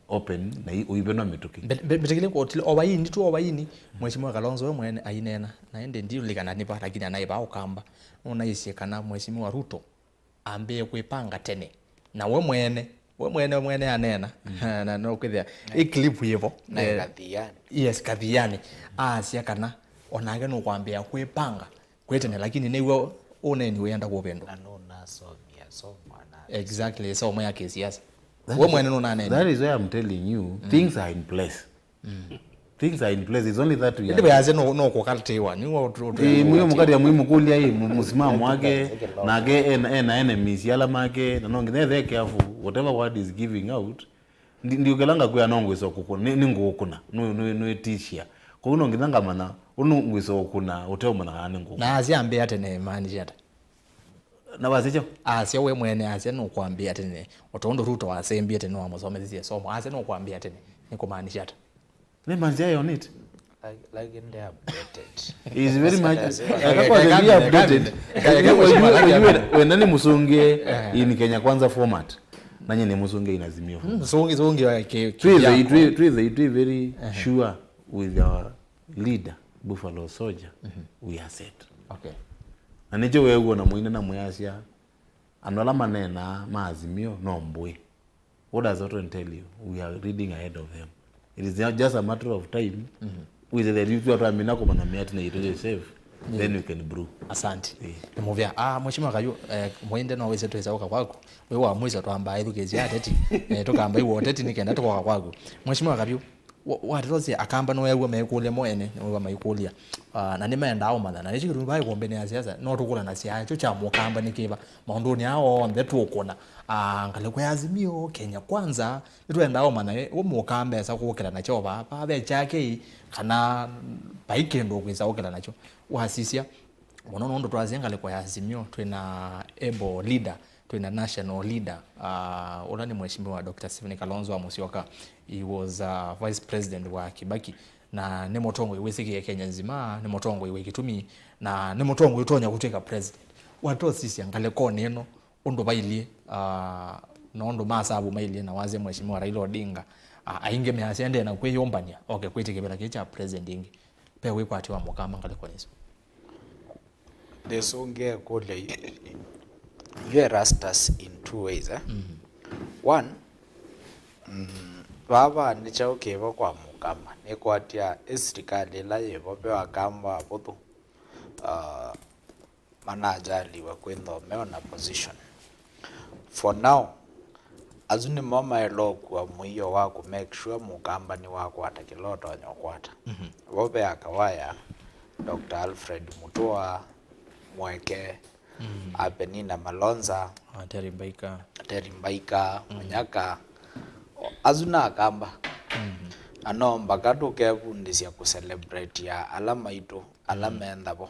Speaker 2: open na uibeno mituki
Speaker 1: betekile ko otile obayini tu obayini mheshimiwa Kalonzo mwene ainena na ende ndio likana nipa lakini anaiba ukamba unaisi kana mheshimiwa Ruto ambe kuipanga tene na we mwene anena na no kwithia clip hivo
Speaker 4: na kathiani
Speaker 1: yes kathiani cia kana onage no kwambia kuipanga kwetene lakini niwe uneni wenda kupendo
Speaker 4: na no nasomia somwana
Speaker 1: exactly so moya kesiasa we mwene no nane
Speaker 2: that is why I'm telling you things are in place things are in place it's only that we
Speaker 1: ndio yaze no kukaltewa ni wa
Speaker 2: mwe mukadi ya muhimu kulia hii musimamo wake na ge enemies yala make na nonge they careful whatever word is giving out ndio gelanga kwa nongo iso kukuna ni ngukuna no tishia kwa uno ngidanga mana uno iso kuna uteo mana ane nguku
Speaker 1: na aziambe atene manager
Speaker 2: na wazicho
Speaker 1: asia we mwene asia no kwambia atene otondo Ruto asembia atene wa musomezi somo asia no kwambia atene niko maanisha ata
Speaker 2: ne manzia on it
Speaker 4: like in the updated
Speaker 2: is very much updated when nani musunge in Kenya Kwanza format nanye ne musunge in Azimio.
Speaker 1: Sungi ke
Speaker 2: Twi very sure with our leader Buffalo Soldier. We are set.
Speaker 1: Okay.
Speaker 2: Anicho wewe na muine na muyasia anola manena ma Azimio no mbwe. What does that tell you? We are reading ahead of them. It is just a matter of time. With the youth wa mina ko na miati na itoje save. Then we can brew.
Speaker 1: Asante. Muvya mheshimiwa Kayu muinde no wese tweza uka kwako. Wewe wa mwiza twamba edukezi ateti. Tokamba iwo teti nikenda toka kwako. Mheshimiwa Kayu watoze akamba no yewe mekule moene no maikulia. Na nimenda au mana na nichikiru bai kombe ne siasa no tukula na siasa cyo cha mukamba nikiba maundoni ao ndetu ukona ngale kwa Azimio Kenya kwanza twenda au mana wo mukamba esa kukela na cyo ba be chake kana baikendo kweza ukela nacho wasisia mono ndo twazenga le kwa Azimio twina able leader twina national leader olani mheshimiwa Dr. Stephen Kalonzo wa Musyoka. He was vice president wa Kibaki na ne motongo iwesiki ya Kenya nzima ne motongo iwe kitumi na ne motongo itonya kuteka president wato sisi angale ko neno ondo bailie nondo masabu mailie na waze mheshimiwa Raila Odinga ainge me asende na kweyombania okay kwetekebela kecha president ingi pe we kwati wa mukama ngale ko niso
Speaker 4: desonge kole ERASTUS in two ways one baba nicha ukeba kwa mukama nekwatia esirikali la yebo bewa kamba boto manajali wa kwendo meona position for now azuni mama elo kwa muyo wako make sure mukamba ni wako atakiloto nyokwata bobe akawaya Dr. Alfred Mutua Mweke Abenina Malonza Terimbaika Munyaka azuna akamba anomba katuke kundisia ku celebrate ya alama ito alama endabo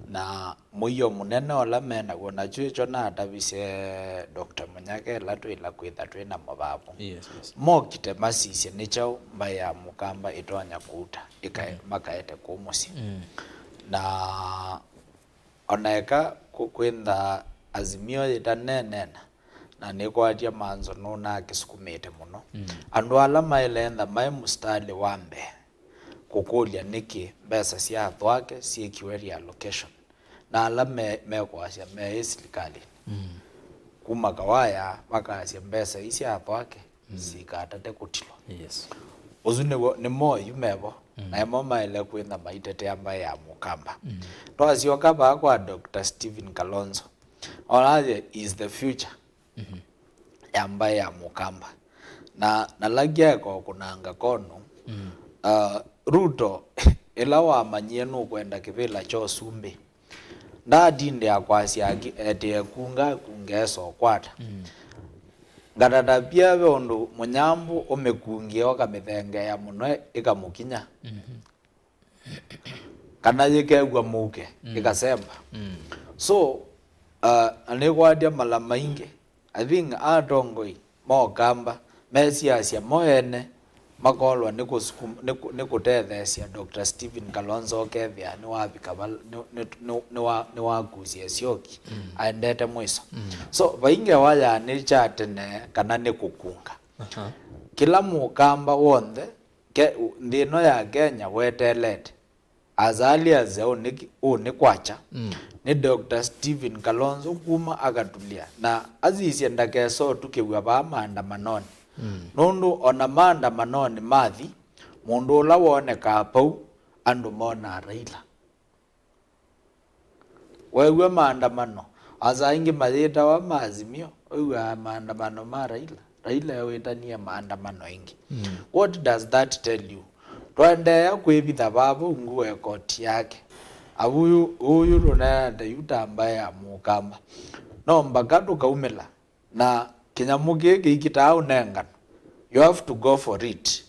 Speaker 4: na muyo munene olamena gona chucho na atabise Dr. Munyake latu ila kwitha twina mababu mo kite masisi nichao mbaya mukamba itonya kuta ikae makaete kumusi na onaeka kwenda Azimio itanenena na nikwatia manzo nona kisukumete muno andu alama ilenda mai mustali wambe kukulia niki besa sia twake si kiweri allocation na alama mekwasia meislikali kuma kawaya makasia besa isi atwake sikatate kutilo uzune ni moyo mebo na mama ile kwenda maitete ambaye ya mukamba twasio kaba kwa Dr. Stephen Kalonzo olaje is the future ambaye ya mukamba na lagia kwa kunanga kono Ruto elawa manyenu kwenda kivela cho sumbi ndadinde akwasi ete kunga kungeso kwata ngadada pia bondo munyambu omekungie okamithenge ya muno ikamukinya kana yekegwa muke ikasemba so anegwadia mala maingi I think adongoi mo kamba mesiasia moene makolwa nikutethesia Dr. Stephen Kalonzo kethia ni wabika ni wakusia sioki aendete mwiso so bainge waya ni chatene kana ni kukunga kila mukamba wonde ndino ya Kenya wetelete azali azeo ni kwacha ni Dr. Stephen Kalonzo kuma agatulia na azisi ndakeso tukiwa ba maandamanoni nundu ona maandamanoni mathi mundu la woneka pau andu mona Raila wewe maandamano azaingi mathita wa Azimio wewe maandamano ma Raila wetania maandamano ingi what does that tell you twendea kwibitha babu nguwe koti yake huyu runenda yuta ambaye amukamba no mbakatu kaumela na kinyamuge gikitao nengano you have to go for it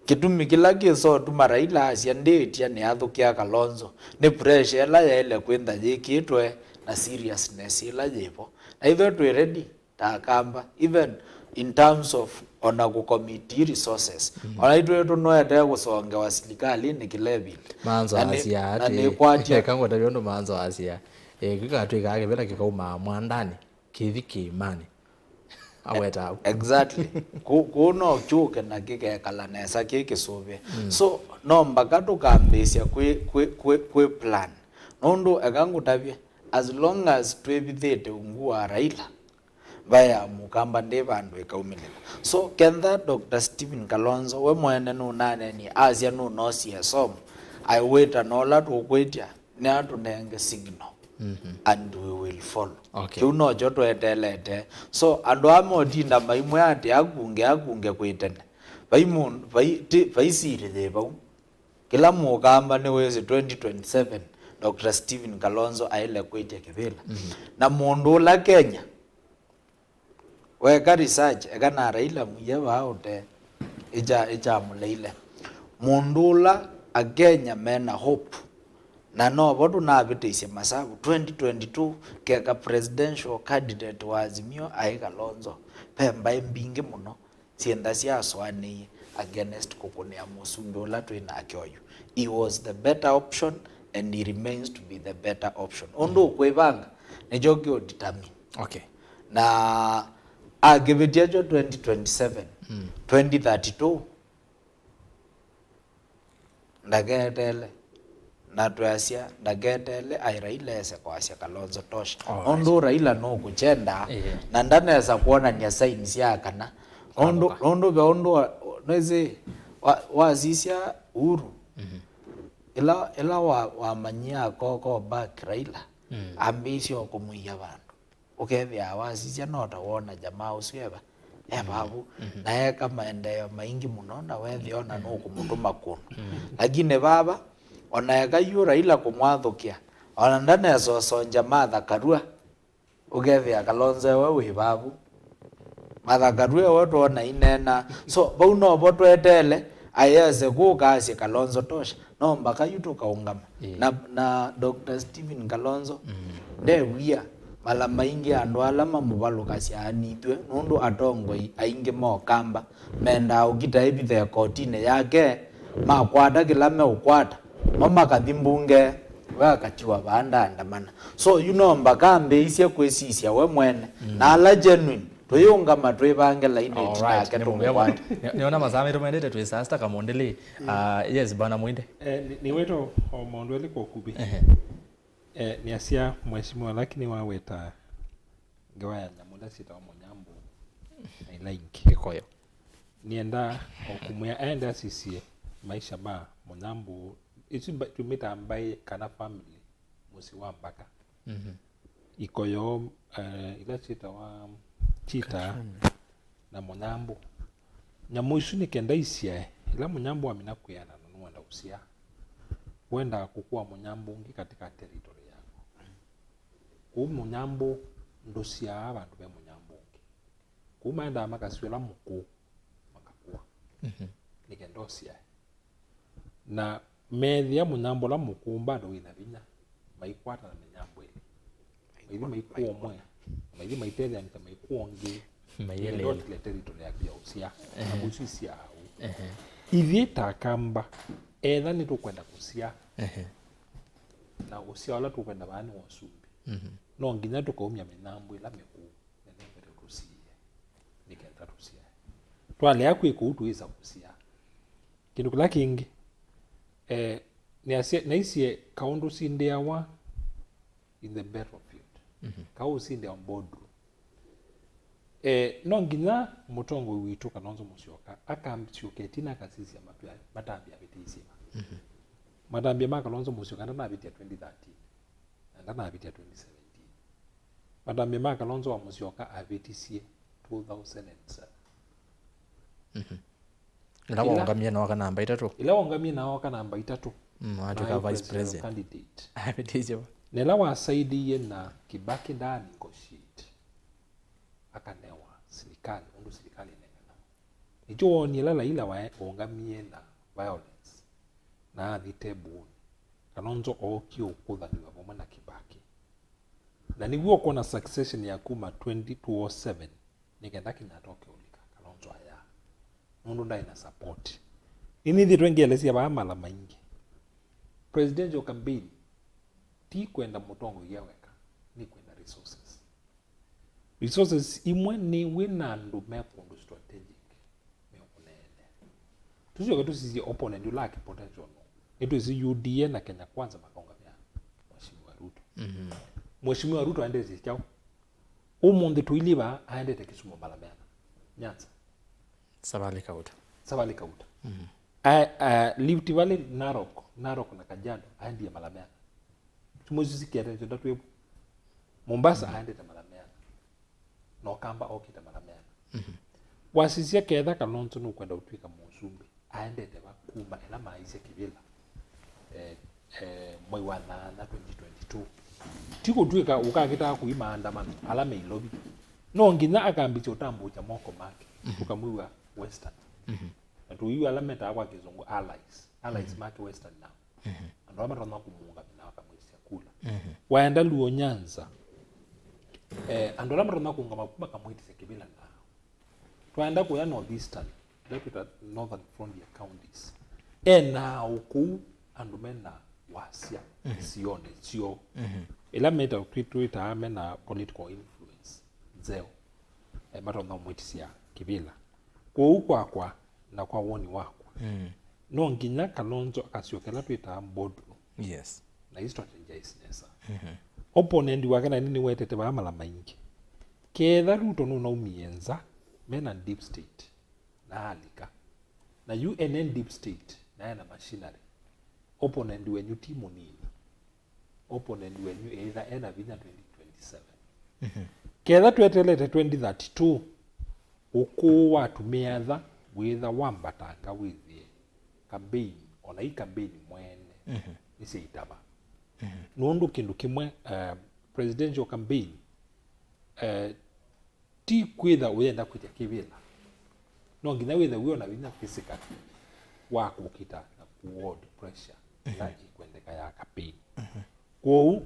Speaker 4: kitumi kila kiso tuma Raila asiandetia ni athukia Kalonzo ni pressure la yele kwenda yikitwe na seriousness ila jepo na hivyo tu ready takamba even in terms of ona ku committee resources ona itwe to no ete kusonga wa serikali ni kilebi
Speaker 1: manzo asia ati kwaje kango tabiondo manzo asia kikatwe kake bela kikauma mwandani kithiki imani aweta
Speaker 4: exactly kuno chuke na kike kala nesa kike sobe so no mpaka tukambisia kwe plan nondo akangu tabye as long as twebithete ungua Raila vaya mukamba nde vandu ikaumilila so kenda Dr. Stephen Kalonzo we mwene nunane ni azia nunosi SOMO I wait anola tukwetia ni atu nenge signal and we will follow.
Speaker 1: Okay.
Speaker 4: Kiuno joto etelete. So ando amotinda maimwe ati agunge kwitene. Vaisiri thebau. Kila mukamba ni wezi 2027 Dr. Stephen Kalonzo aile kwetia kivila. Na mundu la Kenya. Weka research eka na Raila muyewa haute ija muleile. Mundu la a Kenya mena hope. Na no bodu na abitise masabu 2022 keka presidential candidate wa Azimio Kalonzo pemba mbingi muno sienda Siasa ni against kukunia musundula twina akyoyu. He was the better option and he remains to be the better option. Ondo kwebanga ne jogyo determine.
Speaker 1: Okay.
Speaker 4: Na agibitia 2027 2032 ndagetele na tuasia ndagetele ai Raila ese kwa asia Kalonzo tosha ondo Raila no kuchenda na ndaneza kuona nya signs yakana ondo be ondo neze wazisia uru ila wa manyia koko back Raila ambisio kumuia bandu ukethia wazisia no tawona jamaa usieba babu na kama endeyo maingi muno na wethiona no kumutuma kuno lakini baba ona KAVYU Raila kumwathukia ona ndane sonja Martha Karua ugethia Kalonzo we babu Martha Karua woto ona inena so bau no boto etele ayeze kukasi Kalonzo tosha no mpaka yutuka ungama na Dr. Stephen Kalonzo de wia mala maingi andu alama mubalukasi anitwe nundu atongo aingi mokamba menda ukita ebithe kotine yake makwata kila me ukwata mama kathimbunge wakatiwa banda andamana so mpaka mbeisia kwesisia we mwene na ala genuine tuyunga matwe bange laini tinake tumwata
Speaker 1: niona mazame tumendete tuisasta kamondele yes bana Muinde
Speaker 3: ni weto omondwele kwa kubi ni asia mheshimiwa lakini waweta ngawaya nyamuda sita omonyambo na ilainki
Speaker 1: kikoyo
Speaker 3: nienda okumya enda sisie maisha ba monyambo itu tumita ambaye kana family musi wa mpaka ikoyo ila chita wa chita na monyambo nyamuisu ni kenda isia ila monyambo amina kuyana nunuenda usia wenda kukua monyambo ngi katika territory yako ku monyambo ndosia abantu be monyambo ngi kumaenda makaswela muku makakua nikendosia na methia munyambo la mukumba ndo ina vinya maikwata na minyambo ili maikuo mwe maili maitethia nita maikuongi mayele ile territory ya usia na busisia au ivita kamba etha ni tukwenda kusia na usia wala tukwenda bani wasumbi no nginya tukaumya minyambo ila meku nene tusie nikenda tusia twale yakwe kuutuiza kusia kindu kila kingi naisie kaundu sindiawa in the battlefield kau sindi on board no nginya mutongo witu Kalonzo Musyoka akamchuketina kasisi ya matambia bitisima matambia ma Kalonzo Musyoka ndana bitia 2013 ndana bitia 2017 matambia ma Kalonzo wa Musyoka abitisie 2007
Speaker 1: ila wangamia na waka namba 3
Speaker 3: ila wangamia na waka namba 3
Speaker 1: atuka vice president
Speaker 3: candidate
Speaker 1: abitisie
Speaker 3: nela wasaidiye na Kibaki ndani negotiate akanewa serikali undu serikali nengana ijo ni lala ila wangamie na violence na thitebu Kalonzo okio kuthaniwa bomwe na Kibaki na niguo kona succession ya kuma 2027 nikenda kinyatoke ulika Kalonzo aya mundu ndai na support ini thitu ngelesia ba mala maingi presidential campaign ti kwenda mutongo yaweka ni kwenda resources resources imwe ni wina ndu mekundu strategic mekunene tusio ketu sisi opponent ulaki potential no etu isi UDA na Kenya Kwanza makonga ya Mheshimiwa Ruto Mheshimiwa Ruto aende zichao umundi tuiliba aende Kisumu Malamena Nyanza
Speaker 1: Sabali Kauta
Speaker 3: Rift Valley Narok na Kajiado aende Malamena tumuzi kiere ndio tatu Mombasa aende Malamena no kamba okita Malamena wasisia ketha Kalonzo no kwenda utwika Musumbi aende bakuma ela maise kibila mwai wa 2022 tiko twika ukagita kuima andamano ala meilobi no nginya akambitse utambucha moko make tukamwiwa western na tuiwa ala meta kwa kizungu allies make western now ando amarona kumunga na wakamwisia kula waenda Luo Nyanza ando amarona kunga makuba kamwitise kibila na twaenda kuya northeastern deputy northern frontier counties na uku andumena wasia sione sio ila meta tweet amena political influence zeo matona mwitisia kibila kwa na kwa woni wako no nginya Kalonzo akasiokela twita bodu
Speaker 1: yes
Speaker 3: na strategize nesa opponent wake na nini wetete ba mala maingi ketha Ruto no umienza mena deep state na alika na UNN deep state na machinery opponent wenyu timu nini opponent wenyu either ena vinya 2027 ketha twetelete 2032 uko watu meatha witha wambatanga withie campaign ona hii campaign mwene nise itaba nundu kindu kimwe presidential campaign ti kwitha uyenda kutia kibila no nginya witha wiona vinya physical wako kita na kuward pressure na ikwendeka ya campaign kwa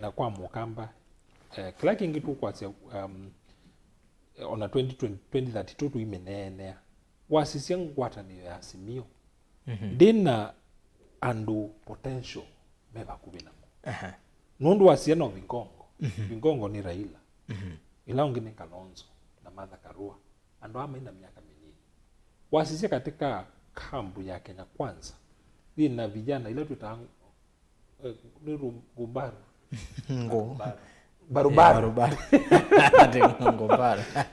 Speaker 3: na kwa mukamba kila kingi tu kwa ona 2032 tu imenene wasisia ngwatanio ya Azimio dina andu potential meba kubina nundu wasia no vingongo ni Raila ila ungine Kalonzo na Martha Karua andu amaina miaka mingi wasisia katika kambu ya Kenya Kwanza dina vijana ila tutangu ni Rumbaru barubaru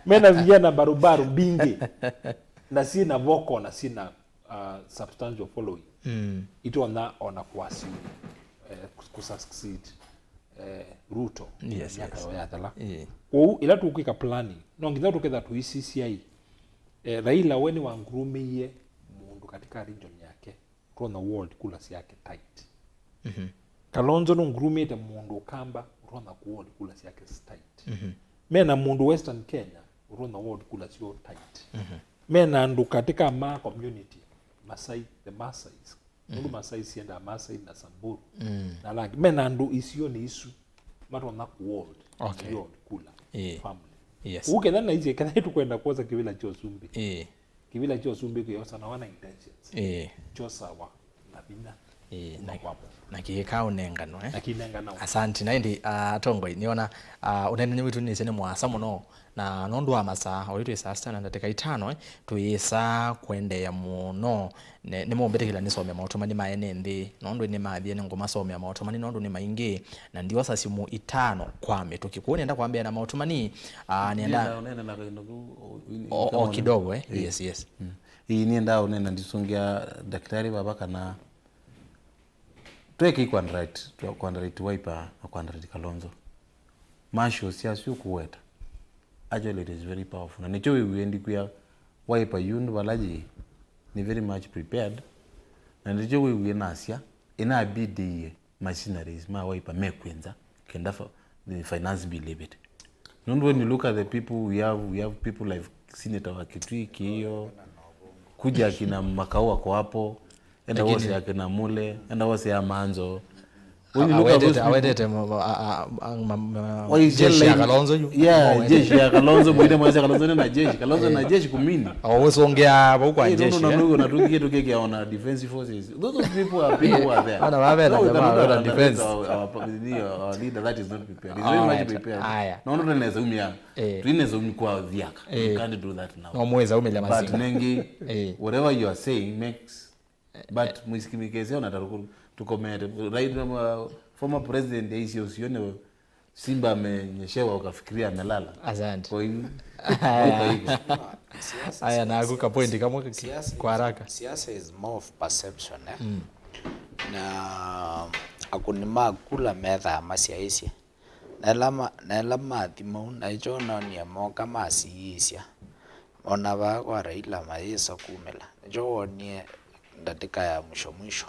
Speaker 3: mena vijana barubaru bingi na sina voko na sina substantial following ito ona kuasi kusucceed Ruto
Speaker 1: yes
Speaker 3: yatala ila tukika planning no nginya tuketha tuicci Raila weni wangurumie mundu katika region yake rona world kula yake tight Kalonzo no ngurumite mundu kamba rona world kula yake tight mena mundu western Kenya rona world kula sio tight mena ndu katika ma community Masai the Masais mundu Masai sienda Masai na Samburu na lagi mena ndu isio ni isu marona world world kula family
Speaker 1: yes
Speaker 3: ukenda na hizi kana tu kwenda koza kibila cho Sumbi kibila cho Sumbi kwa sana wana intentions cho sawa na bina
Speaker 1: na kikao nengano
Speaker 3: na kinengano
Speaker 1: asante na ndi tongoi niona unene witu ni sene mwasa muno na nondu wa masa oyitu isa stand na teka 5 tuyisa kwende ya muno ne mombetekela ni some mautomani maene ndi nondu ni mathie ni ngoma some mautomani nondu ni maingi na ndio sasa simu 5 kwame tukikuone enda kwambia na mautomani nienda kidogo yes
Speaker 2: hii nienda unena ndisungia daktari baba kana tweki kwa right wiper na kwa right Kalonzo masho siasa kuweta actually it is very powerful and nicho wendi kuya wiper yundu balaji ni very much prepared and nicho we nasia ina bidi machineries ma wiper mekwenza kenda for the finance bill bit non when you look at the people we have people like Senator wa Kitwiki hiyo kuja kina makao wako hapo enda wose yake na mule enda wose ya manzo When you look at those
Speaker 1: jeshi ya Kalonzo yu.
Speaker 2: Yeah, jeshi ya Kalonzo mwende mweze Kalonzo na jeshi. Kalonzo na jeshi kumini.
Speaker 1: Awosongea hapo kwa jeshi.
Speaker 2: No, na tuki on defensive forces. Those people are people who are there.
Speaker 1: Ana wabela defense.
Speaker 2: Our leader that is not prepared. He's very much prepared. No tunaweza umia. Tunaweza umikwa vyaka. You can't do that now.
Speaker 1: No mweza umile mazinga.
Speaker 2: But nengi whatever you are saying makes but mwisikimikeze unataruku to comment right former president aisio usione Simba amenyeshewa ukafikiria amelala.
Speaker 1: Asante.
Speaker 2: Kwa hiyo
Speaker 1: haya naanguka point kama kwa haraka.
Speaker 4: Siasa is more of perception na akunima kula metha masiaisia na lama thimo na jona ni mo kama siisia ona ba kwa Raila maisa kumela jo ni ndatika ya mwisho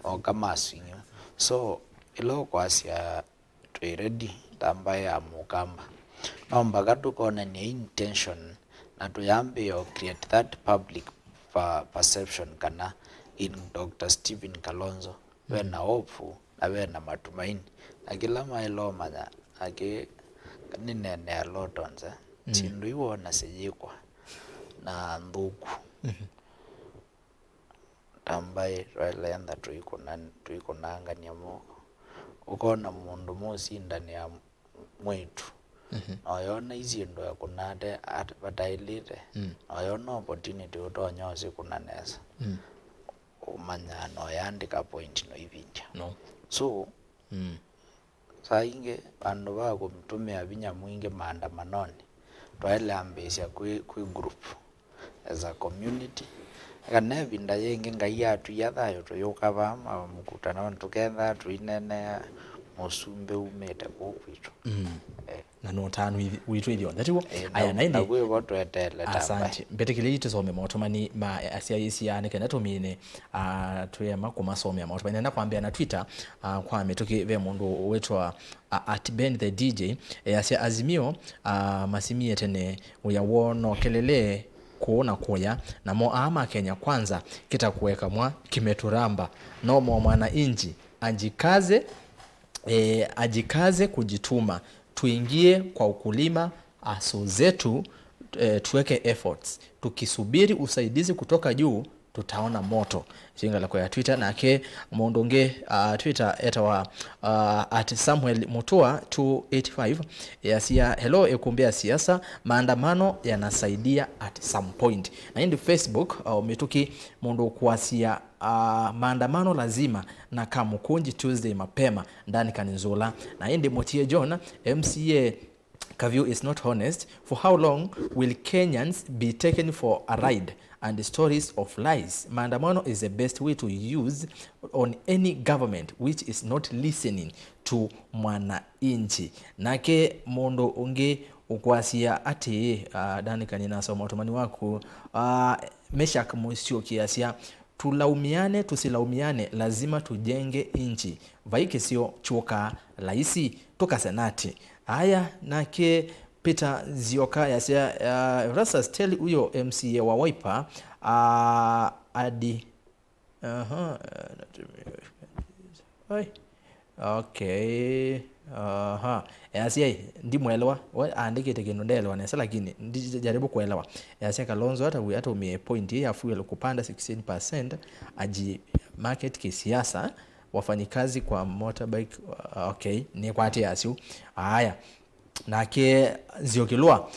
Speaker 4: o kama sinyo so ilo kwa sia ready tamba ya mukamba naomba tukone ni intention na tuyambe yo create that public perception kana in Dr. Stephen Kalonzo wena hope na wena matumaini na kila mailo manya ake ninene ya lotonze tindu iwona sejikwa na nduku tambaye rwelenda tuiko nangania moko ukona mundu mosi ndani ya mwitu oyona izindu ya kunade batailite oyona opportunity utonyosi kunanesa umanya no yandika point no ibinja so sainge bandu bako mtumia binya mwingi maandamanoni twele ambesya ku group as a community kana binda yenge ngaya tuyathayo tuyukaba mukutana tuketha tuinene musumbe umete kokwitu
Speaker 1: na no tanu witu ithio ndatiwo aya naine
Speaker 4: nagwe watu etele tamba
Speaker 1: asante mbetekile tusome motomani ma asiaisia ne kana tomine tuyema kumasome motomani na kwambia na Twitter kwa metoke ve mundu wetwa @Ben the DJ asia Azimio masimie tene uyawono kelele kuona kuya na mo ama Kenya kwanza kitakuweka mwa kimeturamba no mwana inji ajikaze kujituma tuingie kwa ukulima aso zetu tuweke efforts tukisubiri usaidizi kutoka juu tutaona moto jinga la kwa Twitter na ke mondonge Twitter etawa @Samuel Mutua 285 yasia hello Îkûmbî siasa maandamano yanasaidia at some point na indi Facebook umetuki mondo kuasia maandamano lazima na kamukunji Tuesday mapema ndani kaninzula na indi Motie John MCA KAVYU is not honest. For how long will Kenyans be taken for a ride and the stories of lies? Maandamano is the best way to use on any government which is not listening to mwananchi. Nake mondo unge ukwasia ati dani kanina somo tumani wako Meshak Musio kiasia tulaumiane tusilaumiane lazima tujenge inchi vaike sio choka laisi toka senati haya nake Peter Zioka yasia ERASTUS tell uyo MCA wa Wiper adi okay yasia ndi mwelewa andike tekinondelewa nesa lakini ndijaribu kuelewa yasia Kalonzo hata umie point ya fuel kupanda 16% aji market kisiasa wafanyikazi kwa motorbike okay ni kwa ati asiu haya nake ziokilwa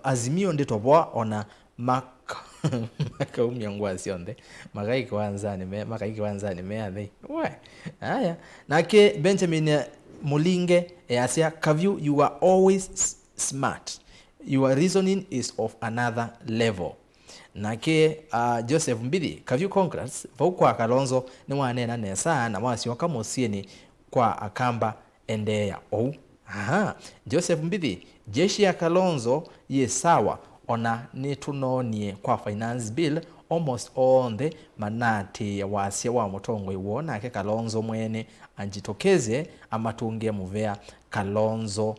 Speaker 1: Azimio nditoboa ona makaumia ngwasi onde makai kwanza ni meathe we haya nake Benjamin Mulinge yasia KAVYU you are always smart, your reasoning is of another level. Nake Joseph Mbidi KAVYU congrats kwa Kalonzo ni wanena nesa na wasio kama osieni kwa akamba endeya Joseph Mbidi jeshi ya Kalonzo ye sawa ona nitunonie kwa finance bill almost on the manati ya wasia wa mutongo iwona ke Kalonzo mwene anjitokeze amatungie muvea Kalonzo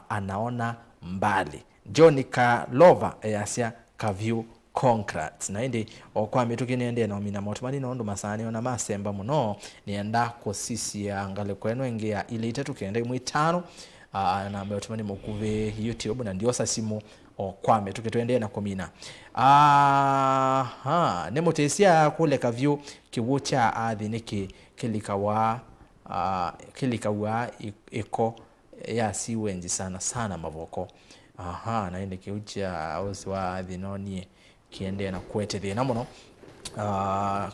Speaker 1: anaona mbali. John Kalova yasia KAVYU congrats na indi okwame tukinende na omina motumani nondo masani ona masemba muno nienda kusisia ngale kwenu engea ile itatu kende mwitano na ambayo tumani mukuve YouTube na ndio simu okwame tukitwende na komina nemotesia kule KAVYU kiwucha adhi niki kilikawa iko ya siwenji sana mavoko na indi kiucha auswa adhi nonie kiende na kwete thina muno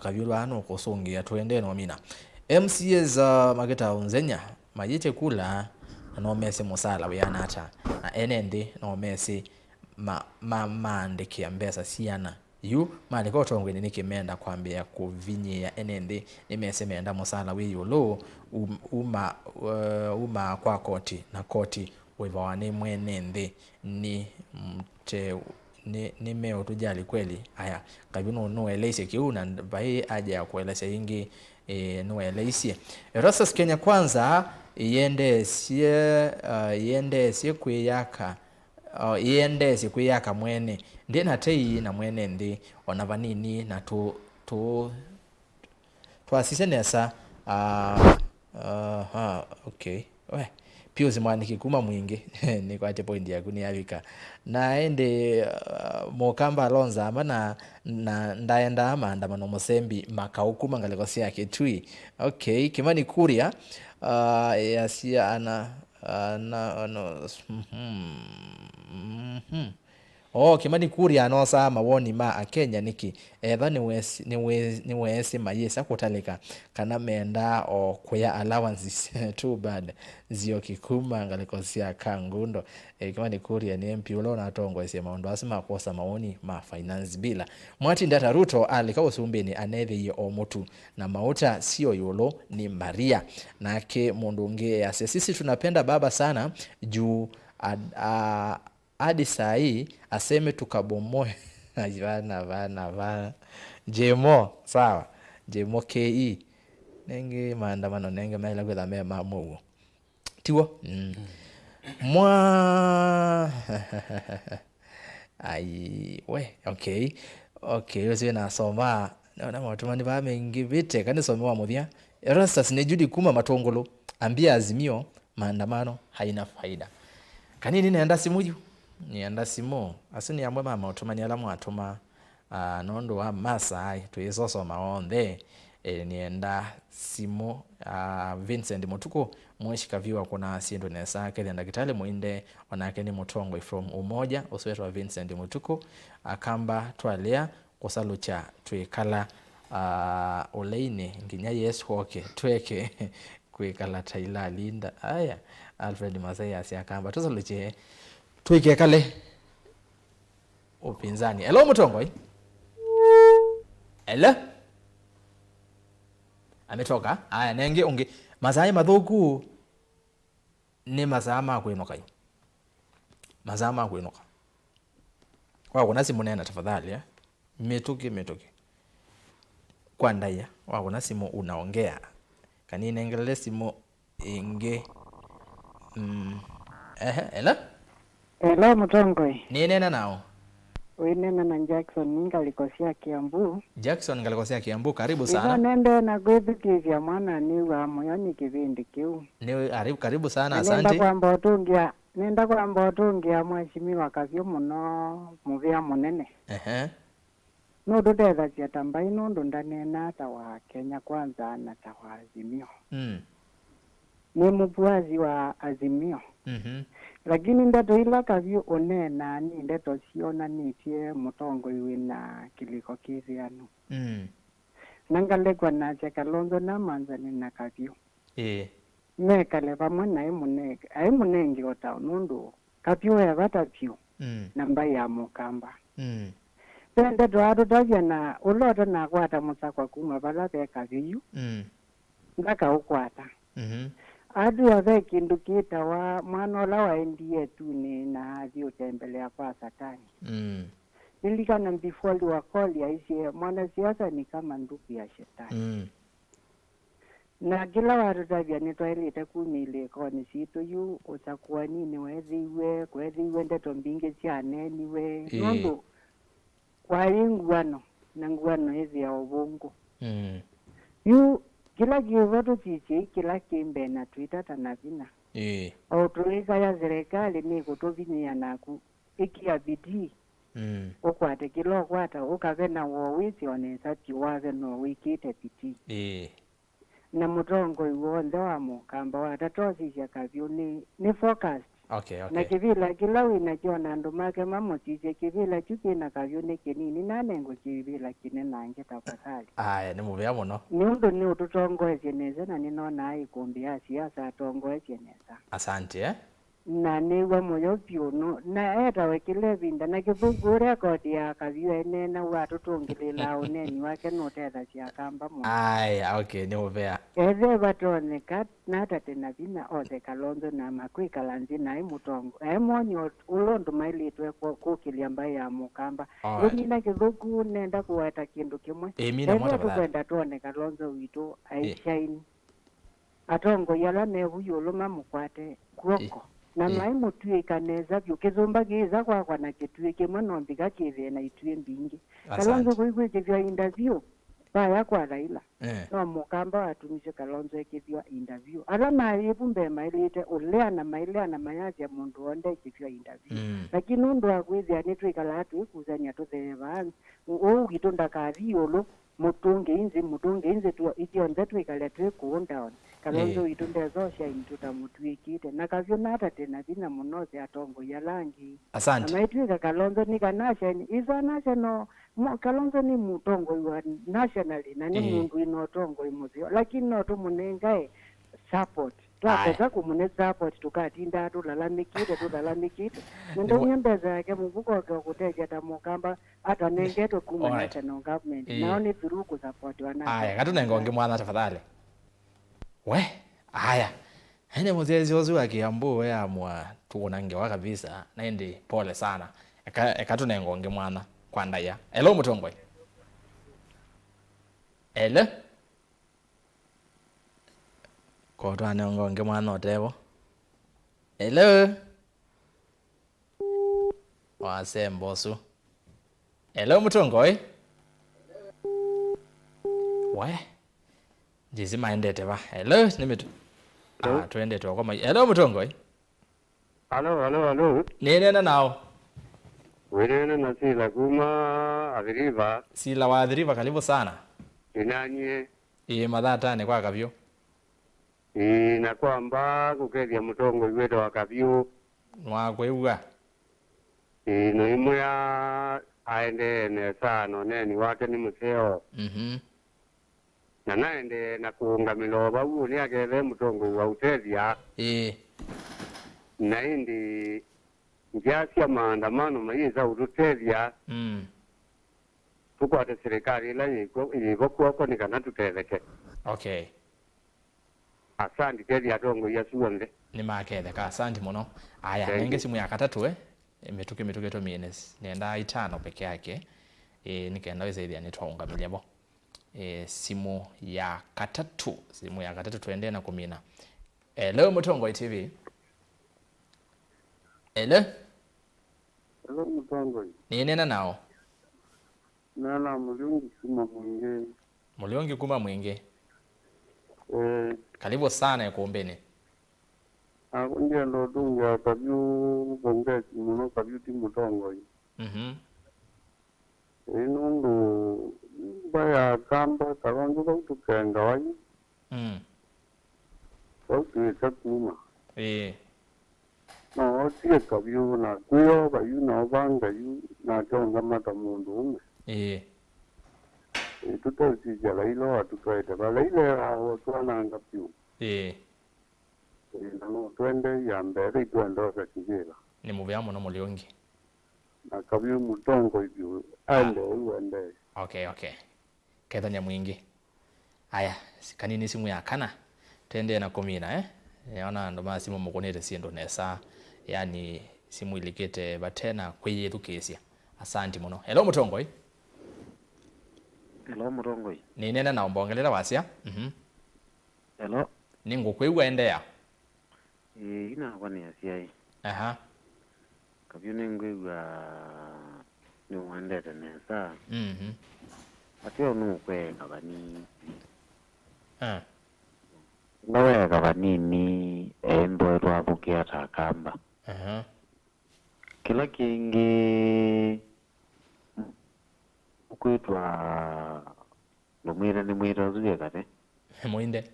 Speaker 1: KAVYU ano kusongia twende no mina MCAs mageta unzenya mayite kula no mese musala wianata na enende no mese mandiki ambesa siana yu maliko tongwe nikimenda kwambia kuvinye ya enende nimese menda musala wi yulo uma kwa koti na koti wivawane mwenende ni mte ni meo tujali kweli haya KAVYU no elese kiuna bai aja kueleza ingi no elese ERASTUS Kenya kwanza iende sie kuyaka iende si kuyaka mwene ndi na tei na mwene ndi onavanini na tuasise nesa okay pio zimwani kikuma mwingi ni kwa point ya kuniavika na ende mokamba lonza ama na ndaenda ama andamano mosembi makaukuma ngalekosia kitui okay kimani kuria yasia ana kimani kuria no sa mawoni ma akenya niki etha ni wesi mayesa kutalika kana menda o kuya allowances too bad zio kikuma ngalikosia kangundo kimani kuria ni MP ulo na tongo ese maondo asima kosa maoni ma finance bila mwati ndata Ruto alikawo sumbeni anethe o mutu na mauta sio yulo ni Maria nake mundu nge ase sisi tunapenda baba sana juu hadi saa hii aseme tukabomoe vana jemo sawa jemo KE nenge maandamano nenge maila kwela mema muo tiwo mwa ai we okay wewe na soma na matumani ba mengi vite kanisomewa muthia ERASTUS ne Judi kuma matongolo ambia Azimio maandamano haina faida kanini naenda simuju nienda simo asini amwe mama otumani alamu atuma nondo wa masa ai tuizoso maonde nienda simo Vincent Mutuku mweshika viwa kuna siendo nesa kele ndakitale muinde wanake ni mutongo from umoja osweto wa Vincent Mutuku akamba twalea kusalucha tuikala oleine nginya yes hoke tweke kuikala taila linda aya Alfred Masaya si akamba tusaluche tuike kale upinzani hello mutongo hello ametoka haya nenge unge mazai madhoku ni mazama kuinoka wako nasi munena tafadhali metoke kwa ndaya wako nasi mu unaongea kanini engele simu inge
Speaker 6: hello mutongo
Speaker 1: nena nao
Speaker 6: winena na Jackson ningalikosia Kiambu karibu sana nende na gwithikithia mwana ni wa moyoni kivindi kiu
Speaker 1: ni karibu sana asante
Speaker 6: nenda kwamba utungia mheshimiwa KAVYU muno muvia munene no ndetha cia tambai no ndanena ta wa Kenya kwanza na ta wa Azimio ni mubuazi wa Azimio lakini ndeto ila KAVYU onena ni ndeto siona nitie mutongo wina kiliko kithiano nangalekwa na Kalonzo na manzani na KAVYU mekale pamwe na imunengi ota nundu KAVYU evata pyu namba ya mukamba pende dwado davya na uloto na kwata musakwa kuma bala be KAVYU ndaka ukwata adu ave kindu kita wa mwana wa NDA tu ni na azio tembelea kwa satani nilikana mbifoli wa koli ya isi mwana siasa ni kama ndugu ya shetani na kila watu tabia nitwailite kumile koni situ yu usakuwa nini weziwe ndeto mbingi sianeniwe nundu kwali nguano na nguano hizi ya ubungu yu kila kivoto chichi kila kimbe na Twitter tanavina autolika ya serikali ni kutovinia naku ikia bidii ukwate kilo kwata ukavena wowisi onesa tiwave no wikite bidii na mutongo iwonde wa mukamba watatosisha KAVYU ni focused. Na kivila kilawi na jona ndumake mamotije kivila chukina KAVYU ni kinini nanengo kivila kinenange tafadhali.
Speaker 1: Ni muvya muno.
Speaker 6: Ni undu ni ututongoeze neza na ninona Îkûmbî siasa atongoeze neza.
Speaker 1: Asante
Speaker 6: na niwe moyo piuno na era wekile vinda na kivugu record ya KAVYU ene na watu tungilila uneni wake noteza cia kamba mu
Speaker 1: ni muvya
Speaker 6: eve batone kat na tena vina ode Kalonzo na makwika lanzi na imutongo monyo ulondo mailitwe kukilia mbaye ya mukamba na kivugu nenda kuwata kindu kimwe kwenda tuone Kalonzo wito aishaini atongo yala ne huyolo mamukwate kuoko na MAITû ikaneza vyukizomba giza kwa na kitue kimwe nombika kive na itue mbingi Kalonzo kuigwe kivya interview baya kwa Raila no mukamba atumishe Kalonzo kivya interview ala maibumbe mailite ulea na mayazi ya mundu onde kivya interview lakini ndo akwezi anitwe kala atu ikuzanya tozeva ugitonda KAVYU lo mutunge inze tu ikionze tu ikaletre kuunda Kalonzo itunde zosha intuta mutuikite na KAVYU nata tena vina munoze atongo ya langi
Speaker 1: asante
Speaker 6: MAITû Kalonzo ni kanasha iza national Kalonzo ni mutongo wa nationally na ni mundu inotongo imuzio lakini noto munengae support twapeza kumune support tukatinda tulalamikite ndo nyembeza yake muvuko kwa kuteja tamukamba hata nengeto kuma national government naoni thuruku support wana
Speaker 1: katunengonge mwana tafadhali ene muzezi ozu akiambu we amwa tuonange wa kabisa naende pole sana katunengonge mwana kwanda ya hello mutongwe ko twana ngonge mwana otevo hello wasembosu hello mutongwe jizi MAITû hello nimitu tuende tu kwa hello mutongwe
Speaker 5: Hello
Speaker 1: nene nao
Speaker 5: Wene na sila kuma adhiriva
Speaker 1: sila wa adhiriva karibu sana
Speaker 5: Kinanie
Speaker 1: MATHATANI kwa KAVYU
Speaker 5: na kwamba kukedia mutongo îYΗETEWA KAVYU
Speaker 1: mwakweua
Speaker 5: no imwe ya aende ne sano neni wake ni museo na naende na kuungamilo babu ni akeve mutongo wa utethia na indi ngiasia maandamano maiza utethia tukwate serikali ila yiko ni kana tutetheke asante tethia tongo ya suonde
Speaker 1: ni makethe ka asante muno nenge simu ya katatu mituke to mienes nenda itano peke yake nikaenda wezethia nitwaungamilia bo simu ya katatu tuende na kumina hello mutongo TV hello
Speaker 5: mutongo
Speaker 1: ni nena nao
Speaker 5: nana
Speaker 1: muliongi kuma mwingi karibu sana Îkûmbî
Speaker 5: ndio ndo tunga KAVYU bonge muno KAVYU timu tongo ndo baya kamba Kalonzo kutukenga wani kutuweka kuma no tie KAVYU na kuyo KAVYU na banga yu na tonga mata mundu ume tutosija Raila atutwaite Raila hao twananga pyu no twende ya mbere twendoza kigera
Speaker 1: ni muvya muno muliongi
Speaker 5: na KAVYU mutongo ivyo ande uende
Speaker 1: okay kethanya mwingi kanini simu ya kana tende na kumina yaona ndo ma simu mukonete siendo nesa yani simu ilikete batena kwiyethukesia asante muno hello mutongo
Speaker 5: hello mutongo
Speaker 1: ni nena na mbongelela wasia
Speaker 5: hello
Speaker 1: ningo kweigwa endea
Speaker 5: ina kwani asia
Speaker 1: aha
Speaker 5: KAVYU ningwa ni wandete nesa atio nukwe kabani nawe kabanini endo twabukia takamba kila kingi ukwitwa lumwira ni mwira zuye kate
Speaker 1: Muinde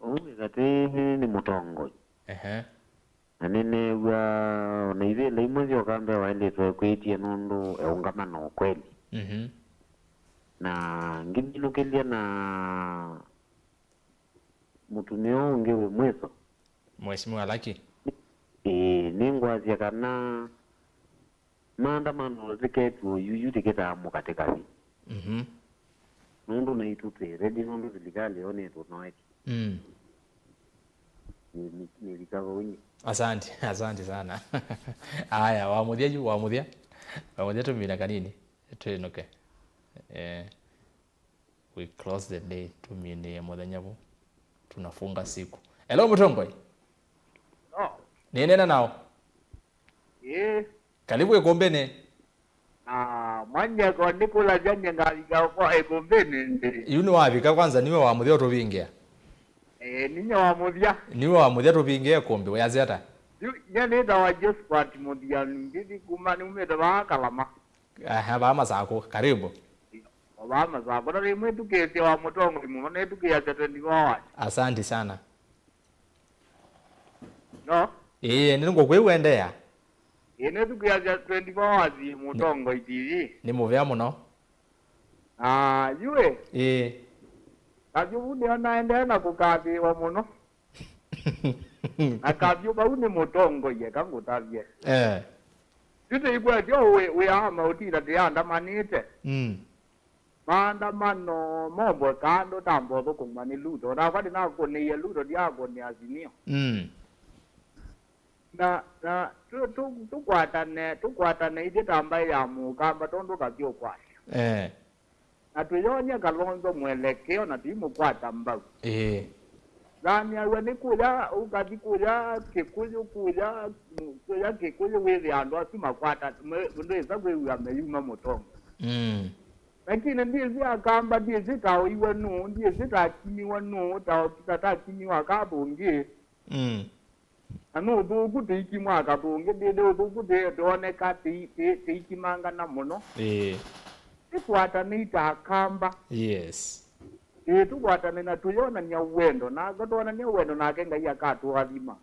Speaker 5: uwe kate ni mutongo anene wa naive leimwe yo kambe waende twa kwetie nundu eungamano kweli na ngibinukelia na mutumio ngewe mweso
Speaker 1: Mheshimiwa Laki
Speaker 5: ningwazia kana maandamano tiketu yuyu tiketa mukatekani nundu naitute redi nundu zilikali one to noeki nilikava wenye
Speaker 1: asante sana haya wamudia tumina kanini tuinuke we close the day tumine muthenyavu tunafunga siku. Hello Mutongoi. Nena nao. Karibu Ikumbini.
Speaker 5: Mwanya kwa Nicola janya ngaliga kwa Ikumbini.
Speaker 1: Yuni wapi kwanza niwe wa muthia tubingia.
Speaker 5: Ninya wa muthia.
Speaker 1: Niwe wa muthia tubingia Ikumbi wayazi ata.
Speaker 5: Nyane da wa just part muthia ngidi kumani umeda ba kalama.
Speaker 1: Ba masako karibu.
Speaker 5: Ba masako na rimwe tukete wa Mutongo mumone tukia 21.
Speaker 1: Asante sana.
Speaker 5: No?
Speaker 1: Ningo kwewendea.
Speaker 5: Ine tukia 24 Mutongo itiri.
Speaker 1: Ni muvya muno.
Speaker 5: Yue.
Speaker 1: KAVYU
Speaker 5: anaenda na kukabi wa muno. KAVYU ba uni Mutongo ye kangutavye. Tute igwa jo we ama utira de andamanite. Maandamano mombo kando tambo kumani ludo na kwadi na koni ya ludo diago ni Azimio. Na tukwatane ide tamba ya mukamba tondo kabyo kwasha. Na tuyonya kalonzo mwelekeo na timu kwata mbagu. Zani awe ni kuja ukati kuja kikuja wezi ando asuma kwata mweza kwe ameyuma Mutongo. Lakini ndizi akamba ndizi tao iwe nu ndizi takimiwa nu tao takimiwa kabungi. Anu dugu tikimwa kabungi dede dugu de done kati tikimanga na muno. Tukwatane itakamba.
Speaker 1: Yes.
Speaker 5: Tukwatane na tuyona nyawendo na gatona nyawendo na kenga ya katu adima.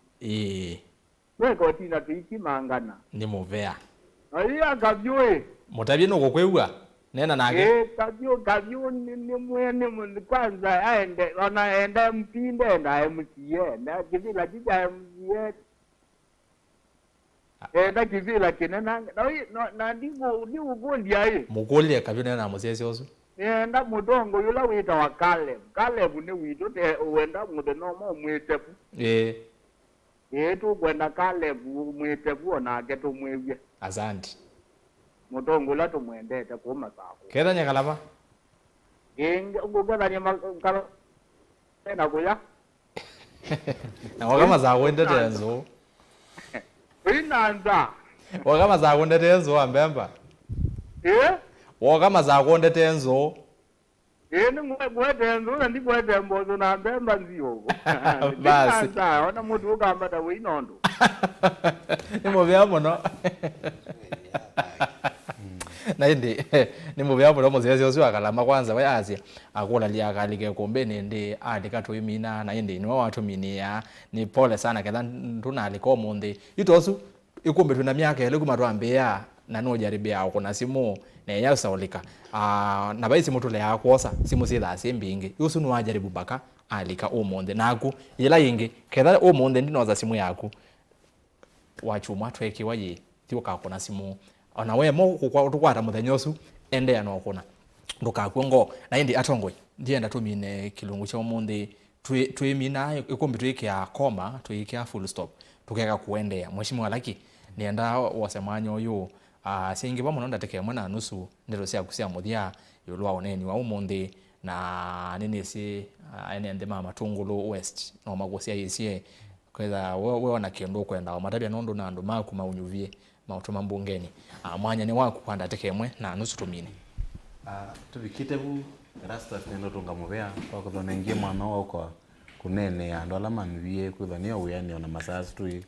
Speaker 5: Weko tina tikimangana.
Speaker 1: Ni muvea.
Speaker 5: Aya KAVYU
Speaker 1: Mutabye no kokwewa. Nena nake.
Speaker 5: KAVYU ni mwene kwanza aende anaenda mpinde na MCA na kivila jija MCA. Na kivila kinena na ndigo gondi aye.
Speaker 1: Mugolia KAVYU nena muzezi ozo.
Speaker 5: Nda Mutongo yula wita wa Caleb ni wito te wenda mude no mo mwitepu. Tu kwenda Caleb mwitepu na geto mwevye.
Speaker 1: Asante.
Speaker 5: Mutongo la tumwendete kuma sako.
Speaker 1: Keda nyakalama?
Speaker 5: Ngugada nyakala na kuya.
Speaker 1: Na wakama za kwendete enzo.
Speaker 5: Inanza.
Speaker 1: Wakama za kwendete enzo ambemba. Wakama za kwendete enzo.
Speaker 5: Ni mwete enzo na ndikwete mbozo na ambemba nzio.
Speaker 1: Basi.
Speaker 5: Inanza ona mutu ukamba ta winondo.
Speaker 1: Ni muvya muno. Na indi ni muvya muno muzezi ozo akalama kwanza wayazi akula liakalike Ikumbini ndi andika tuimina na indi ni watu minia ni pole sana kedha nduna aliko mundi itosu Ikumbi tuna miaka ile kumatwambia na no jaribia kuna simu na yasaulika na baisi mutule yakosa simu sitha simbingi yusu no ajaribu baka alika umundi naku ila yingi kedha umundi ndinoza simu yaku wachuma tweki waye tiuka kuna simu ona we mo kukwata muthenyosu ende ya no kuna ndukakwongo na indi atongwe ndienda tumine kilungu cha umundi twimina Ikumbi twikia koma twikia full stop tukeka kuendea Mheshimiwa Laki nienda wasemanyo yu singi bamuno ndateke mwana nusu ndero cia kusia muthia yulwa oneni wa umundi na nini si ende MATUNGULU West no magosia yisie kwetha we ona kindu kwenda matabia nondo na andu maku maunyuvie mautuma mbungeni mwanya ni waku kwanda tekemwe na nusu tumine
Speaker 2: tuvikite bu ERASTUS nendo tunga muvea kwa kuthona ingie mwana wa kwa kunene andu ala manvie kuthania uyani ona masasi tu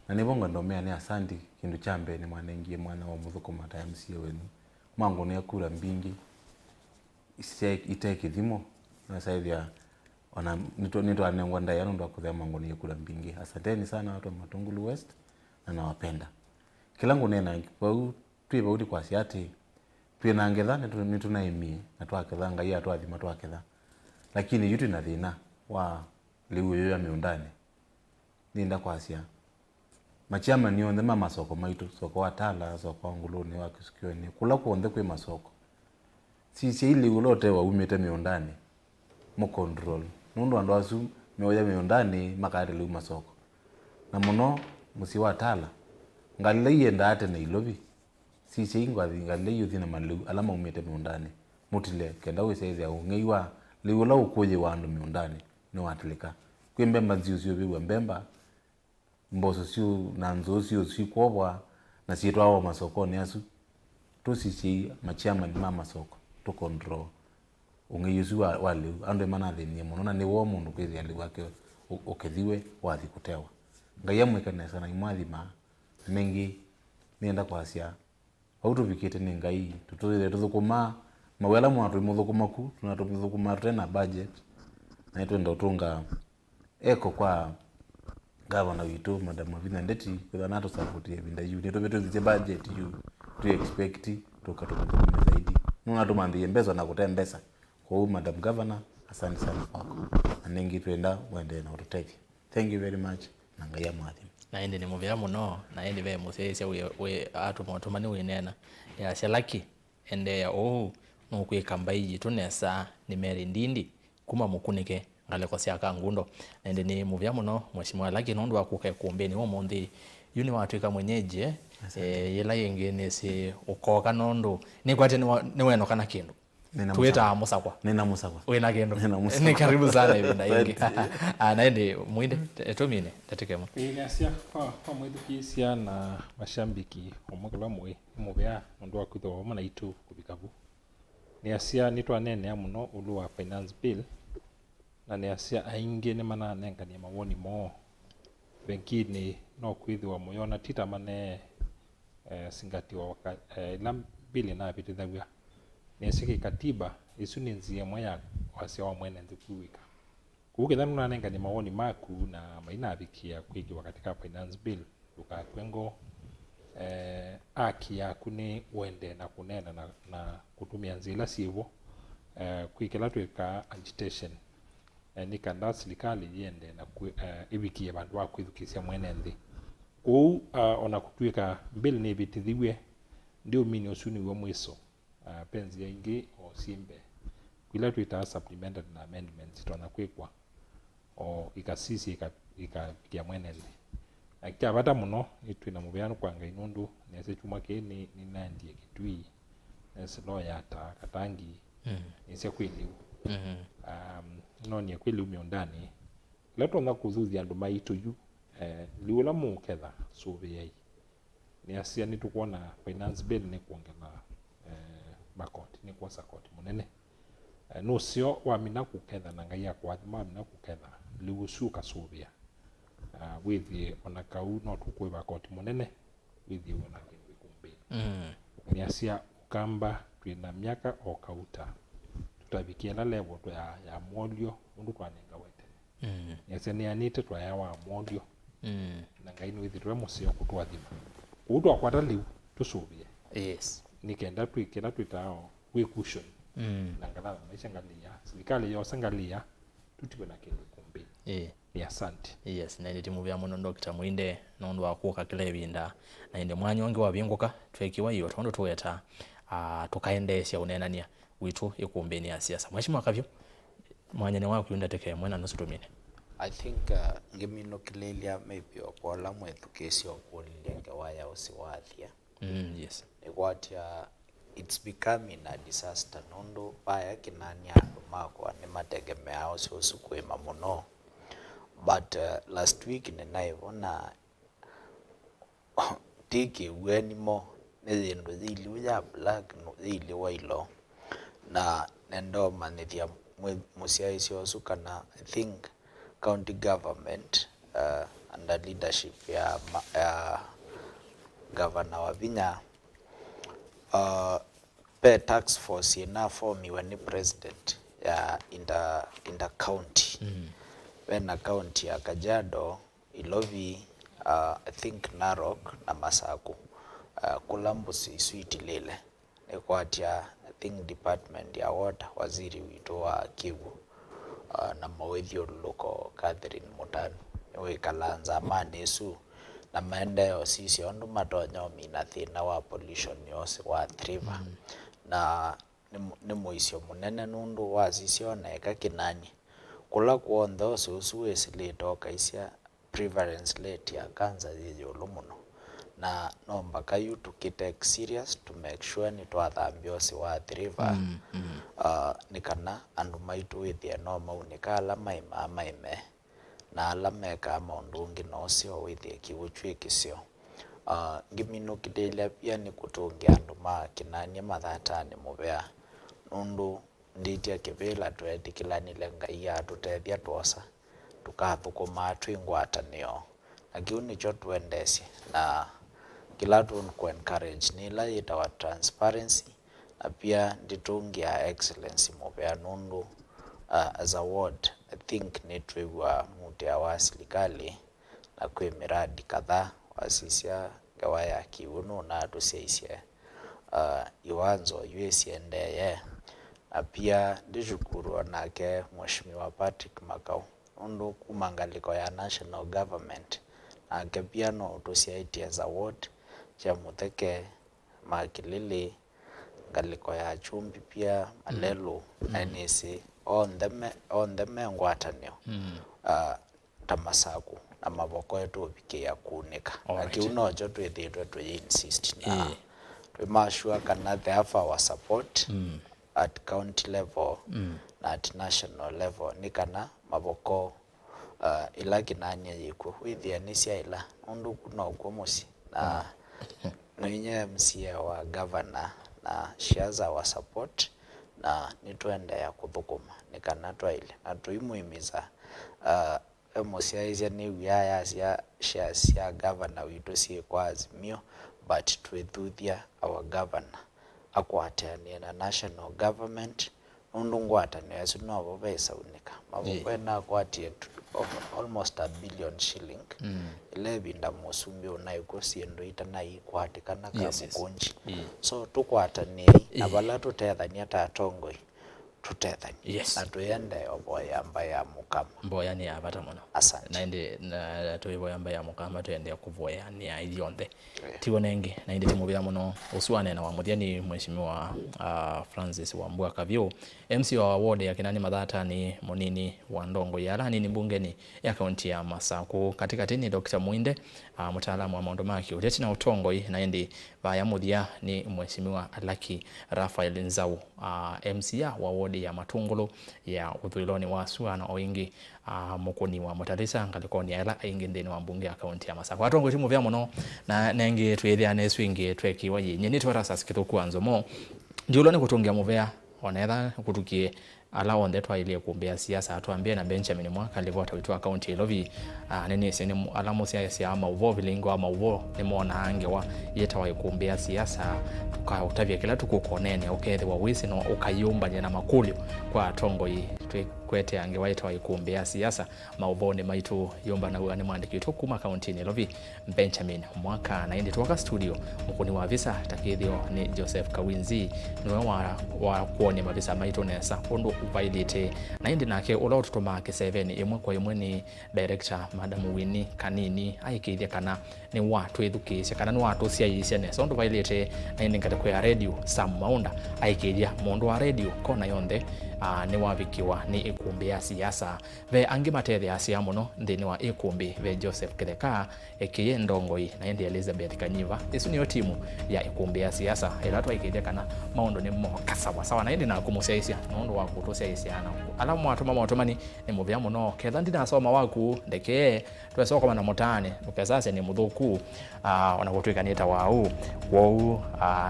Speaker 2: na nibongo ndomea ni asandi kindu chambe ni mwana ingie mwana wa muthukuma ta MC wenu mangu ni akura mbingi ite kithimo na saidia ona nito anengwa ndaya ndo akuthe mangu ni akura mbingi. Asanteni sana watu wa Matungulu West na nawapenda kilangu nena kwa twiba udi kwa siati twina ngetha nitunaimie na twaketha ngai atwathima twaketha lakini yutu na thina wa liu yo ya miundani ninda kwasia machama ni onde mama soko maitu soko atala soko nguluni wa kisikioni kula kuonde kwe masoko si ile ulote wa umete miundani mo control nundu andu asu meoya miundani makare liu masoko na muno musi wa atala ngalile yenda ate na ilobi si ingwa ngale yuthi na malu alama umete miundani mutile kenda weseze au ngeiwa liula ukoje wandu miundani no watilika kwembemba nziuzio biwa mbemba mboso sio na nzosio sikobwa na sitwawo masokoni asu tusisi machama ni mama soko to control ungeyusu wale ande manathe ni muno ni wo mundu kwezi ali wake okethiwe wathi kutewa ngayamwe kana sana imwathima mengi nienda kwasia auto vikete ni ngai tutoile tuthukuma mawela mwatu muthukumaku tunatumithukuma tena budget na twenda utunga eko kwa gavana witu madam Mavina Ndeti kwa nato support ya binda yu neto beto zi budget yu to expect tukatukumbuka zaidi nuna tumandie mbezo na kutembesa kwa madam governor. Asante sana kwako anengi twenda wende na utoteki. Thank you very much na ngaya mwathi
Speaker 1: na ende ni muvira muno na ende ve muthesi we atumatumani winena ya selaki ende ya no kwikamba iji tunesa ni meri ndindi kuma mukunike ngale kwa siaka ngundo na ende ni muvira muno mheshimiwa laki nondu wakuka Îkûmbî wo mundi yuni watuika mwenyeje yela yengene si ukoka nondo ni kwate ni weno kana kindu tuweta musakwa
Speaker 2: nina musakwa
Speaker 1: wena kendo ni karibu sana hivi na ingi naende muinde tumine tatekemo
Speaker 3: inasia kwa mwedu kisia na mashambiki omukala mwe mubya ndo akwitho MAITû kubikabu ni asia nitwa nene muno ulu wa finance bill na ni asia aingi ni mana nenga ni mawoni mo benki ni no kwithwa moyona tita mane singati wa lam bill na bitithagwa nesike katiba isu ni nzia moya wasia wa mwene ndikuwika kuugetha nuna nenga ni mawoni maku na maina abikia kwigi katika finance bill ukakwengo aki yaku ni wende na kunena na kutumia nzila sivo kwikela twika agitation ni kanda serikali yende na ibikie bandu wakwithukisia mwene nthi kou ona kutwika bill ni bitithiwe ndio mini usuni wa mwiso penzi ya ingi o simbe kwila tuita supplemented na amendments tona kwekwa o ikasisi ikapikia mwenezi akia bata muno itwina mubyano kwanga inundu nese chuma ke ni nandie kitui nese no yata katangi nese kwiliu no ni kwiliu miondani leto na kuzuzi andu MAITû yu liula mu ketha sube yai ni asia ni tukuona finance bill ni kuongela bakoti ni kwa sakoti munene no sio wa mina kuketha na ngai yakwathima mina kuketha liusu kasubia withi ona kau no tukwe bakoti munene withi ona Îkûmbî ni asia ukamba twina miaka o kauta tutabikia la level ya modio undu twanenga wete ni asia ni anite twaya wa modio na ngai no withi twa musio kutwathima udu akwata liu tusubia
Speaker 1: yes
Speaker 3: nikenda twikira twitao we cushion ngala maisha ngalia serikali yo sangalia tutiwe na kindu Îkûmbî ni asante
Speaker 1: yes na ndi muvya muno Dr. Muinde nondo akuka kile binda na inde mwanyo wange wabinguka twekiwa hiyo tondo tuweta tukaendesha unenania witu Îkûmbî ni siasa mheshimiwa KAVYU mwanya ni wako yunda teke mwena nusu tumine
Speaker 4: I think ngimino kilelia maybe okola mwetu kesi okulilenge waya usiwathia
Speaker 1: yes
Speaker 4: ikwatia it's becoming a disaster nondo baya kinania andu makwa ni mategemeao siosu kwima muno but last week ninaivona tiki wenimo nezindu zili ya black no zili wailo na nendo manithia musiaisi osukana I think county government under leadership ya governor wa Vinya pay tax force ina formiwa ni president ya inda county wena county ya Kajiado, Ilovi, I think Narok na Masaku, Columbus isuiti lile nekwatia I think department ya water waziri wito wa Kivu na mawethio loko Catherine Mutanu we kalanza amanesu na maendeleo sisi ondu matonyo mina thina wa pollution yose wa river na ni muisio munene nundu wa sisi oneka kinani kula kuontho susu esilitoka isia prevalence rate ya cancer yeyolo muno na nomba kayu tukitake serious to make sure ni twathambiosi wa river nikana andu maitu withie no maunika alama maime na alama ka maundungi no sio withie kiuchwe kisio ngimino kidele pia ni kutungia andu ma kinanie mathatani mubea nundu nditia kivela twetikilanile ngai ya tutethia twosa tukathukuma twingwatanio na kiu nicho tuendesi na kila ku encourage nila itawa transparency na pia nditungia excellence mubea nundu as a ward I think netwewa mutia wa serikali na kwe miradi kadhaa wasisia gawa ya kiuno na tuseisia iwanzo USNDE na pia ndishukuru nake Mheshimiwa Patrick Makau nundu kumangaliko ya national government na pia no tusiaitia as a ward cha mutheke makilili ngaliko ya chumbi pia malelo anisi on the ngwatanio tamasaku na maboko yetu bikia kunika akiuno jo twithitwe tu insist na we mashua kana therefore our support at county level na at national level nikana maboko ila kinanie yiku withia nisia ila undu kuna ukomosi na nyenye MCA wa governor na Siasa wa support na nitwende ya kuthukuma nikana twaile na tuimuimiza emosiaizia ni uyaya cia governor witu si kwa Azimio but twithuthia our governor akwatania na national government nundu ngwatanio asu no bobesa unika maboko na kwatie almost $1 billion shilling 11 musumbi unaikosi endo itana ikwatikana kama kunji so tukwatanie na bala tutethania tatongoi tutethania na tuyende oboya mbaya mukama
Speaker 1: mboya ni abata muno
Speaker 4: asante
Speaker 1: naende na tuiboya mbaya mukama tuyende kuvoya ni aidionde tigonenge naende timubira muno uswane na wamudiani Mheshimiwa Francis Wambua KAVYU MC wa ward ya Kinani Mathatani Munini wa Ndongo ya ni bungeni ya kaunti ya Masaku katika tini Dr. MUINDE mtaalamu wa maondo maki uteti na utongoi naende baya mudia ni Mheshimiwa Alaki RAPHAEL NZAU MCA wa ward ya Matungulu ya Uthuiloni wa Suana oingi mukuni wa Mutalisa ngalikoni ya ila ingi ndeni wa mbunge ya kaunti ya Masaku atongo timu vya muno na nengi twethia ne swingi twekiwa nyeni twarasa sikithuku NZOMO ndiulo ni kutungia muvea onetha kutukie ala onde twaile kumbea siasa atuambie na Benjamin Mwaka livota witu akaunti Ilovi nene sene alamo siasa ama uvo vilingo ama uvo nimona angewa yetawa kumbea siasa tukavya kila tukukonene ukethi wa wisi no ukayumba na makulio kwa tongo hii kwete angewa yetawa kumbea siasa mauvone maitu yumba na uani mwandiki tu kuma akaunti Ilovi Benjamin Mwaka na indi tuwaka studio mkuni wa visa takithio ni Joseph Kawinzi niwe wa kuone mavisa maitu nesa undu uvailite na indi nake ulo tutuma ke 7 imwe kwa imwe ni director Madam Winnie Kanini aikithia kana ni watu edukisha kana ni watu cia yise ne undu uvailite na indi ngata kwa radio Sam Maunda aikithia mundu wa radio kona yonde ni wabikiwa ni Îkûmbî ya siasa ve angimatethia asia muno ndini wa Îkûmbî ve Joseph Kitheka ekiye Ndongoi na indi Elizabeth Kanyiva isu niyo timu ya Îkûmbî ya siasa ila twaikithia kana maundu ni mo kasawa sawa na indi na kumuseisia mundu wa tuseisiana ala mwatuma mwatumani ni muvya muno ketha ndina soma waku ndeke twesoka mana mutane ukesase ni muthuku ona gutwikanita wau wau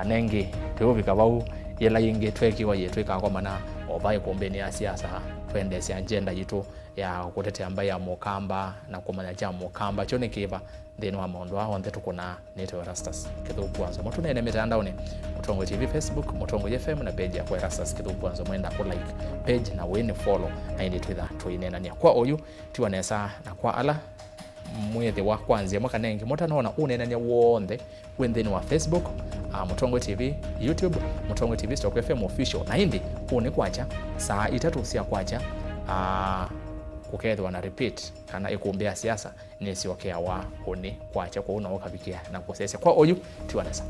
Speaker 1: nengi tuyuvika vau yela yingi twekiwa yetwika ngomana ovai kumbeni ya siasa twendesya agenda yitu ya kutetea mbai ya mukamba na kumanya cha mukamba chone kiva thini wa maundu aho nthe tukuna nito ERASTUS Kithukwanzo mutunene mitandaoni Mutongo TV Facebook Mutongo FM na page ya kwa ERASTUS Kithukwanzo mwenda ku like page na wini follow na indi twitha twinenania kwa oyu tiwanesa na kwa ala mwethi wa kwanzia mwaka nengi mutanona unenania wonthe withini wa Facebook Mutongo TV YouTube Mutongo TV Stock FM official na indi une kwacha saa 3 cia kwacha kukethwa na repeat kana ikumbia siasa ni siokea wa uni kwacha kwa una wakabikia na kusese kwa oyu tiwanesa